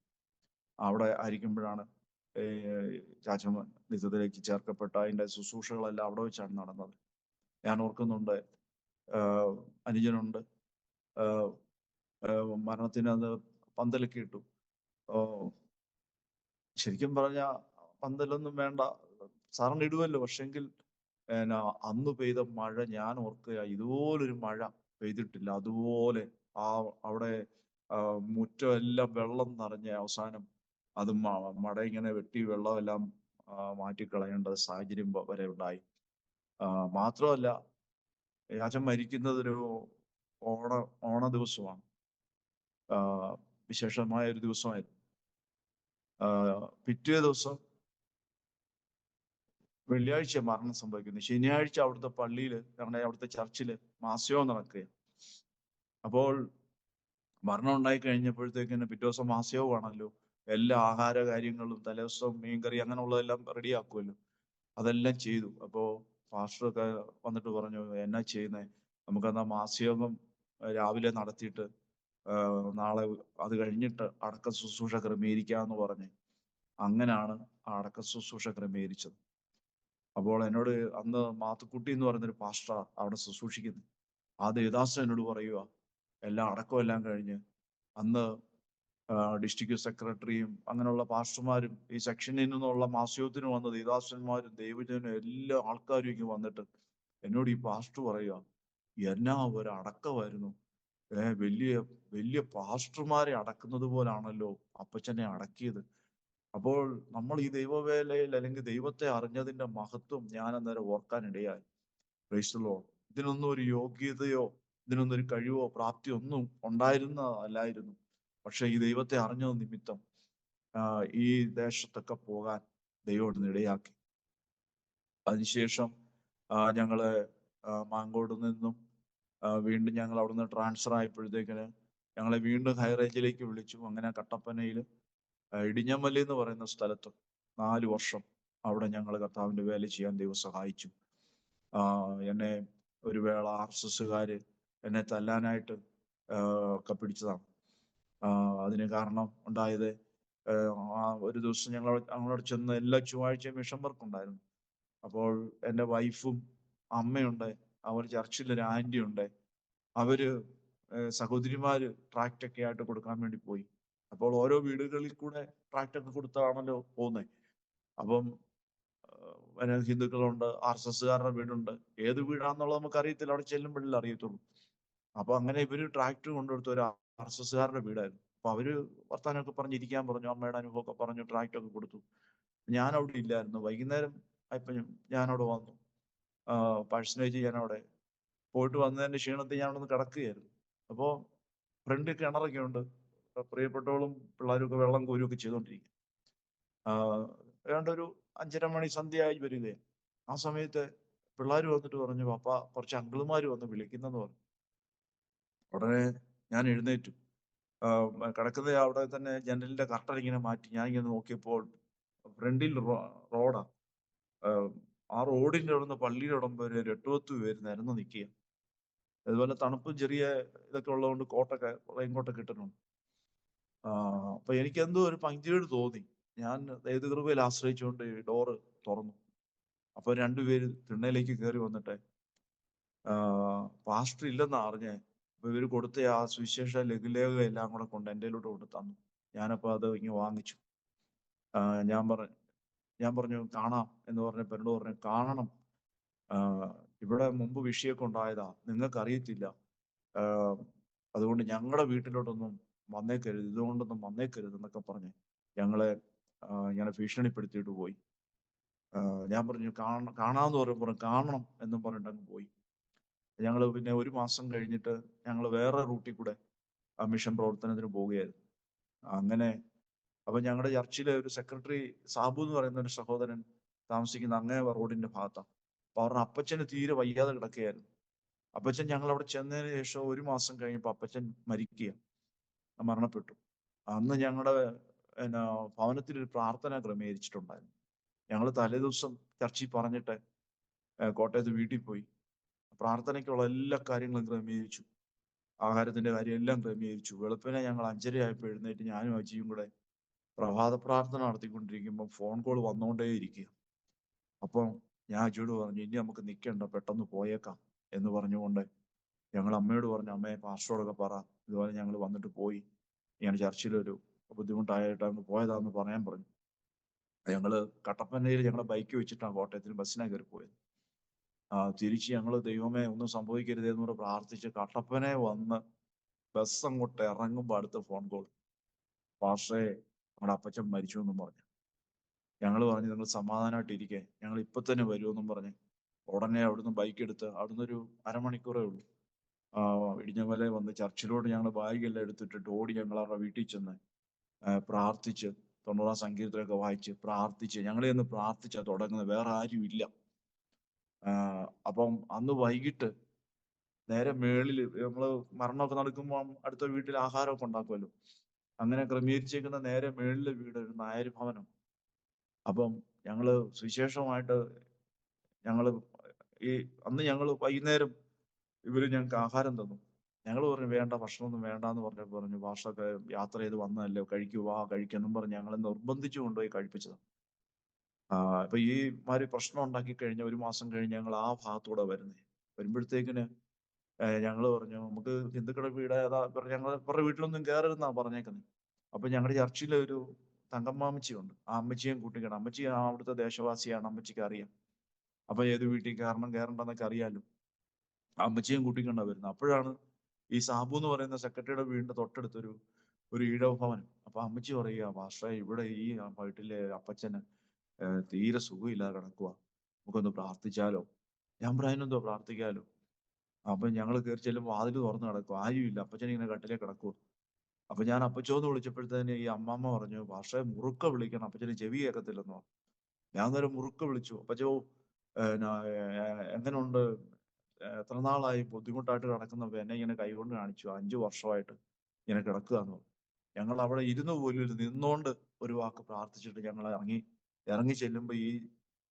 അവിടെ ആയിരിക്കുമ്പോഴാണ് ചാച്ചൻ നിത്യത്തിലേക്ക് ചേർക്കപ്പെട്ട അതിൻ്റെ ശുശ്രൂഷകളെല്ലാം അവിടെ വെച്ചാണ് നടന്നത്. ഞാൻ ഓർക്കുന്നുണ്ട്, അനുജനുണ്ട്, മരണത്തിന് അത് പന്തലൊക്കെ ഇട്ടു. ശരിക്കും പറഞ്ഞ പന്തലൊന്നും വേണ്ട, സാറിന് ഇടുമല്ലോ, പക്ഷെങ്കിൽ എന്നാ അന്ന് പെയ്ത മഴ ഞാൻ ഓർക്കുക, ഇതുപോലൊരു മഴ പെയ്തിട്ടില്ല. അതുപോലെ ആ അവിടെ മുറ്റം എല്ലാം വെള്ളം നിറഞ്ഞ അവസാനം അത് മട ഇങ്ങനെ വെട്ടി വെള്ളമെല്ലാം മാറ്റിക്കളയേണ്ട സാഹചര്യം വരെ ഉണ്ടായി. മാത്രമല്ല, അച്ഛൻ മരിക്കുന്നത് ഒരു ഓണ ഓണ ദിവസമാണ്. വിശേഷമായ ഒരു ദിവസമായിരുന്നു. പിറ്റേ ദിവസം വെള്ളിയാഴ്ച മരണം സംഭവിക്കുന്നു. ശനിയാഴ്ച അവിടുത്തെ പള്ളിയിൽ, ഞങ്ങളുടെ അവിടുത്തെ ചർച്ചിൽ മാസ്യോ നടക്കുക. അപ്പോൾ മരണം ഉണ്ടായി കഴിഞ്ഞപ്പോഴത്തേക്കിന് പിറ്റേ ദിവസം മാസ്യവുമാണല്ലോ. എല്ലാ ആഹാര കാര്യങ്ങളും തലേദിവസം മീൻകറി അങ്ങനെയുള്ളതെല്ലാം റെഡിയാക്കുമല്ലോ. അതെല്ലാം ചെയ്തു. അപ്പോൾ പാസ്റ്ററൊക്കെ വന്നിട്ട് പറഞ്ഞു, എന്നാ ചെയ്യുന്നേ, നമുക്കെന്നാ മാസ്യോഗം രാവിലെ നടത്തിയിട്ട് നാളെ അത് കഴിഞ്ഞിട്ട് അടക്ക ശുശ്രൂഷ ക്രമീകരിക്കാമെന്ന് പറഞ്ഞ് അങ്ങനെയാണ് ആ അടക്ക ശുശ്രൂഷ ക്രമീകരിച്ചത്. അപ്പോൾ എന്നോട് അന്ന് മാത്തുക്കുട്ടി എന്ന് പറയുന്നൊരു പാസ്റ്റർ അവിടെ ശുശ്രൂഷിക്കുന്നു. ആ ദേവദാസൻ എന്നോട് പറയുക, എല്ലാം അടക്കമെല്ലാം കഴിഞ്ഞ് അന്ന് ഡിസ്ട്രിക്ട് സെക്രട്ടറിയും അങ്ങനെയുള്ള പാസ്റ്റർമാരും ഈ സെക്ഷനിൽ നിന്നുള്ള മാസ്യത്തിന് വന്ന ദേവദാസന്മാരും ദൈവജനും എല്ലാ ആൾക്കാരും ഇങ്ങനെ വന്നിട്ട് എന്നോട് ഈ പാസ്റ്റർ പറയുക, എന്നാ ഒരു അടക്കമായിരുന്നു, വലിയ വലിയ പാസ്റ്റർമാരെ അടക്കുന്നത് പോലാണല്ലോ അപ്പച്ചനെ അടക്കിയത്. അപ്പോൾ നമ്മൾ ഈ ദൈവവേലയിൽ അല്ലെങ്കിൽ ദൈവത്തെ അറിഞ്ഞതിന്റെ മഹത്വം ഞാൻ അന്നേരം ഓർക്കാനിടയായി. Praise the Lord. ഇതിനൊന്നും ഒരു യോഗ്യതയോ ഇതിനൊന്നും ഒരു കഴിവോ പ്രാപ്തിയോ ഒന്നും ഉണ്ടായിരുന്നതല്ലായിരുന്നു. പക്ഷെ ഈ ദൈവത്തെ അറിഞ്ഞത് നിമിത്തം ഈ ദേശത്തൊക്കെ പോകാൻ ദൈവം ഇടയാക്കി. അതിനുശേഷം ഞങ്ങള് മാങ്കോട് നിന്നും വീണ്ടും ഞങ്ങൾ അവിടുന്ന് ട്രാൻസ്ഫർ ആയപ്പോഴത്തേക്കിന് ഞങ്ങളെ വീണ്ടും ഹൈറേഞ്ചിലേക്ക് വിളിച്ചു. അങ്ങനെ കട്ടപ്പനയിൽ ഇടിഞ്ഞമല്ലി എന്ന് പറയുന്ന സ്ഥലത്ത് 4 വർഷം അവിടെ ഞങ്ങൾ കർത്താവിന്റെ വേല ചെയ്യാൻ ദൈവം സഹായിച്ചു. എന്നെ ഒരു വേള RSSകാര് എന്നെ തല്ലാനായിട്ട് ഒക്കെ പിടിച്ചതാണ്. അതിന് കാരണം ഉണ്ടായത്, ഒരു ദിവസം ഞങ്ങളോട് ചെന്ന് എല്ലാ ചൊവ്വാഴ്ചയും മിഷൻ വർക്ക് ഉണ്ടായിരുന്നു. അപ്പോൾ എൻ്റെ വൈഫും അമ്മയുണ്ട്, അവർ ചർച്ചിലൊരു ആൻറ്റി ഉണ്ട്, അവര് സഹോദരിമാര് ട്രാക്റ്റൊക്കെ ആയിട്ട് കൊടുക്കാൻ വേണ്ടി പോയി. അപ്പോൾ ഓരോ വീടുകളിൽ കൂടെ ട്രാക്റ്റൊക്കെ കൊടുത്താണല്ലോ പോകുന്നത്. അപ്പം ഹിന്ദുക്കളുണ്ട്, RSSകാരുടെ വീടുണ്ട്, ഏത് വീടാന്നുള്ളത് നമുക്ക് അറിയത്തില്ല, അവിടെ ചെല്ലുമ്പോഴല്ലേ അറിയത്തുള്ളൂ. അപ്പൊ അങ്ങനെ ഇവര് ട്രാക്ടർ കൊണ്ടുകൊടുത്ത ഒരു RSSകാരുടെ വീടായിരുന്നു. അപ്പൊ അവര് വർത്താനമൊക്കെ പറഞ്ഞിരിക്കാൻ പറഞ്ഞു, അമ്മയുടെ അനുഭവമൊക്കെ പറഞ്ഞു, ട്രാക്ടറൊക്കെ കൊടുത്തു. ഞാൻ അവിടെ ഇല്ലായിരുന്നു. വൈകുന്നേരം ആയപ്പോ ഞാനവിടെ വന്നു. പേഴ്സണേജ് ചെയ്യാനവിടെ പോയിട്ട് വന്നതിന്റെ ക്ഷീണത്തിൽ ഞാൻ അവിടെ നിന്ന് കിടക്കുകയായിരുന്നു. അപ്പോ ഫ്രണ്ട് കിണറൊക്കെ ഉണ്ട്, പ്രിയപ്പെട്ടവളും പിള്ളേരും ഒക്കെ വെള്ളം കോരുകയൊക്കെ ചെയ്തുകൊണ്ടിരിക്കും. ഏതാണ്ട് ഒരു 5:30 മണി സന്ധ്യയായി വരികയാണ്. ആ സമയത്ത് പിള്ളേർ വന്നിട്ട് പറഞ്ഞു, പപ്പ കുറച്ച് അങ്കിളുമാര് വന്ന് വിളിക്കുന്നെന്ന് പറഞ്ഞു. ഉടനെ ഞാൻ എഴുന്നേറ്റു. കിടക്കുന്ന അവിടെ തന്നെ ജനലിന്റെ കർട്ടൻ ഇങ്ങനെ മാറ്റി ഞാൻ ഇങ്ങനെ നോക്കിയപ്പോൾ ഫ്രണ്ടിൽ റോഡാ. ആ റോഡിന്റെ അവിടെ നിന്ന് പള്ളിയുടെ ഉടമ്പ് ഒരു 8-10 പേര് നിരന്ന് നിൽക്കുക. അതുപോലെ തണുപ്പും ചെറിയ ഇതൊക്കെ ഉള്ളതുകൊണ്ട് കോട്ടൊക്കെ റെയിൻകോട്ടൊക്കെ ഇട്ടിട്ടുണ്ട്. അപ്പൊ എനിക്ക് എന്തോ ഒരു പങ്ക്തികേട് തോന്നി. ഞാൻ ദൈവകൃപയിൽ ആശ്രയിച്ചുകൊണ്ട് ഡോറ് തുറന്നു. അപ്പൊ 2 പേര് തിണ്ണയിലേക്ക് കയറി വന്നിട്ട് പാസ്റ്റർ ഇല്ലെന്നാ അറിഞ്ഞേ. അപ്പൊ ഇവര് കൊടുത്ത ആ സുവിശേഷ ലഘുലേഖ എല്ലാം കൂടെ കൊണ്ട് എൻ്റെയിലോട്ട് കൊണ്ട് തന്നു. ഞാനപ്പോ അത് ഇങ്ങനെ വാങ്ങിച്ചു. ഞാൻ പറഞ്ഞു കാണാം എന്ന് പറഞ്ഞപ്പോ എന്നോട് പറഞ്ഞു, കാണണം, ഇവിടെ മുമ്പ് വിഷയമൊക്കെ ഉണ്ടായതാ, നിങ്ങൾക്ക് അറിയത്തില്ല, അതുകൊണ്ട് ഞങ്ങളുടെ വീട്ടിലോട്ടൊന്നും വന്നേക്കരുത്, ഇതുകൊണ്ടൊന്നും വന്നേക്കരുത് എന്നൊക്കെ പറഞ്ഞ് ഞങ്ങളെ ഇങ്ങനെ ഭീഷണിപ്പെടുത്തിയിട്ട് പോയി. ഞാൻ പറഞ്ഞു കാണാന്ന് പറയുമ്പോൾ കാണണം എന്നും പറഞ്ഞിട്ട് അങ്ങ് പോയി. ഞങ്ങൾ പിന്നെ 1 മാസം കഴിഞ്ഞിട്ട് ഞങ്ങൾ വേറെ റൂട്ടിൽ കൂടെ മിഷൻ പ്രവർത്തനത്തിന് പോവുകയായിരുന്നു. അങ്ങനെ അപ്പൊ ഞങ്ങളുടെ ചർച്ചിലെ ഒരു സെക്രട്ടറി സാബു എന്ന് പറയുന്ന ഒരു സഹോദരൻ താമസിക്കുന്ന അങ്ങേ റോഡിന്റെ ഭാഗത്താണ്. അപ്പൊ അവരുടെ അപ്പച്ചന് തീരെ വയ്യാതെ കിടക്കുകയായിരുന്നു. അപ്പച്ചൻ ഞങ്ങൾ അവിടെ ചെന്നതിന് ശേഷം 1 മാസം കഴിഞ്ഞപ്പോൾ അപ്പച്ചൻ മരണപ്പെട്ടു. അന്ന് ഞങ്ങളുടെ ഭവനത്തിൽ ഒരു പ്രാർത്ഥന ക്രമീകരിച്ചിട്ടുണ്ടായിരുന്നു. ഞങ്ങൾ തലേദിവസം ചർച്ചിൽ പറഞ്ഞിട്ട് കോട്ടയത്ത് വീട്ടിൽ പോയി പ്രാർത്ഥനയ്ക്കുള്ള എല്ലാ കാര്യങ്ങളും ക്രമീകരിച്ചു. ആഹാരത്തിന്റെ കാര്യം എല്ലാം ക്രമീകരിച്ചു. വെളുപ്പിനെ ഞങ്ങൾ 5:30 ആയപ്പോൾ എഴുന്നേറ്റ് ഞാനും അജിയും കൂടെ പ്രഭാത പ്രാർത്ഥന നടത്തിക്കൊണ്ടിരിക്കുമ്പോൾ ഫോൺ കോൾ വന്നുകൊണ്ടേ ഇരിക്കുക. അപ്പം ഞാൻ അജിയോട് പറഞ്ഞു, ഇനി നമുക്ക് നിൽക്കണ്ട, പെട്ടെന്ന് പോയേക്കാം എന്ന് പറഞ്ഞുകൊണ്ട് ഞങ്ങൾ അമ്മയോട് പറഞ്ഞു, അമ്മയെ പാസ്റ്ററോടൊക്കെ പറ, ഇതുപോലെ ഞങ്ങൾ വന്നിട്ട് പോയി, ഇങ്ങനെ ചർച്ചിലൊരു ബുദ്ധിമുട്ടായിട്ട് അങ്ങ് പോയതാന്ന് പറയാൻ പറഞ്ഞു. ഞങ്ങള് കട്ടപ്പനയിൽ ഞങ്ങളെ ബൈക്ക് വെച്ചിട്ടാണ് കോട്ടയത്തിന് ബസ്സിനാണ് കയറി പോയത്. തിരിച്ച് ഞങ്ങൾ ദൈവമേ ഒന്നും സംഭവിക്കരുതേ എന്ന് പറഞ്ഞ് പ്രാർത്ഥിച്ച് കട്ടപ്പനെ വന്ന് ബസ് അങ്ങോട്ട് ഇറങ്ങുമ്പോൾ അടുത്ത ഫോൺ കോൾ, പാസ്റ്ററെ നമ്മുടെ അപ്പച്ചൻ മരിച്ചു എന്നും പറഞ്ഞു. ഞങ്ങൾ പറഞ്ഞു നിങ്ങൾ സമാധാനമായിട്ട് ഇരിക്കേ, ഞങ്ങൾ ഇപ്പൊ തന്നെ വരുമെന്നും പറഞ്ഞ് ഉടനെ അവിടുന്ന് ബൈക്ക് എടുത്ത് അവിടുന്ന് ഒരു അരമണിക്കൂറേ ഉള്ളൂ ഇടിഞ്ഞമല വന്ന് ചർച്ചിലോട്ട് ഞങ്ങൾ ബാഗെല്ലാം എടുത്തിട്ടിട്ട് ഓടി ഞങ്ങൾ അവരുടെ വീട്ടിൽ ചെന്ന് പ്രാർത്ഥിച്ച് 90 സങ്കീർത്തനമൊക്കെ വായിച്ച് പ്രാർത്ഥിച്ച് ഞങ്ങളെ ഒന്ന് പ്രാർത്ഥിച്ചാ തുടങ്ങുന്നത്, വേറെ ആരും ഇല്ല. അപ്പം അന്ന് വൈകിട്ട് നേരെ മേളിൽ നമ്മള് മരണമൊക്കെ നടക്കുമ്പോൾ അടുത്ത വീട്ടിൽ ആഹാരമൊക്കെ ഉണ്ടാക്കുമല്ലോ, അങ്ങനെ ക്രമീകരിച്ചേക്കുന്ന നേരെ മേളിലെ വീട് ഒരു നായർ ഭവനം. അപ്പം ഞങ്ങള് സുവിശേഷമായിട്ട് ഞങ്ങള് അന്ന് ഞങ്ങള് വൈകുന്നേരം ഇവര് ഞങ്ങൾക്ക് ആഹാരം തന്നു. ഞങ്ങൾ പറഞ്ഞു വേണ്ട, ഭക്ഷണമൊന്നും വേണ്ടാന്ന് പറഞ്ഞു ഭാഷയൊക്കെ യാത്ര ചെയ്ത് വന്നതല്ലേ, കഴിക്കെന്നും പറഞ്ഞ് ഞങ്ങളെ നിർബന്ധിച്ചു കൊണ്ടുപോയി കഴിപ്പിച്ചതാണ്. അപ്പൊ ഈ മാതിരി പ്രശ്നം ഉണ്ടാക്കി കഴിഞ്ഞ 1 മാസം കഴിഞ്ഞ് ഞങ്ങൾ ആ ഭാഗത്തൂടെ വരുമ്പോഴത്തേക്കിന് ഞങ്ങൾ പറഞ്ഞു നമുക്ക് ഹിന്ദുക്കളുടെ വീട് ഏതാ, ഞങ്ങൾ ഇവരുടെ വീട്ടിലൊന്നും കയറരുതെന്നാ പറഞ്ഞേക്കുന്നത്. അപ്പൊ ഞങ്ങളുടെ ചർച്ചിലെ ഒരു തങ്കമ്മാമ്മച്ചി ഉണ്ട്, ആ അമ്മച്ചിയും കൂട്ടിക്കണം. അമ്മച്ചി അവിടുത്തെ ദേശവാസിയാണ്, അമ്മച്ചിക്ക് അറിയാം. അപ്പൊ ഏത് വീട്ടിൽ കയറണ്ടെന്നൊക്കെ അറിയാലോ. ആ അമ്മച്ചിയും കൂട്ടിക്കൊണ്ടാ വരുന്നത്. അപ്പോഴാണ് ഈ സാബു എന്ന് പറയുന്ന സെക്രട്ടറിയുടെ വീടിന്റെ തൊട്ടടുത്തൊരു ഈഴവ ഭവനം. അപ്പൊ അമ്മച്ചി പറയുക, പാസ്റ്ററെ ഇവിടെ ഈ വീട്ടിലെ അപ്പച്ചന് തീരെ സുഖമില്ലാതെ കിടക്കുക, നമുക്കൊന്ന് പ്രാർത്ഥിച്ചാലോ? ഞാൻ പറയാനെന്തോ പ്രാർത്ഥിക്കാലോ. അപ്പൊ ഞങ്ങൾ കയറി ചെല്ലുമ്പോൾ വാതിൽ തുറന്ന് കിടക്കും, ആരുമില്ല, അപ്പച്ചൻ ഇങ്ങനെ കട്ടിലേ കിടക്കുക. അപ്പൊ ഞാൻ അപ്പച്ചോന്ന് വിളിച്ചപ്പോഴത്തേന് ഈ അമ്മാമ്മ പറഞ്ഞു, പാസ്റ്ററെ മുറുക്ക വിളിക്കണം, അപ്പച്ചന് ചെവി കേൾക്കത്തില്ലെന്നോ. ഞാൻ നേരം മുറുക്ക വിളിച്ചു, അപ്പച്ചോ എങ്ങനെയുണ്ട്, എത്ര നാളായി ബുദ്ധിമുട്ടായിട്ട് കിടക്കുന്നപ്പോ എന്നെ ഇങ്ങനെ കൈകൊണ്ട് കാണിച്ചു, 5 വർഷമായിട്ട് ഇങ്ങനെ കിടക്കുക എന്ന് പറഞ്ഞു. ഞങ്ങൾ അവിടെ ഇരുന്ന് പോലും നിന്നോണ്ട് ഒരു വാക്ക് പ്രാർത്ഥിച്ചിട്ട് ഞങ്ങൾ ഇറങ്ങി ചെല്ലുമ്പോ ഈ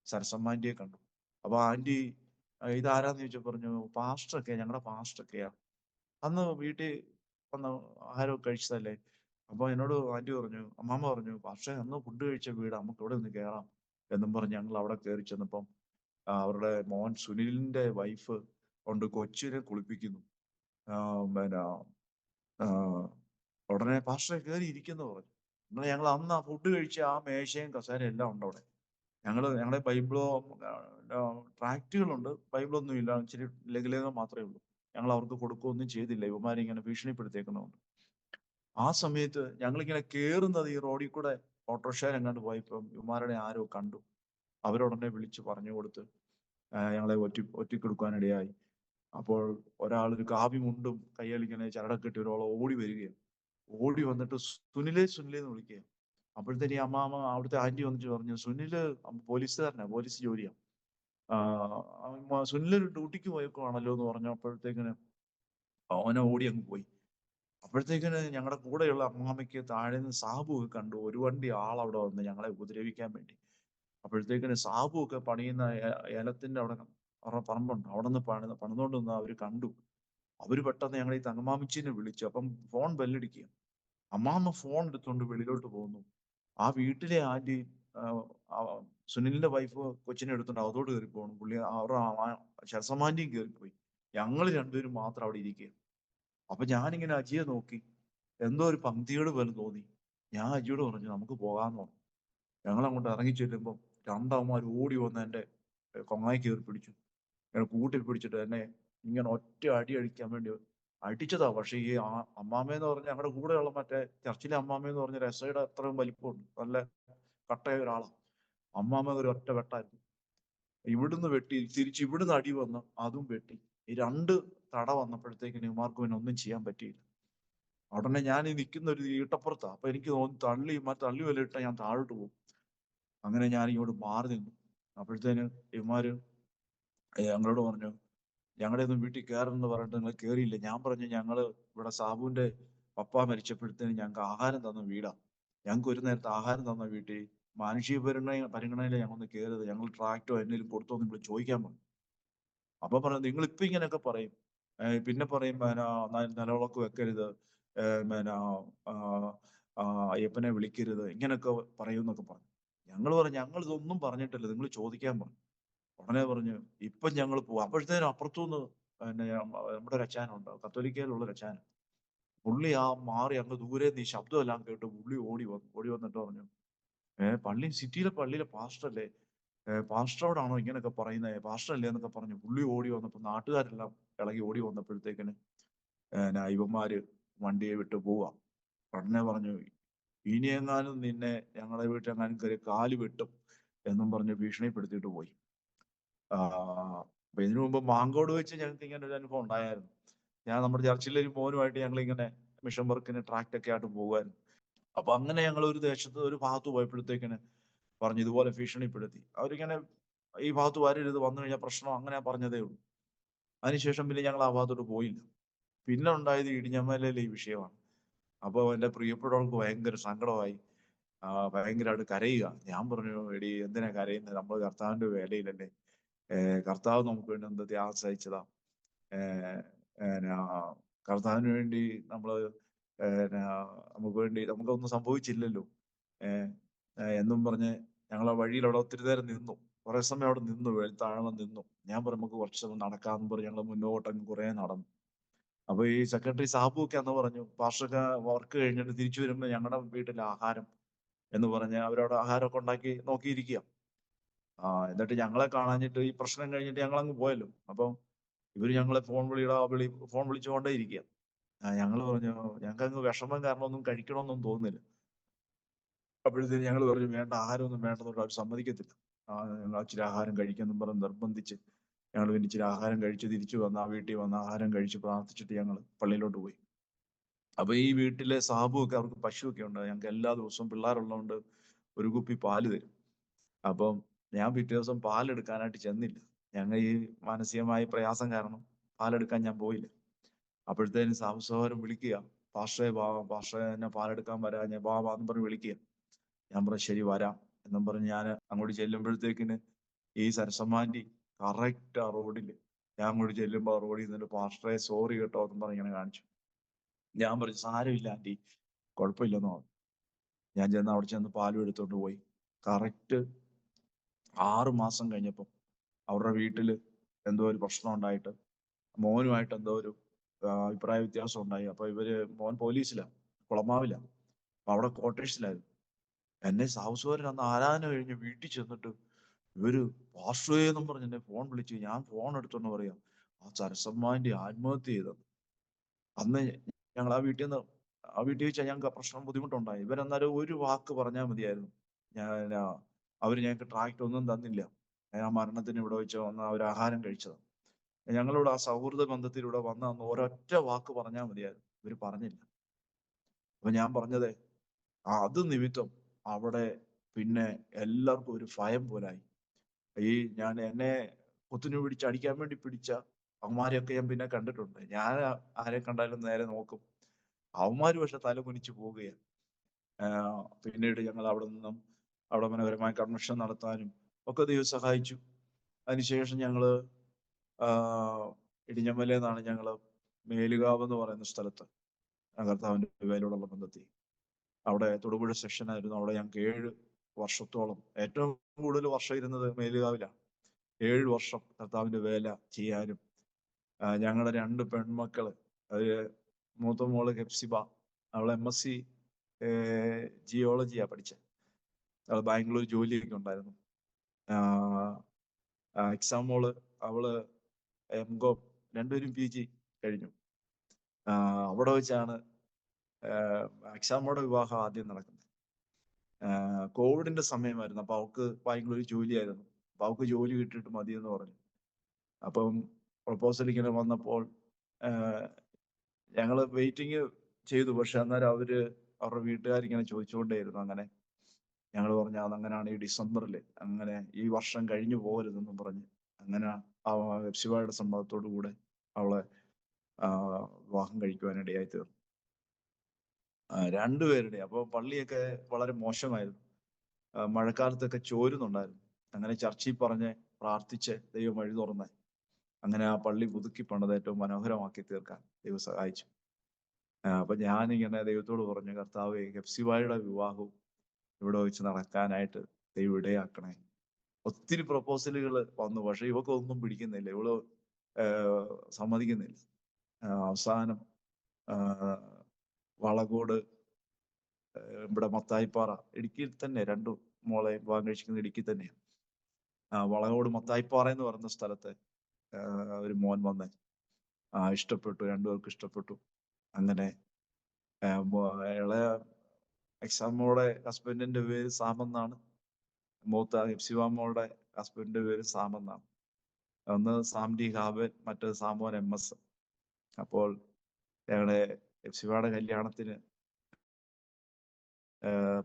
സരസമ്മാൻറ്റിയെ കണ്ടു. അപ്പൊ ആന്റി ഇതാരാന്ന് ചോദിച്ചു, പറഞ്ഞു പാസ്റ്ററൊക്കെയാ, ഞങ്ങളുടെ പാസ്റ്ററൊക്കെയാ, അന്ന് വീട്ടിൽ വന്ന് ആഹാരമൊക്കെ കഴിച്ചതല്ലേ. അപ്പൊ എന്നോട് ആന്റി പറഞ്ഞു, അമ്മാമ്മ പറഞ്ഞു, പക്ഷേ അന്ന് ഫുഡ് കഴിച്ച വീട്, നമുക്ക് ഇവിടെ ഒന്ന് കയറാം എന്നും പറഞ്ഞ് ഞങ്ങൾ അവിടെ കയറി ചെന്നപ്പം അവരുടെ മോൻ സുനിലിന്റെ വൈഫ് കൊണ്ട് കൊച്ചിനെ കുളിപ്പിക്കുന്നു. പിന്നെ ഉടനെ പാസ്റ്ററെ കയറി ഇരിക്കുന്നു പറഞ്ഞു. ഞങ്ങൾ അന്ന് ആ ഫുഡ് കഴിച്ച ആ മേശയും കസേരയും എല്ലാം ഉണ്ട് അവിടെ. ഞങ്ങളുടെ ബൈബിളോ ട്രാക്റ്റുകളുണ്ട്, ബൈബിളൊന്നും ഇല്ല, ഇച്ചിരി ലഘുലേഖം മാത്രമേ ഉള്ളൂ. ഞങ്ങൾ അവർക്ക് കൊടുക്കുകയൊന്നും ചെയ്തില്ല, ഇവന്മാരിങ്ങനെ ഭീഷണിപ്പെടുത്തേക്കുന്നതുകൊണ്ട്. ആ സമയത്ത് ഞങ്ങളിങ്ങനെ കേറുന്നത് ഈ റോഡിൽ കൂടെ ഓട്ടോറിക്ഷയിൽ എങ്ങാണ്ട് പോയപ്പം ഇവന്മാരുടെ ആരോ കണ്ടു. അവരുടനെ വിളിച്ച് പറഞ്ഞു കൊടുത്ത് ഞങ്ങളെ ഒറ്റിക്കൊടുക്കാനിടയായി. അപ്പോൾ ഒരാളൊരു കാവി മുണ്ടും കയ്യിലിങ്ങനെ ചരടൊക്കെ ഇട്ട് ഒരാൾ ഓടി വരികയാണ്. ഓടി വന്നിട്ട് സുനിലേ എന്ന് വിളിക്കുക. അപ്പോഴത്തേന് ഈ അമ്മാമ്മ അവിടുത്തെ ആന്റി വന്നിട്ട് പറഞ്ഞു, സുനില് പോലീസുകാരനാ, പോലീസ് ജോലിയാ, സുനില് ഡ്യൂട്ടിക്ക് പോയേക്കുവാണല്ലോ എന്ന് പറഞ്ഞപ്പോഴത്തേക്കിന് അവനെ ഓടി അങ്ങ് പോയി. അപ്പോഴത്തേക്കിന് ഞങ്ങളുടെ കൂടെയുള്ള അമ്മാമ്മയ്ക്ക് താഴെ നിന്ന് സാബു കണ്ടു, ഒരു വണ്ടി ആളവിടെ വന്ന് ഞങ്ങളെ ഉപദ്രവിക്കാൻ വേണ്ടി. അപ്പോഴത്തേക്കിന് സാബു ഒക്കെ പണിയുന്ന ഏലത്തിന്റെ അവിടെ അവരുടെ പറമ്പുണ്ട്, അവിടെ നിന്ന് പണിതുകൊണ്ട് നിന്ന് അവര് കണ്ടു. അവര് പെട്ടെന്ന് ഞങ്ങൾ ഈ തങ്കമാമിച്ചിനെ വിളിച്ചു. അപ്പം ഫോൺ ബെല്ലടിക്കുക. അമ്മാമ്മ ഫോൺ എടുത്തുകൊണ്ട് വെളിയിലോട്ട് പോകുന്നു. ആ വീട്ടിലെ ആന്റി സുനിലിന്റെ വൈഫ് കൊച്ചിനെ എടുത്തുകൊണ്ട് അതോട് കയറി പോകണം. പുള്ളി അവരുടെ ശരസമാന്റിയും കയറിപ്പോയി. ഞങ്ങൾ രണ്ടുപേരും മാത്രം അവിടെ ഇരിക്കുക. അപ്പൊ ഞാനിങ്ങനെ അജിയെ നോക്കി, എന്തോ ഒരു പന്തിയോട് പോലെ തോന്നി. ഞാൻ അജിയോട് പറഞ്ഞു നമുക്ക് പോകാന്ന് പറഞ്ഞു. ഞങ്ങൾ അങ്ങോട്ട് ഇറങ്ങി ചെല്ലുമ്പോൾ 2 അമ്മമാർ ഓടി വന്ന് എന്റെ കൊങ്ങായി കയറി പിടിച്ചു. കൂട്ടി പിടിച്ചിട്ട് എന്നെ ഇങ്ങനെ ഒറ്റ അടി അടിക്കാൻ വേണ്ടി അടിച്ചതാ. പക്ഷെ ഈ അമ്മാമ്മയെന്ന് പറഞ്ഞ ഞങ്ങളുടെ കൂടെയുള്ള മറ്റേ ചർച്ചിലെ അമ്മാമ്മയെന്ന് പറഞ്ഞ രസയുടെ അത്രയും വലിപ്പമുണ്ട്, നല്ല കട്ടയ ഒരാളാണ്. അമ്മാമ്മ ഒരു ഒറ്റ വെട്ടായിരുന്നു. ഇവിടുന്ന് വെട്ടി തിരിച്ച് ഇവിടുന്ന് അടി വന്ന് അതും വെട്ടി. ഈ 2 തട വന്നപ്പോഴത്തേക്കിന് ഇവന്മാർക്ക് പിന്നെ ഒന്നും ചെയ്യാൻ പറ്റിയില്ല. ഉടനെ ഞാൻ ഈ നിൽക്കുന്ന ഒരു ഈട്ടപ്പുറത്താ. അപ്പൊ എനിക്ക് തോന്നി തള്ളി വലയിട്ട ഞാൻ താഴോട്ട് പോകും. അങ്ങനെ ഞാൻ ഇങ്ങോട്ട് മാറി നിന്നു. അപ്പോഴത്തേന് ഇവന്മാര് ഞങ്ങളോട് പറഞ്ഞു, ഞങ്ങളുടെ ഒന്നും വീട്ടിൽ കയറെന്ന് പറഞ്ഞിട്ട് നിങ്ങൾ കയറിയില്ല. ഞാൻ പറഞ്ഞു ഞങ്ങള് ഇവിടെ സാബുവിന്റെ പപ്പ മരിച്ചപ്പോഴത്തേന് ഞങ്ങൾക്ക് ആഹാരം തന്ന വീടാ, ഞങ്ങൾക്ക് ഒരു നേരത്തെ ആഹാരം തന്ന വീട്ടിൽ മാനുഷിക പരിഗണനയിലെ ഞങ്ങളൊന്ന് കയറിയത്, ഞങ്ങൾ ട്രാക്ടോ എന്തെങ്കിലും കൊടുത്തോ നിങ്ങൾ ചോദിക്കാൻ പറഞ്ഞു. അപ്പൊ പറഞ്ഞു നിങ്ങൾ ഇപ്പൊ ഇങ്ങനെയൊക്കെ പറയും, പിന്നെ പറയും നിലവിളക്ക് വെക്കരുത്, പിന്നെ അയ്യപ്പനെ വിളിക്കരുത്, ഇങ്ങനെയൊക്കെ പറയൂന്നൊക്കെ പറഞ്ഞു. ഞങ്ങൾ പറഞ്ഞു ഞങ്ങൾ ഇതൊന്നും പറഞ്ഞിട്ടില്ല, നിങ്ങൾ ചോദിക്കാൻ പറഞ്ഞു. ഉടനെ പറഞ്ഞു ഇപ്പൊ ഞങ്ങൾ പോകും. അപ്പോഴത്തേനും അപ്പുറത്തുനിന്ന് പിന്നെ നമ്മുടെ ഒരു അച്ചാനുണ്ട്, കത്തോലിക്കയിലുള്ള ഒരു അച്ചാൻ. പുള്ളി മാറി അങ്ങ് ദൂരെ നീ ശബ്ദമെല്ലാം കേട്ട് പുള്ളി ഓടി വന്നിട്ട് പറഞ്ഞു, സിറ്റിയിലെ പള്ളിയിലെ പാസ്റ്ററല്ലേ, പാസ്റ്ററോടാണോ ഇങ്ങനെയൊക്കെ പറയുന്നത്, പാസ്റ്റർ അല്ലേ എന്നൊക്കെ പറഞ്ഞു പുള്ളി ഓടി വന്നപ്പോൾ നാട്ടുകാരെല്ലാം ഇളകി ഓടി വന്നപ്പോഴത്തേക്കിന് ഇവന്മാര് വണ്ടിയെ വിട്ട് പോവാ. ഉടനെ പറഞ്ഞു, ഇനിയെങ്ങാനും നിന്നെ ഞങ്ങളുടെ വീട്ടിലെങ്ങാനും കയറി കാല് വെട്ടും എന്നും പറഞ്ഞ് ഭീഷണിപ്പെടുത്തിയിട്ട് പോയി. അപ്പൊ ഇതിനു മുമ്പ് മാങ്കോട് വെച്ച് ഞങ്ങൾക്ക് ഇങ്ങനെ ഒരു അനുഭവം ഉണ്ടായിരുന്നു. ഞാൻ നമ്മുടെ ചർച്ചിലെ ഒരു മോനുമായിട്ട് ഞങ്ങൾ ഇങ്ങനെ മിഷൻ വർക്കിന് ട്രാക്ട് ഒക്കെ ആയിട്ട് പോകുമായിരുന്നു. അപ്പൊ അങ്ങനെ ഞങ്ങൾ ഒരു ദേശത്ത് ഒരു ഭാഗത്ത് പോയപ്പോഴത്തേക്കിന് പറഞ്ഞു ഇതുപോലെ ഭീഷണിപ്പെടുത്തി. അവരിങ്ങനെ ഈ ഭാഗത്ത് വരരുത്, വന്നു കഴിഞ്ഞാൽ പ്രശ്നം, അങ്ങനെ പറഞ്ഞതേ ഉള്ളൂ. അതിനുശേഷം പിന്നെ ഞങ്ങൾ ആ ഭാഗത്തോട്ട് പോയില്ല. പിന്നെ ഉണ്ടായത് ഇടിഞ്ഞമ്മയിലെ ഈ വിഷയമാണ്. അപ്പോൾ എൻ്റെ പ്രിയപ്പെട്ടവൾക്ക് ഭയങ്കര സങ്കടമായി, ഭയങ്കരമായിട്ട് കരയുക. ഞാൻ പറഞ്ഞു, എടി എന്തിനാ കരയുന്നത്, നമ്മൾ കർത്താവിന്റെ വേലയിലല്ലേ, കർത്താവ് നമുക്ക് വേണ്ടി എന്ത് ത്യാഗം സഹിച്ചതാ, കർത്താവിന് വേണ്ടി നമ്മള് നമുക്ക് വേണ്ടി നമുക്കൊന്നും സംഭവിച്ചില്ലല്ലോ എന്നും പറഞ്ഞ് ഞങ്ങൾ ആ വഴിയിൽ അവിടെ ഒത്തിരി നേരം നിന്നു. കുറെ സമയം അവിടെ നിന്നു, താഴെ നിന്നു. ഞാൻ പറഞ്ഞു നമുക്ക് കുറച്ച് സമയം നടക്കാമെന്ന് പറഞ്ഞ് ഞങ്ങൾ മുന്നോട്ടങ്ങ് കുറെ നടന്നു. അപ്പൊ ഈ സെക്രട്ടറി സാബു ഒക്കെ എന്ന് പറഞ്ഞു, പാസ്റ്റർക്ക് വർക്ക് കഴിഞ്ഞിട്ട് തിരിച്ചു വരുമ്പോൾ ഞങ്ങളുടെ വീട്ടിൽ ആഹാരം എന്ന് പറഞ്ഞ് അവരവിടെ ആഹാരമൊക്കെ ഉണ്ടാക്കി നോക്കിയിരിക്കുക. എന്നിട്ട് ഞങ്ങളെ കാണാഞ്ഞിട്ട് ഈ പ്രശ്നം കഴിഞ്ഞിട്ട് ഞങ്ങൾ അങ്ങ് പോയല്ലോ. അപ്പം ഇവര് ഞങ്ങളെ ഫോൺ വിളിച്ചുകൊണ്ടേ ഇരിക്കുക. ഞങ്ങൾ പറഞ്ഞു ഞങ്ങൾക്ക് അങ്ങ് വിഷമം കാരണം ഒന്നും കഴിക്കണമെന്നൊന്നും തോന്നുന്നില്ല. അപ്പോഴത്തേക്കും ഞങ്ങൾ പറഞ്ഞു വേണ്ട, ആഹാരമൊന്നും വേണ്ടെന്നോട്ട് അവർ സമ്മതിക്കത്തില്ല. ഞങ്ങൾ ഇച്ചിരി ആഹാരം കഴിക്കാന്നും പറഞ്ഞ് നിർബന്ധിച്ച് ഞങ്ങൾ പിന്നെ ഇച്ചിരി ആഹാരം കഴിച്ച് തിരിച്ചു വന്ന് ആ വീട്ടിൽ വന്ന് ആഹാരം കഴിച്ച് പ്രാർത്ഥിച്ചിട്ട് ഞങ്ങൾ പള്ളിയിലോട്ട് പോയി. അപ്പൊ ഈ വീട്ടിലെ സാബുവൊക്കെ, അവർക്ക് പശുവൊക്കെ ഉണ്ട്, ഞങ്ങൾക്ക് എല്ലാ ദിവസവും പിള്ളേരുള്ളതുകൊണ്ട് ഒരു കുപ്പി പാല് തരും. അപ്പം ഞാൻ പിറ്റേ ദിവസം പാലെടുക്കാനായിട്ട് ചെന്നില്ല. ഞങ്ങൾ ഈ മാനസികമായ പ്രയാസം കാരണം പാലെടുക്കാൻ ഞാൻ പോയില്ല. അപ്പോഴത്തേനും സാബു സഹോദരൻ വിളിക്കുക, പാസ്റ്ററെ എന്നെ പാലെടുക്കാൻ വരാ, ഞാൻ വാന്ന് പറഞ്ഞ് വിളിക്കുക. ഞാൻ പറഞ്ഞു ശരി വരാം എന്നും പറഞ്ഞ് ഞാൻ അങ്ങോട്ട് ചെല്ലുമ്പോഴത്തേക്കിന് ഈ സരസമ്മാൻറ്റി കറക്റ്റ് ആ റോഡിൽ, ഞാൻ അങ്ങോട്ട് ചെല്ലുമ്പോൾ ആ റോഡിൽ നിന്നിട്ട് പാസ്റ്ററെ സോറി കേട്ടോ എന്നും പറഞ്ഞ് ഇങ്ങനെ കാണിച്ചു. ഞാൻ പറഞ്ഞു സാരമില്ല ആൻറ്റി, കുഴപ്പമില്ലെന്നോ. ഞാൻ ചെന്ന് അവിടെ ചെന്ന് പാലും എടുത്തോണ്ട് പോയി. കറക്റ്റ് 6 മാസം കഴിഞ്ഞപ്പോൾ അവരുടെ വീട്ടിൽ എന്തോ ഒരു പ്രശ്നം ഉണ്ടായിട്ട് മോനുമായിട്ട് എന്തോ ഒരു അഭിപ്രായ വ്യത്യാസം ഉണ്ടായി. അപ്പൊ മോൻ പോലീസിലാണ്, കുളമാവിലാണ്. അപ്പൊ അവിടെ ക്വാർട്ടേഴ്സിലായിരുന്നു. എന്നെ സാഹസോരൻ അന്ന് ആരാധന കഴിഞ്ഞ് വീട്ടിൽ ചെന്നിട്ട് ഇവര് പാസ്റ്ററേ എന്നും പറഞ്ഞ് എന്നെ ഫോൺ വിളിച്ച്, ഞാൻ ഫോൺ എടുത്തോണ്ട് പറയാം ആ സരസമ്മാന്റെ ആത്മഹത്യ ചെയ്തത്. അന്ന് ഞങ്ങൾ ആ വീട്ടിൽ വെച്ചാൽ ഞങ്ങൾക്ക് പ്രശ്നം ബുദ്ധിമുട്ടുണ്ടായി. ഇവരെന്നാലും ഒരു വാക്ക് പറഞ്ഞാൽ മതിയായിരുന്നു. അവര് ഞങ്ങൾക്ക് ട്രാക്ട് ഒന്നും തന്നില്ല. ആ മരണത്തിന് ഇവിടെ വെച്ച് വന്ന് അവർ ആഹാരം കഴിച്ചതാണ്. ഞങ്ങളോട് ആ സൗഹൃദ ബന്ധത്തിലൂടെ വന്ന അന്ന് ഒരൊറ്റ വാക്ക് പറഞ്ഞാൽ മതിയായിരുന്നു. ഇവര് പറഞ്ഞില്ല. അപ്പൊ ഞാൻ പറഞ്ഞത് അത് നിമിത്തം അവിടെ പിന്നെ എല്ലാവർക്കും ഒരു ഭയം പോലായി. എന്നെ കുത്തിനു പിടിച്ച് അടിക്കാൻ വേണ്ടി പിടിച്ച അവന്മാരെയൊക്കെ ഞാൻ പിന്നെ കണ്ടിട്ടുണ്ട്. ഞാൻ ആരെ കണ്ടാലും നേരെ നോക്കും. അവന്മാര് പക്ഷെ തല കുനിച്ച് പോവുകയാണ്. പിന്നീട് ഞങ്ങൾ അവിടെ മനോഹരമായ കൺവെൻഷൻ നടത്താനും ഒക്കെ ദൈവം സഹായിച്ചു. അതിനുശേഷം ഞങ്ങള് ഇടിഞ്ഞമലയിൽ ഞങ്ങള് മേലുകാവ് എന്ന് പറയുന്ന സ്ഥലത്ത് കർത്താവിന്റെ വേലയോടുള്ള ബന്ധത്തിൽ അവിടെ തൊടുപുഴ സെക്ഷനായിരുന്നു. അവിടെ ഞങ്ങൾക്ക് 7 വർഷത്തോളം, ഏറ്റവും കൂടുതൽ വർഷം ഇരുന്നത് മേലുകാവിലാണ്. 7 വർഷം കർത്താവിന്റെ വേല ചെയ്യാനും ഞങ്ങളുടെ 2 പെൺമക്കള്, അവര് മൂത്ത മോള് ഹെപ്സിബ, അവള് MSc ജിയോളജിയാ പഠിച്ചത്. അവള് ബാംഗ്ലൂർ ജോലിയൊക്കെ ഉണ്ടായിരുന്നു. എക്സാം മോള്, അവള് MCom, രണ്ടുപേരും PG കഴിഞ്ഞു. അവിടെ വെച്ചാണ് എക്സാമോടെ വിവാഹം ആദ്യം നടക്കുന്നത്. കോവിഡിന്റെ സമയമായിരുന്നു. അപ്പൊ അവൾക്ക് ബാംഗ്ലൂർ ജോലിയായിരുന്നു. അപ്പൊ അവൾക്ക് ജോലി കിട്ടിയിട്ട് മതിയെന്ന് പറഞ്ഞു. അപ്പം പ്രപ്പോസൽ ഇങ്ങനെ വന്നപ്പോൾ ഞങ്ങള് വെയിറ്റിംഗ് ചെയ്തു. പക്ഷെ അന്നേരം അവരുടെ വീട്ടുകാരിങ്ങനെ ചോദിച്ചുകൊണ്ടേയിരുന്നു. അങ്ങനെ ഞങ്ങൾ പറഞ്ഞു അതങ്ങനെയാണ് ഈ ഡിസംബറിൽ, അങ്ങനെ ഈ വർഷം കഴിഞ്ഞു പോകരുതെന്നും പറഞ്ഞ് അങ്ങനെ ആ വെബ്സിബായുടെ സമ്മതത്തോടു കൂടെ അവളെ വിവാഹം കഴിക്കുവാനിടയായി തീർന്നു. 2 പേരുടെ. അപ്പോൾ പള്ളിയൊക്കെ വളരെ മോശമായിരുന്നു. മഴക്കാലത്തൊക്കെ ചോരുന്നുണ്ടായിരുന്നു. അങ്ങനെ ചർച്ചിൽ പറഞ്ഞ് പ്രാർത്ഥിച്ച് ദൈവം വഴി തുറന്ന് അങ്ങനെ ആ പള്ളി പുതുക്കി പണിത് ഏറ്റവും മനോഹരമാക്കി തീർക്കാൻ ദൈവം സഹായിച്ചു. അപ്പൊ ഞാനിങ്ങനെ ദൈവത്തോട് പറഞ്ഞു, കർത്താവേ ഹെപ്സിബായുടെ വിവാഹവും ഇവിടെ വെച്ച് നടക്കാനായിട്ട് ദൈവം ഇടയാക്കണേ. ഒത്തിരി പ്രപ്പോസലുകൾ വന്നു, പക്ഷെ ഇവക്കൊന്നും പിടിക്കുന്നില്ല. ഇവള് സമ്മതിക്കുന്നില്ല. അവസാനം വളകോട്, ഇവിടെ മത്തായിപ്പാറ, ഇടുക്കിയിൽ തന്നെ 2 മോളെ വിവാഹം കഴിച്ചിരിക്കുന്നത് ഇടുക്കി തന്നെയാണ്. വളകോട് മത്തായിപ്പാറ എന്ന് പറയുന്ന സ്ഥലത്ത് ഒരു മോൻ വന്ന് ഇഷ്ടപ്പെട്ടു, രണ്ടുപേർക്ക് ഇഷ്ടപ്പെട്ടു. അങ്ങനെ ഇളയ എക്സാമോടെ ഹസ്ബൻഡിന്റെ പേര് സാമെന്നാണ്, മൂത്ത എഫ്സിവാമോടെ ഹസ്ബൻഡിന്റെ പേര് സാമെന്നാണ്. ഒന്ന് സാം ഡി ഹാബൻ, മറ്റേത് സാമോൻ MS. അപ്പോൾ ഞങ്ങളുടെ എഫ്സിവാടെ കല്യാണത്തിന്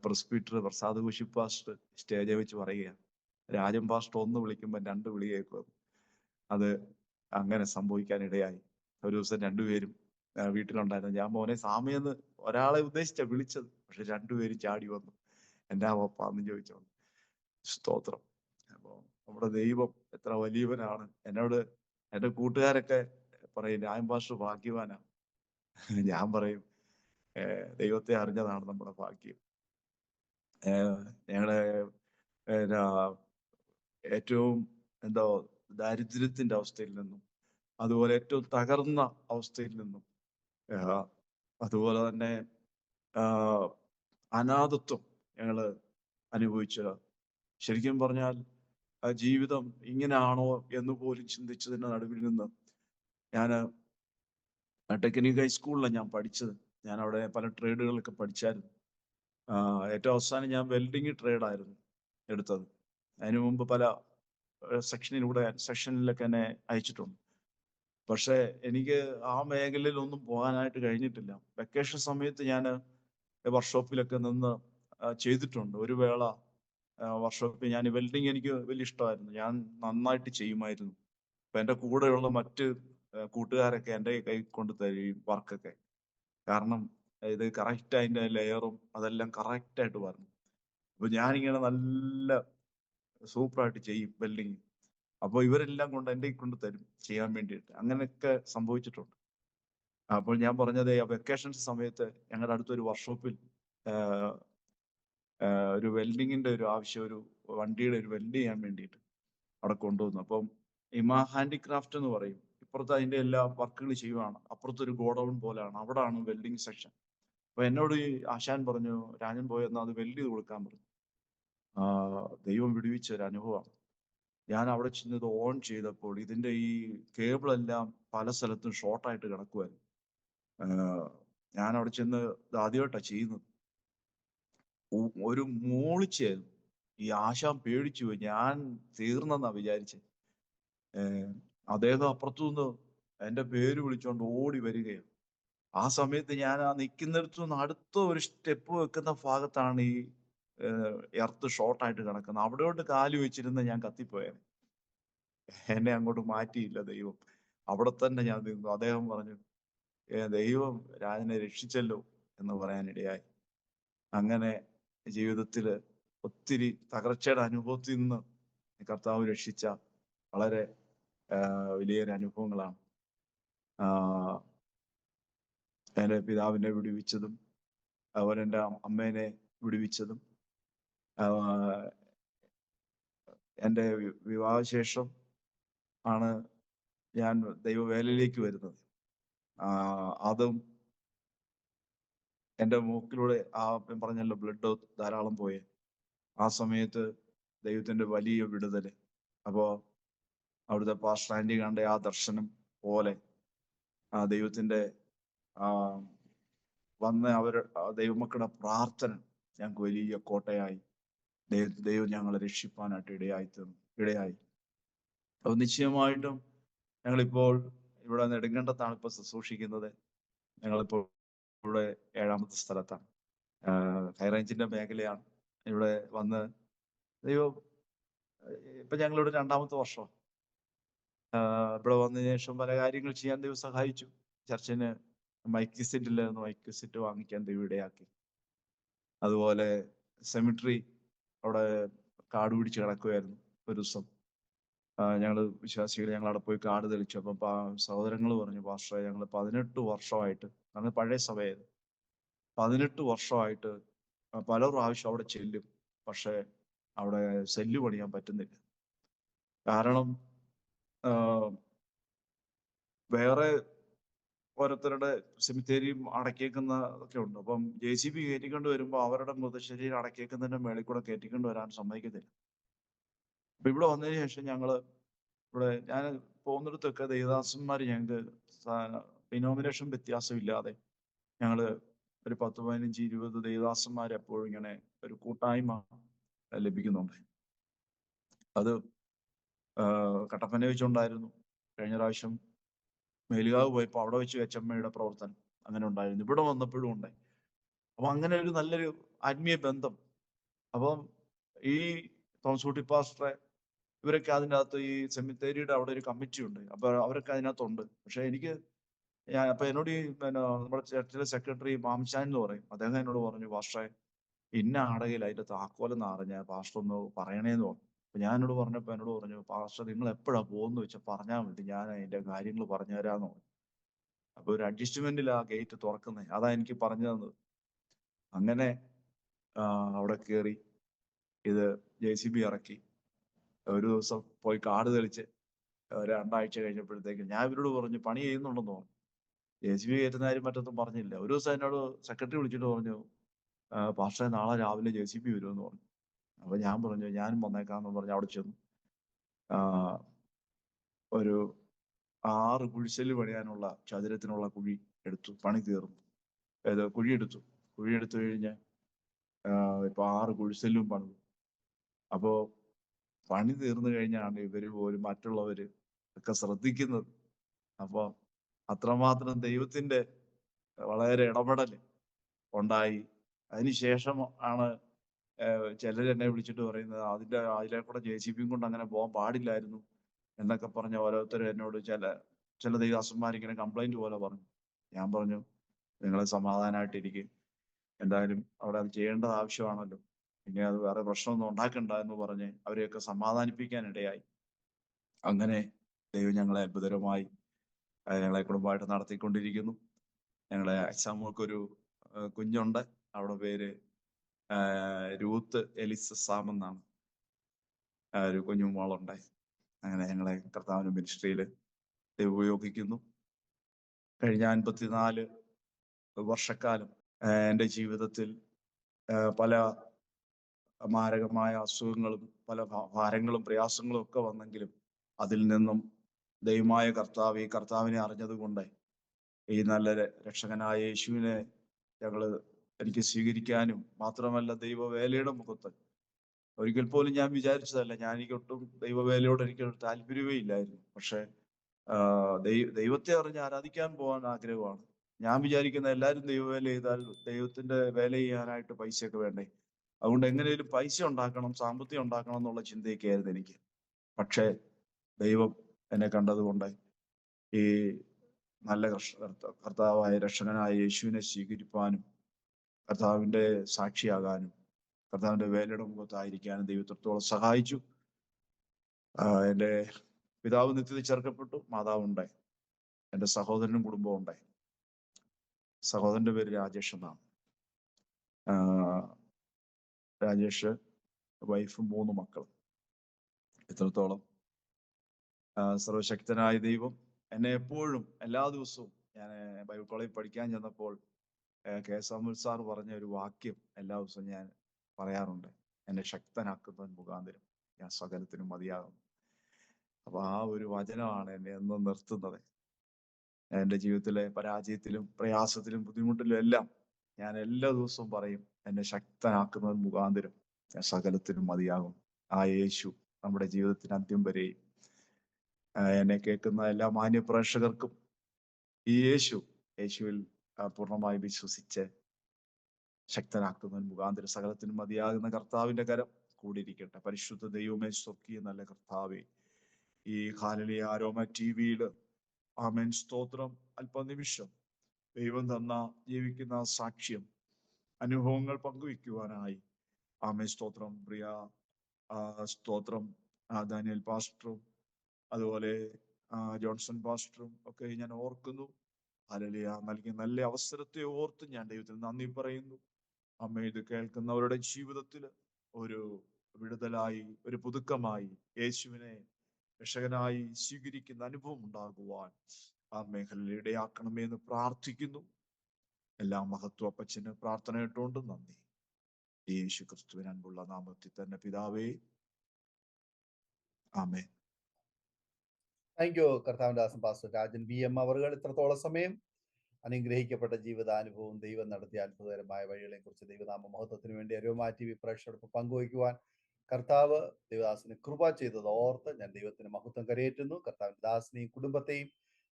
പ്രസ്പീറ്റർ പ്രസാദ് കുശി പാസ്റ്റർ സ്റ്റേജിൽ വെച്ച് പറയുകയാണ്, രാജൻ പാസ്റ്റർ 1 വിളിക്കുമ്പോൾ 2 വിളി കേൾക്കും. അത് അങ്ങനെ സംഭവിക്കാനിടയായി. ഒരു ദിവസം രണ്ടുപേരും വീട്ടിലുണ്ടായിരുന്നു. ഞാൻ മോനെ സാമിയെന്ന് ഒരാളെ ഉദ്ദേശിച്ച വിളിച്ചത്, പക്ഷെ രണ്ടുപേരും ചാടി വന്നു, എന്നാ പപ്പാന്ന് ചോദിച്ചോ. സ്തോത്രം. അപ്പോ നമ്മുടെ ദൈവം എത്ര വലിയവനാണ്. എന്നോട് എന്റെ കൂട്ടുകാരൊക്കെ പറയും രാജൻ പാസ്റ്റർ ഭാഗ്യവാനാ. ഞാൻ പറയും ദൈവത്തെ അറിഞ്ഞതാണ് നമ്മുടെ ഭാഗ്യം. ഞങ്ങളുടെ ഏറ്റവും ദാരിദ്ര്യത്തിന്റെ അവസ്ഥയിൽ നിന്നും, അതുപോലെ ഏറ്റവും തകർന്ന അവസ്ഥയിൽ നിന്നും, അതുപോലെ തന്നെ അനാഥത്വം ഞങ്ങള് അനുഭവിച്ച, ശരിക്കും പറഞ്ഞാൽ ജീവിതം ഇങ്ങനെയാണോ എന്ന് പോലും ചിന്തിച്ചതിന്റെ നടുവിൽ നിന്ന് ഞാൻ ടെക്നിക്കൽ ഹൈസ്കൂളിലാണ് ഞാൻ പഠിച്ചത്. ഞാൻ അവിടെ പല ട്രേഡുകളൊക്കെ പഠിച്ചായിരുന്നു. ഏറ്റവും അവസാനം ഞാൻ വെൽഡിങ് ട്രേഡായിരുന്നു എടുത്തത്. അതിനു മുമ്പ് പല സെക്ഷനിലൊക്കെ എന്നെ അയച്ചിട്ടുണ്ട്. പക്ഷെ എനിക്ക് ആ മേഖലയിൽ ഒന്നും പോകാനായിട്ട് കഴിഞ്ഞിട്ടില്ല. വെക്കേഷൻ സമയത്ത് ഞാൻ വർക്ക്ഷോപ്പിലൊക്കെ നിന്ന് ചെയ്തിട്ടുണ്ട്. ഒരു വേള വർക്ക്ഷോപ്പിൽ ഞാൻ വെൽഡിങ് എനിക്ക് വലിയ ഇഷ്ടമായിരുന്നു, ഞാൻ നന്നായിട്ട് ചെയ്യുമായിരുന്നു. അപ്പൊ എൻ്റെ കൂടെയുള്ള മറ്റ് കൂട്ടുകാരൊക്കെ എൻ്റെ കൈ കൊണ്ട് തരും വർക്കൊക്കെ. കാരണം ഇത് കറക്റ്റ് അതിൻ്റെ ലെയറും അതെല്ലാം കറക്റ്റായിട്ട് പറഞ്ഞു. അപ്പൊ ഞാനിങ്ങനെ നല്ല സൂപ്പറായിട്ട് ചെയ്യും വെൽഡിങ്. അപ്പോൾ ഇവരെല്ലാം കൊണ്ട് എൻ്റെ കൊണ്ട് തരും ചെയ്യാൻ വേണ്ടിയിട്ട്. അങ്ങനെയൊക്കെ സംഭവിച്ചിട്ടുണ്ട്. അപ്പോൾ ഞാൻ പറഞ്ഞത് വെക്കേഷൻസ് സമയത്ത് ഞങ്ങളുടെ അടുത്തൊരു വർക്ക്ഷോപ്പിൽ ഒരു വെൽഡിങ്ങിന്റെ ഒരു ആവശ്യം, ഒരു വണ്ടിയുടെ ഒരു വെൽഡ് ചെയ്യാൻ വേണ്ടിയിട്ട് അവിടെ കൊണ്ടുവന്നു. അപ്പം ഇമാ ഹാൻഡിക്രാഫ്റ്റ് എന്ന് പറയും. ഇപ്പുറത്ത് അതിന്റെ എല്ലാ വർക്കുകൾ ചെയ്യുവാണ്. അപ്പുറത്തൊരു ഗോഡൗൺ പോലെയാണ്, അവിടാണ് വെൽഡിങ് സെക്ഷൻ. അപ്പൊ എന്നോട് ഈ ആശാൻ പറഞ്ഞു, രാജൻ പോയെന്നാൽ അത് വെൽഡ് ചെയ്ത് കൊടുക്കാൻ പറഞ്ഞു. ദൈവം വിടുവിച്ച ഒരു അനുഭവമാണ്. ഞാൻ അവിടെ ചെന്നത് ഓൺ ചെയ്തപ്പോൾ ഇതിന്റെ ഈ കേബിളെല്ലാം പല സ്ഥലത്തും ഷോർട്ടായിട്ട് കിടക്കുമായിരുന്നു. ഞാൻ അവിടെ ചെന്ന് ഇത് ആദ്യമായിട്ടാണ് ചെയ്യുന്നത്. ഒരു മൂളിച്ചായിരുന്നു. ഈ ആശാൻ പേടിച്ചു പോയി, ഞാൻ തീർന്നെന്നാ വിചാരിച്ചത്. അദ്ദേഹം അപ്പുറത്തുനിന്ന് എൻ്റെ പേര് വിളിച്ചുകൊണ്ട് ഓടി വരികയാണ്. ആ സമയത്ത് ഞാൻ ആ നിൽക്കുന്നിടത്തു നിന്ന് അടുത്ത ഒരു സ്റ്റെപ്പ് വെക്കുന്ന ഭാഗത്താണ് ഈ എർത്ത് ഷോർട്ടായിട്ട് കിടക്കുന്നത്. അവിടെയോട്ട് കാല് വെച്ചിരുന്ന് ഞാൻ കത്തിപ്പോയത്. എന്നെ അങ്ങോട്ട് മാറ്റിയില്ല ദൈവം, അവിടെ തന്നെ ഞാൻ നിന്നു. അദ്ദേഹം പറഞ്ഞു, ദൈവം രാജനെ രക്ഷിച്ചല്ലോ എന്ന് പറയാനിടയായി. അങ്ങനെ ജീവിതത്തിൽ ഒത്തിരി തകർച്ചയുടെ അനുഭവത്തിൽ നിന്ന് കർത്താവ് രക്ഷിച്ച വളരെ വലിയൊരു അനുഭവങ്ങളാണ്. എൻ്റെ പിതാവിനെ വിടുവിച്ചതും അതുപോലെ എൻ്റെ അമ്മേനെ വിടുവിച്ചതും എൻ്റെ വിവാഹശേഷം ആണ് ഞാൻ ദൈവവേലയിലേക്ക് വരുന്നത്. അതും എൻ്റെ മൂക്കിലൂടെ പറഞ്ഞല്ലോ ബ്ലഡ് ധാരാളം പോയി. ആ സമയത്ത് ദൈവത്തിൻ്റെ വലിയ വിടുതല്. അപ്പോൾ അവിടുത്തെ പാസ്റ്റർ ആൻറ്റി കണ്ട ആ ദർശനം പോലെ ദൈവത്തിൻ്റെ വന്ന് ദൈവമക്കളുടെ പ്രാർത്ഥന ഞങ്ങൾക്ക് വലിയ കോട്ടയായി. ദൈവം ഞങ്ങളെ രക്ഷിപ്പാനായിട്ട് ഇടയായി. അപ്പോൾ നിശ്ചയമായിട്ടും ഞങ്ങളിപ്പോൾ ഇവിടെ നെടുങ്കണ്ടത്താണ് ഇപ്പോൾ ശുശ്രൂഷിക്കുന്നത്. ഞങ്ങളിപ്പോൾ ഇവിടെ 7ാമത്തെ സ്ഥലത്താണ്. ഹൈറേഞ്ചിന്റെ മേഖലയാണ്. ഇവിടെ വന്ന് ദൈവം ഇപ്പൊ ഞങ്ങളിവിടെ 2ാമത്തെ വർഷം. ഇവിടെ വന്നതിന് ശേഷം പല കാര്യങ്ങൾ ചെയ്യാൻ ദൈവം സഹായിച്ചു. ചർച്ചിന് മൈക്ക് സെറ്റ് ഇല്ലായിരുന്നു, മൈക്ക് സെറ്റ് വാങ്ങിക്കാൻ ദൈവം ഇടയാക്കി. അതുപോലെ സെമിട്രി അവിടെ കാട് പിടിച്ച് കിടക്കുമായിരുന്നു. ഒരു ദിവസം ഞങ്ങൾ വിശ്വാസികൾ ഞങ്ങൾ അവിടെ പോയി കാട് തെളിച്ചു. അപ്പം സഹോദരങ്ങൾ പറഞ്ഞു, പാസ്റ്ററെ ഞങ്ങൾ 18 വർഷമായിട്ട്, അന്ന് പഴയ സഭയായിരുന്നു, 18 വർഷമായിട്ട് പല പ്രാവശ്യം അവിടെ ചെല്ലും, പക്ഷെ അവിടെ സെല്ല് പണിയാൻ പറ്റുന്നില്ല. കാരണം വേറെ ഓരോരുത്തരുടെ സെമിത്തേരിയും അടക്കിയേക്കുന്നതൊക്കെ ഉണ്ട്. അപ്പം JCB കയറ്റിക്കൊണ്ട് വരുമ്പോൾ അവരുടെ മൃതശരീരം അടക്കിയേക്കുന്നതിന്റെ മേളിൽ കൂടെ കയറ്റിക്കൊണ്ട് വരാൻ സമ്മതിക്കത്തില്ല. അപ്പൊ ഇവിടെ വന്നതിന് ശേഷം ഇവിടെ ഞാൻ പോകുന്നിടത്തൊക്കെ ദേവദാസന്മാർ ഞങ്ങൾക്ക് ഡിനോമിനേഷൻ വ്യത്യാസമില്ലാതെ ഞങ്ങള് ഒരു 10, 15, 20 ദേവദാസന്മാർ എപ്പോഴും ഇങ്ങനെ ഒരു കൂട്ടായ്മ ലഭിക്കുന്നുണ്ട്. അത് കട്ടപ്പന വെച്ചുണ്ടായിരുന്നു. കഴിഞ്ഞ പ്രാവശ്യം മേലുകാവ് പോയപ്പോൾ അവിടെ വെച്ച് എച്ചമ്മയുടെ പ്രവർത്തനം അങ്ങനെ ഉണ്ടായിരുന്നു. ഇവിടെ വന്നപ്പോഴും ഉണ്ടായി. അപ്പൊ അങ്ങനെ ഒരു നല്ലൊരു ആത്മീയ ബന്ധം. അപ്പം ഈ തോമസ് കുട്ടി പാസ്റ്ററെ ഇവരൊക്കെ അതിൻ്റെ അകത്ത് ഈ സെമിത്തേരിയുടെ അവിടെ ഒരു കമ്മിറ്റി ഉണ്ട്. അപ്പൊ അവരൊക്കെ അതിനകത്തുണ്ട്. പക്ഷെ അപ്പൊ എന്നോട് ഈ നമ്മുടെ ചർച്ചിലെ സെക്രട്ടറി മാംശാൻ എന്ന് പറയും, അദ്ദേഹം എന്നോട് പറഞ്ഞു, പാസ്റ്ററെ ഇന്ന ആടകയിൽ അതിന്റെ താക്കോലെന്ന് അറിഞ്ഞ പാസ്റ്റർ ഒന്ന് പറയണേന്ന് പറഞ്ഞു. അപ്പൊ ഞാൻ എന്നോട് പറഞ്ഞു, പാസ്റ്റർ നിങ്ങൾ എപ്പോഴാ പോകുന്നു വെച്ചാൽ പറഞ്ഞാൽ മതി, ഞാൻ അതിന്റെ കാര്യങ്ങൾ പറഞ്ഞു തരാമെന്ന് പറഞ്ഞു. അപ്പൊ ഒരു അഡ്ജസ്റ്റ്മെന്റിൽ ആ ഗേറ്റ് തുറക്കുന്നത്, അതാ എനിക്ക് പറഞ്ഞു തന്നത്. അങ്ങനെ അവിടെ കയറി ഇത് JCB ഇറക്കി ഒരു ദിവസം പോയി കാട് തെളിച്ച് 2 ആഴ്ച കഴിഞ്ഞപ്പോഴത്തേക്ക് ഞാൻ ഇവരോട് പറഞ്ഞു പണി ചെയ്യുന്നുണ്ടെന്ന് പറഞ്ഞു. JCB കയറ്റുന്ന കാര്യം മറ്റൊന്നും പറഞ്ഞില്ല. ഒരു ദിവസം എന്നോട് സെക്രട്ടറി വിളിച്ചിട്ട് പറഞ്ഞു, പാസ്റ്ററെ നാളെ രാവിലെ JCB വരുമെന്ന് പറഞ്ഞു. അപ്പൊ ഞാൻ പറഞ്ഞു ഞാനും വന്നേക്കാന്ന് പറഞ്ഞ് അവിടെ ചെന്നു. ഒരു 6 കുഴിശല് പണിയാനുള്ള ചതുരത്തിനുള്ള കുഴി എടുത്തു, പണി തീർന്നു. കുഴി എടുത്തു കഴിഞ്ഞ് ഇപ്പൊ 6 കുഴിശലും പണിതു. അപ്പോ പണി തീർന്നു കഴിഞ്ഞാണ് ഇവര് പോലും മറ്റുള്ളവര് ഒക്കെ ശ്രദ്ധിക്കുന്നത്. അപ്പൊ അത്രമാത്രം ദൈവത്തിന്റെ വളരെ ഇടപെടൽ ഉണ്ടായി. അതിനുശേഷം ആണ് ചിലർ എന്നെ വിളിച്ചിട്ട് പറയുന്നത് അതിലെ കൂടെ JCB കൊണ്ട് അങ്ങനെ പോകാൻ പാടില്ലായിരുന്നു എന്നൊക്കെ പറഞ്ഞ ഓരോരുത്തരും എന്നോട് ചില ദൈവദാസന്മാരിങ്ങനെ കംപ്ലൈന്റ് പോലെ പറഞ്ഞു. ഞാൻ പറഞ്ഞു നിങ്ങളെ സമാധാനമായിട്ടിരിക്കും, എന്തായാലും അവിടെ അത് ചെയ്യേണ്ടത് ആവശ്യമാണല്ലോ, ഇനി അത് വേറെ പ്രശ്നമൊന്നും ഉണ്ടാക്കണ്ട എന്ന് പറഞ്ഞ് അവരെയൊക്കെ സമാധാനിപ്പിക്കാനിടയായി. അങ്ങനെ ദൈവം ഞങ്ങളെ അത്ഭുതകരമായി ഞങ്ങളെ കുടുംബമായിട്ട് നടത്തിക്കൊണ്ടിരിക്കുന്നു. ഞങ്ങളെ എക്സാമുകൾക്കൊരു കുഞ്ഞുണ്ട്, അവിടെ പേര് രൂത്ത് എലിസ സാം എന്നാണ്, ഒരു കുഞ്ഞുമോളുണ്ട്. അങ്ങനെ ഞങ്ങളെ കർത്താവിന്റെ മിനിസ്ട്രിയിൽ ദൈവം ഉപയോഗിക്കുന്നു. കഴിഞ്ഞ 54 വർഷക്കാലം എൻ്റെ ജീവിതത്തിൽ പല മാരകമായ അസുഖങ്ങളും പല ഭാരങ്ങളും പ്രയാസങ്ങളും ഒക്കെ വന്നെങ്കിലും അതിൽ നിന്നും ദൈവമായ കർത്താവിനെ അറിഞ്ഞതുകൊണ്ട് ഈ നല്ല രക്ഷകനായ യേശുവിനെ എനിക്ക് സ്വീകരിക്കാനും മാത്രമല്ല ദൈവവേലയുടെ മുഖത്ത് ഒരിക്കൽ പോലും ഞാൻ വിചാരിച്ചതല്ല, എനിക്കൊട്ടും ദൈവവേലയോട് എനിക്കൊരു താല്പര്യമേ ഇല്ലായിരുന്നു. പക്ഷെ ദൈവത്തെ അറിഞ്ഞ് ആരാധിക്കാൻ പോകാൻ ആഗ്രഹമാണ്. ഞാൻ വിചാരിക്കുന്ന എല്ലാവരും ദൈവവേല ചെയ്താൽ ദൈവത്തിന്റെ വേല ചെയ്യാനായിട്ട് പൈസയൊക്കെ വേണ്ടേ, അതുകൊണ്ട് എങ്ങനെയും പൈസ ഉണ്ടാക്കണം, സാമ്പത്തികം ഉണ്ടാക്കണം എന്നുള്ള ചിന്തയൊക്കെ ആയിരുന്നു എനിക്ക്. പക്ഷെ ദൈവം എന്നെ കണ്ടതുകൊണ്ട് ഈ നല്ല കർത്താവായ രക്ഷകനായ യേശുവിനെ സ്വീകരിപ്പാനും കർത്താവിന്റെ സാക്ഷിയാകാനും കർത്താവിന്റെ വേലയുടെ മുഖത്തായിരിക്കാനും ദൈവത്തോളം സഹായിച്ചു. എൻ്റെ പിതാവ് നിത്യത്തിൽ ചേർക്കപ്പെട്ടു, മാതാവുണ്ടായി, എൻ്റെ സഹോദരനും കുടുംബവും ഉണ്ടായി. സഹോദരന്റെ പേര് രാജേഷ് എന്നാണ്. രാജേഷ്, വൈഫും 3 മക്കളും. ഇത്രത്തോളം സർവശക്തനായ ദൈവം എന്നെ എപ്പോഴും എല്ലാ ദിവസവും, ഞാൻ ബൈബിൾ കോളേജിൽ പഠിക്കാൻ ചെന്നപ്പോൾ K. സാമുൽ സാർ പറഞ്ഞ ഒരു വാക്യം എല്ലാ ദിവസവും ഞാൻ പറയാറുണ്ട്, എന്നെ ശക്തനാക്കുന്നവൻ മുഖാന്തരം ഞാൻ സകലത്തിനും മതിയാകും. അപ്പൊ ആ ഒരു വചനമാണ് എന്നെ എന്നും നിർത്തുന്നത്. എൻ്റെ ജീവിതത്തിലെ പരാജയത്തിലും പ്രയാസത്തിലും ബുദ്ധിമുട്ടിലും എല്ലാം ഞാൻ എല്ലാ ദിവസവും പറയും, എന്നെ ശക്തനാക്കുന്നവൻ മുഖാന്തരം ഞാൻ സകലത്തിനും മതിയാകും. ആ യേശു നമ്മുടെ ജീവിതത്തിന് അന്ത്യം വരെയും എന്നെ കേൾക്കുന്ന എല്ലാ മാന്യ പ്രേക്ഷകർക്കും ഈ യേശുവിൽ പൂർണ്ണമായി വിശ്വസിച്ച് ശക്തനാക്കുന്നവൻ മുഖാന്തരം സകലത്തിനും മതിയാകുന്ന കർത്താവിന്റെ കരം കൂടിയിരിക്കട്ടെ. പരിശുദ്ധ ദൈവമേ, സ്വർഗീയ നല്ല കർത്താവേ, ഈ ഹല്ലേലൂയ ആരോമ TV-യിൽ ആമേൻ സ്തോത്രം, അല്പനിമിഷം ദൈവം തന്ന ജീവിക്കുന്ന സാക്ഷ്യം അനുഭവങ്ങൾ പങ്കുവയ്ക്കുവാനായി ആമേൻ സ്തോത്രം. പ്രിയ സ്തോത്രം ദാനിയൽ പാസ്റ്ററും അതുപോലെ ജോൺസൺ പാസ്റ്ററും ഒക്കെ ഞാൻ ഓർക്കുന്നു. ഹല്ലേലൂയ നൽകിയ നല്ല അവസരത്തെ ഓർത്ത് ഞാൻ ദൈവത്തിന് നന്ദി പറയുന്നു. അമ്മ ഇത് കേൾക്കുന്നവരുടെ ജീവിതത്തിൽ ഒരു വിടുതലായി, ഒരു പുതുക്കമായി യേശുവിനെ രക്ഷകനായി സ്വീകരിക്കുന്ന അനുഭവം ഉണ്ടാകുവാൻ ആ മേഖലയിൽ ഇടയാക്കണമേ എന്ന് പ്രാർത്ഥിക്കുന്നു. എല്ലാ മഹത്വ അപ്പച്ചന് പ്രാർത്ഥന ഇട്ടുകൊണ്ട് നന്ദി. യേശു ക്രിസ്തുവിൻ അൻപുള്ള നാമത്തിൽ തന്നെ പിതാവേ. ആമേൻ. താങ്ക് യു കർത്താവിന്റെ ദാസൻ പാസ്റ്റർ രാജൻ BM അവറുകൾ ഇത്രത്തോളം സമയം അനുഗ്രഹിക്കപ്പെട്ട ജീവിതാനുഭവവും ദൈവം നടത്തിയ അത്ഭുതകരമായ വഴികളെ കുറിച്ച് ദൈവനാമ മഹത്വത്തിന് വേണ്ടി അരോമ TV പ്രേക്ഷകർക്ക് പങ്കുവയ്ക്കുവാൻ കർത്താവ് ദൈവദാസന് കൃപ ചെയ്തത് ഓർത്ത് ഞാൻ ദൈവത്തിന് മഹത്വം കരയേറ്റുന്നു. കർത്താവിന്റെ ദാസനെയും കുടുംബത്തെയും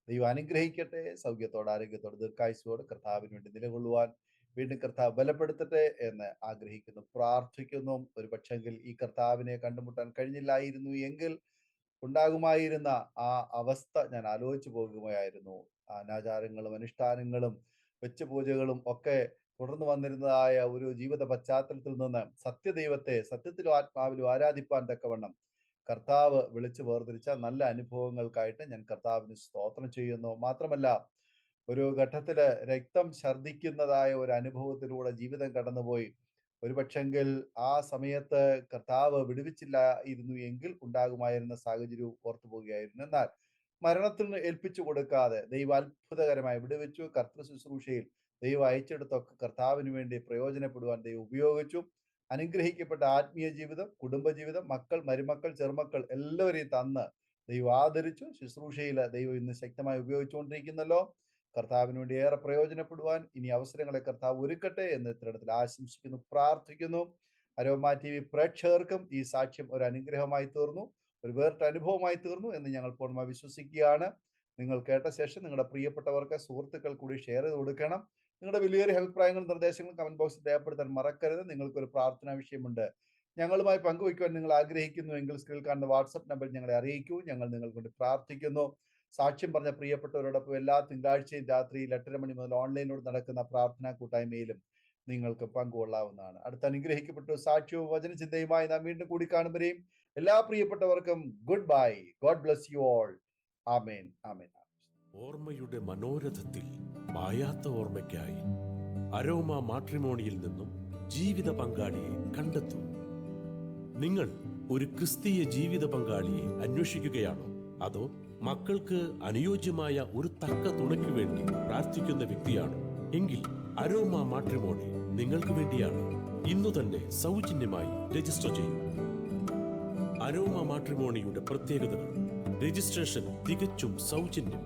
ദൈവം അനുഗ്രഹിക്കട്ടെ. സൗഖ്യത്തോടെ ആരോഗ്യത്തോടെ ദീർഘായുസ്സോടെ കർത്താവിന് വേണ്ടി നിലകൊള്ളുവാൻ വീണ്ടും കർത്താവ് ബലപ്പെടുത്തട്ടെ എന്ന് ആഗ്രഹിക്കുന്നു, പ്രാർത്ഥിക്കുന്നു. ഒരു പക്ഷെങ്കിൽ ഈ കർത്താവിനെ കണ്ടുമുട്ടാൻ കഴിഞ്ഞില്ലായിരുന്നു എങ്കിൽ ഉണ്ടാകുമായിരുന്ന ആ അവസ്ഥ ഞാൻ ആലോചിച്ചു പോകുകയായിരുന്നു. അനാചാരങ്ങളും അനുഷ്ഠാനങ്ങളും വെച്ചുപൂജകളും ഒക്കെ തുടർന്ന് വന്നിരുന്നതായ ഒരു ജീവിത പശ്ചാത്തലത്തിൽ നിന്ന് സത്യദൈവത്തെ സത്യത്തിലും ആത്മാവിലും ആരാധിപ്പാൻ തക്കവണ്ണം കർത്താവ് വിളിച്ചു വേർതിരിച്ച നല്ല അനുഭവങ്ങൾക്കായിട്ട് ഞാൻ കർത്താവിന് സ്തോത്രം ചെയ്യുന്നു. മാത്രമല്ല, ഒരു ഘട്ടത്തില് രക്തം ഛർദിക്കുന്നതായ ഒരു അനുഭവത്തിലൂടെ ജീവിതം കടന്നുപോയി. ഒരു പക്ഷെങ്കിൽ ആ സമയത്ത് കർത്താവ് വിടുവിച്ചില്ലായിരുന്നു എങ്കിൽ ഉണ്ടാകുമായിരുന്ന സാഹചര്യവും ഓർത്തു പോവുകയായിരുന്നു. എന്നാൽ മരണത്തിന് ഏൽപ്പിച്ചു കൊടുക്കാതെ ദൈവം അത്ഭുതകരമായി വിടുവിച്ചു. കർത്തൃ ശുശ്രൂഷയിൽ ദൈവം അയച്ചെടുത്തൊക്കെ കർത്താവിന് വേണ്ടി പ്രയോജനപ്പെടുവാൻ ദൈവം ഉപയോഗിച്ചു. അനുഗ്രഹിക്കപ്പെട്ട ആത്മീയ ജീവിതം, കുടുംബജീവിതം, മക്കൾ, മരുമക്കൾ, ചെറുമക്കൾ എല്ലാവരെയും തന്ന് ദൈവം ആദരിച്ചു. ശുശ്രൂഷയിൽ ദൈവം ഇന്ന് ശക്തമായി ഉപയോഗിച്ചുകൊണ്ടിരിക്കുന്നല്ലോ. കർത്താവിന് വേണ്ടി ഏറെ പ്രയോജനപ്പെടുവാൻ ഇനി അവസരങ്ങളെ കർത്താവ് ഒരുക്കട്ടെ എന്ന് ഇത്തരത്തിൽ ആശംസിക്കുന്നു, പ്രാർത്ഥിക്കുന്നു. അരോമ TV പ്രേക്ഷകർക്കും ഈ സാക്ഷ്യം ഒരു അനുഗ്രഹമായി തീർന്നു, ഒരു വേറിട്ട അനുഭവമായി തീർന്നു എന്ന് ഞങ്ങൾ പൂർണ്ണമായി വിശ്വസിക്കുകയാണ്. നിങ്ങൾ കേട്ട ശേഷം നിങ്ങളുടെ പ്രിയപ്പെട്ടവർക്ക്, സുഹൃത്തുക്കൾ കൂടി ഷെയർ ചെയ്ത് കൊടുക്കണം. നിങ്ങളുടെ വലിയൊരു അഭിപ്രായങ്ങളും നിർദ്ദേശങ്ങളും കമന്റ് ബോക്സിൽ രേഖപ്പെടുത്താൻ മറക്കരുത്. നിങ്ങൾക്കൊരു പ്രാർത്ഥനാ വിഷയമുണ്ട്, ഞങ്ങളുമായി പങ്കുവയ്ക്കുവാൻ നിങ്ങൾ ആഗ്രഹിക്കുന്നു എങ്കിൽ സ്ക്രീനിൽ കാണുന്ന വാട്സപ്പ് നമ്പറിൽ ഞങ്ങളെ അറിയിക്കൂ. ഞങ്ങൾ നിങ്ങൾക്ക് വേണ്ടി പ്രാർത്ഥിക്കുന്നു. സാക്ഷ്യം പറഞ്ഞ പ്രിയപ്പെട്ടവരോടൊപ്പം എല്ലാ തിങ്കളാഴ്ചയും രാത്രി 8:30 മണി മുതൽ ഓൺലൈനിലൂടെ നടക്കുന്ന പ്രാർത്ഥനാ കൂട്ടായ്മയിലും നിങ്ങൾക്ക് പങ്കുകൊള്ളാവുന്നതാണ്. അടുത്ത അനുഗ്രഹിക്കപ്പെട്ട സാക്ഷ്യവും വചനചിന്തയുമായി നാം വീണ്ടും കൂടി കാണുമ്പോഴേയും എല്ലാ പ്രിയപ്പെട്ടവർക്കും good bye. God bless you all. Amen, amen. ഓർമ്മയുടെ മനോരഥത്തിൽ മായാത്ത ഓർമ്മയ്ക്കായി അരോമ മാട്രിമോണിയിൽ നിന്നും ജീവിത പങ്കാളിയെ കണ്ടെത്തൂ. നിങ്ങൾ ഒരു ക്രിസ്തീയ ജീവിത പങ്കാളിയെ അന്വേഷിക്കുകയാണോ? അതോ മക്കൾക്ക് അനുയോജ്യമായ ഒരു തക്ക തുണയ്ക്ക് വേണ്ടി പ്രാർത്ഥിക്കുന്ന വ്യക്തിയാണോ? എങ്കിൽ അരോമ മാട്രിമോണി നിങ്ങൾക്ക് വേണ്ടിയാണ്. ഇന്നു തന്നെ സൗജന്യമായി രജിസ്റ്റർ ചെയ്യൂ. അരോമ മാട്രിമോണിയുടെ പ്രത്യേകതകൾ: രജിസ്ട്രേഷൻ തികച്ചും സൗജന്യം.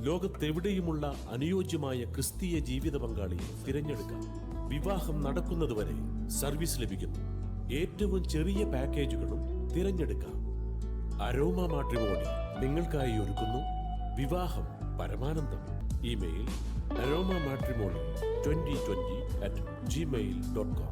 ലോകത്തെവിടെയുമുള്ള അനുയോജ്യമായ ക്രിസ്തീയ ജീവിത പങ്കാളിയെ തിരഞ്ഞെടുക്കാം. വിവാഹം നടക്കുന്നതുവരെ സർവീസ് ലഭിക്കുന്നു. ഏറ്റവും ചെറിയ പാക്കേജുകളും തിരഞ്ഞെടുക്കാം. അരോമ മാട്രിമോണി നിങ്ങൾക്കായി ഒരുക്കുന്നു വിവാഹം പരമാനന്ദം. Email aroma matrimony2020@gmail.com.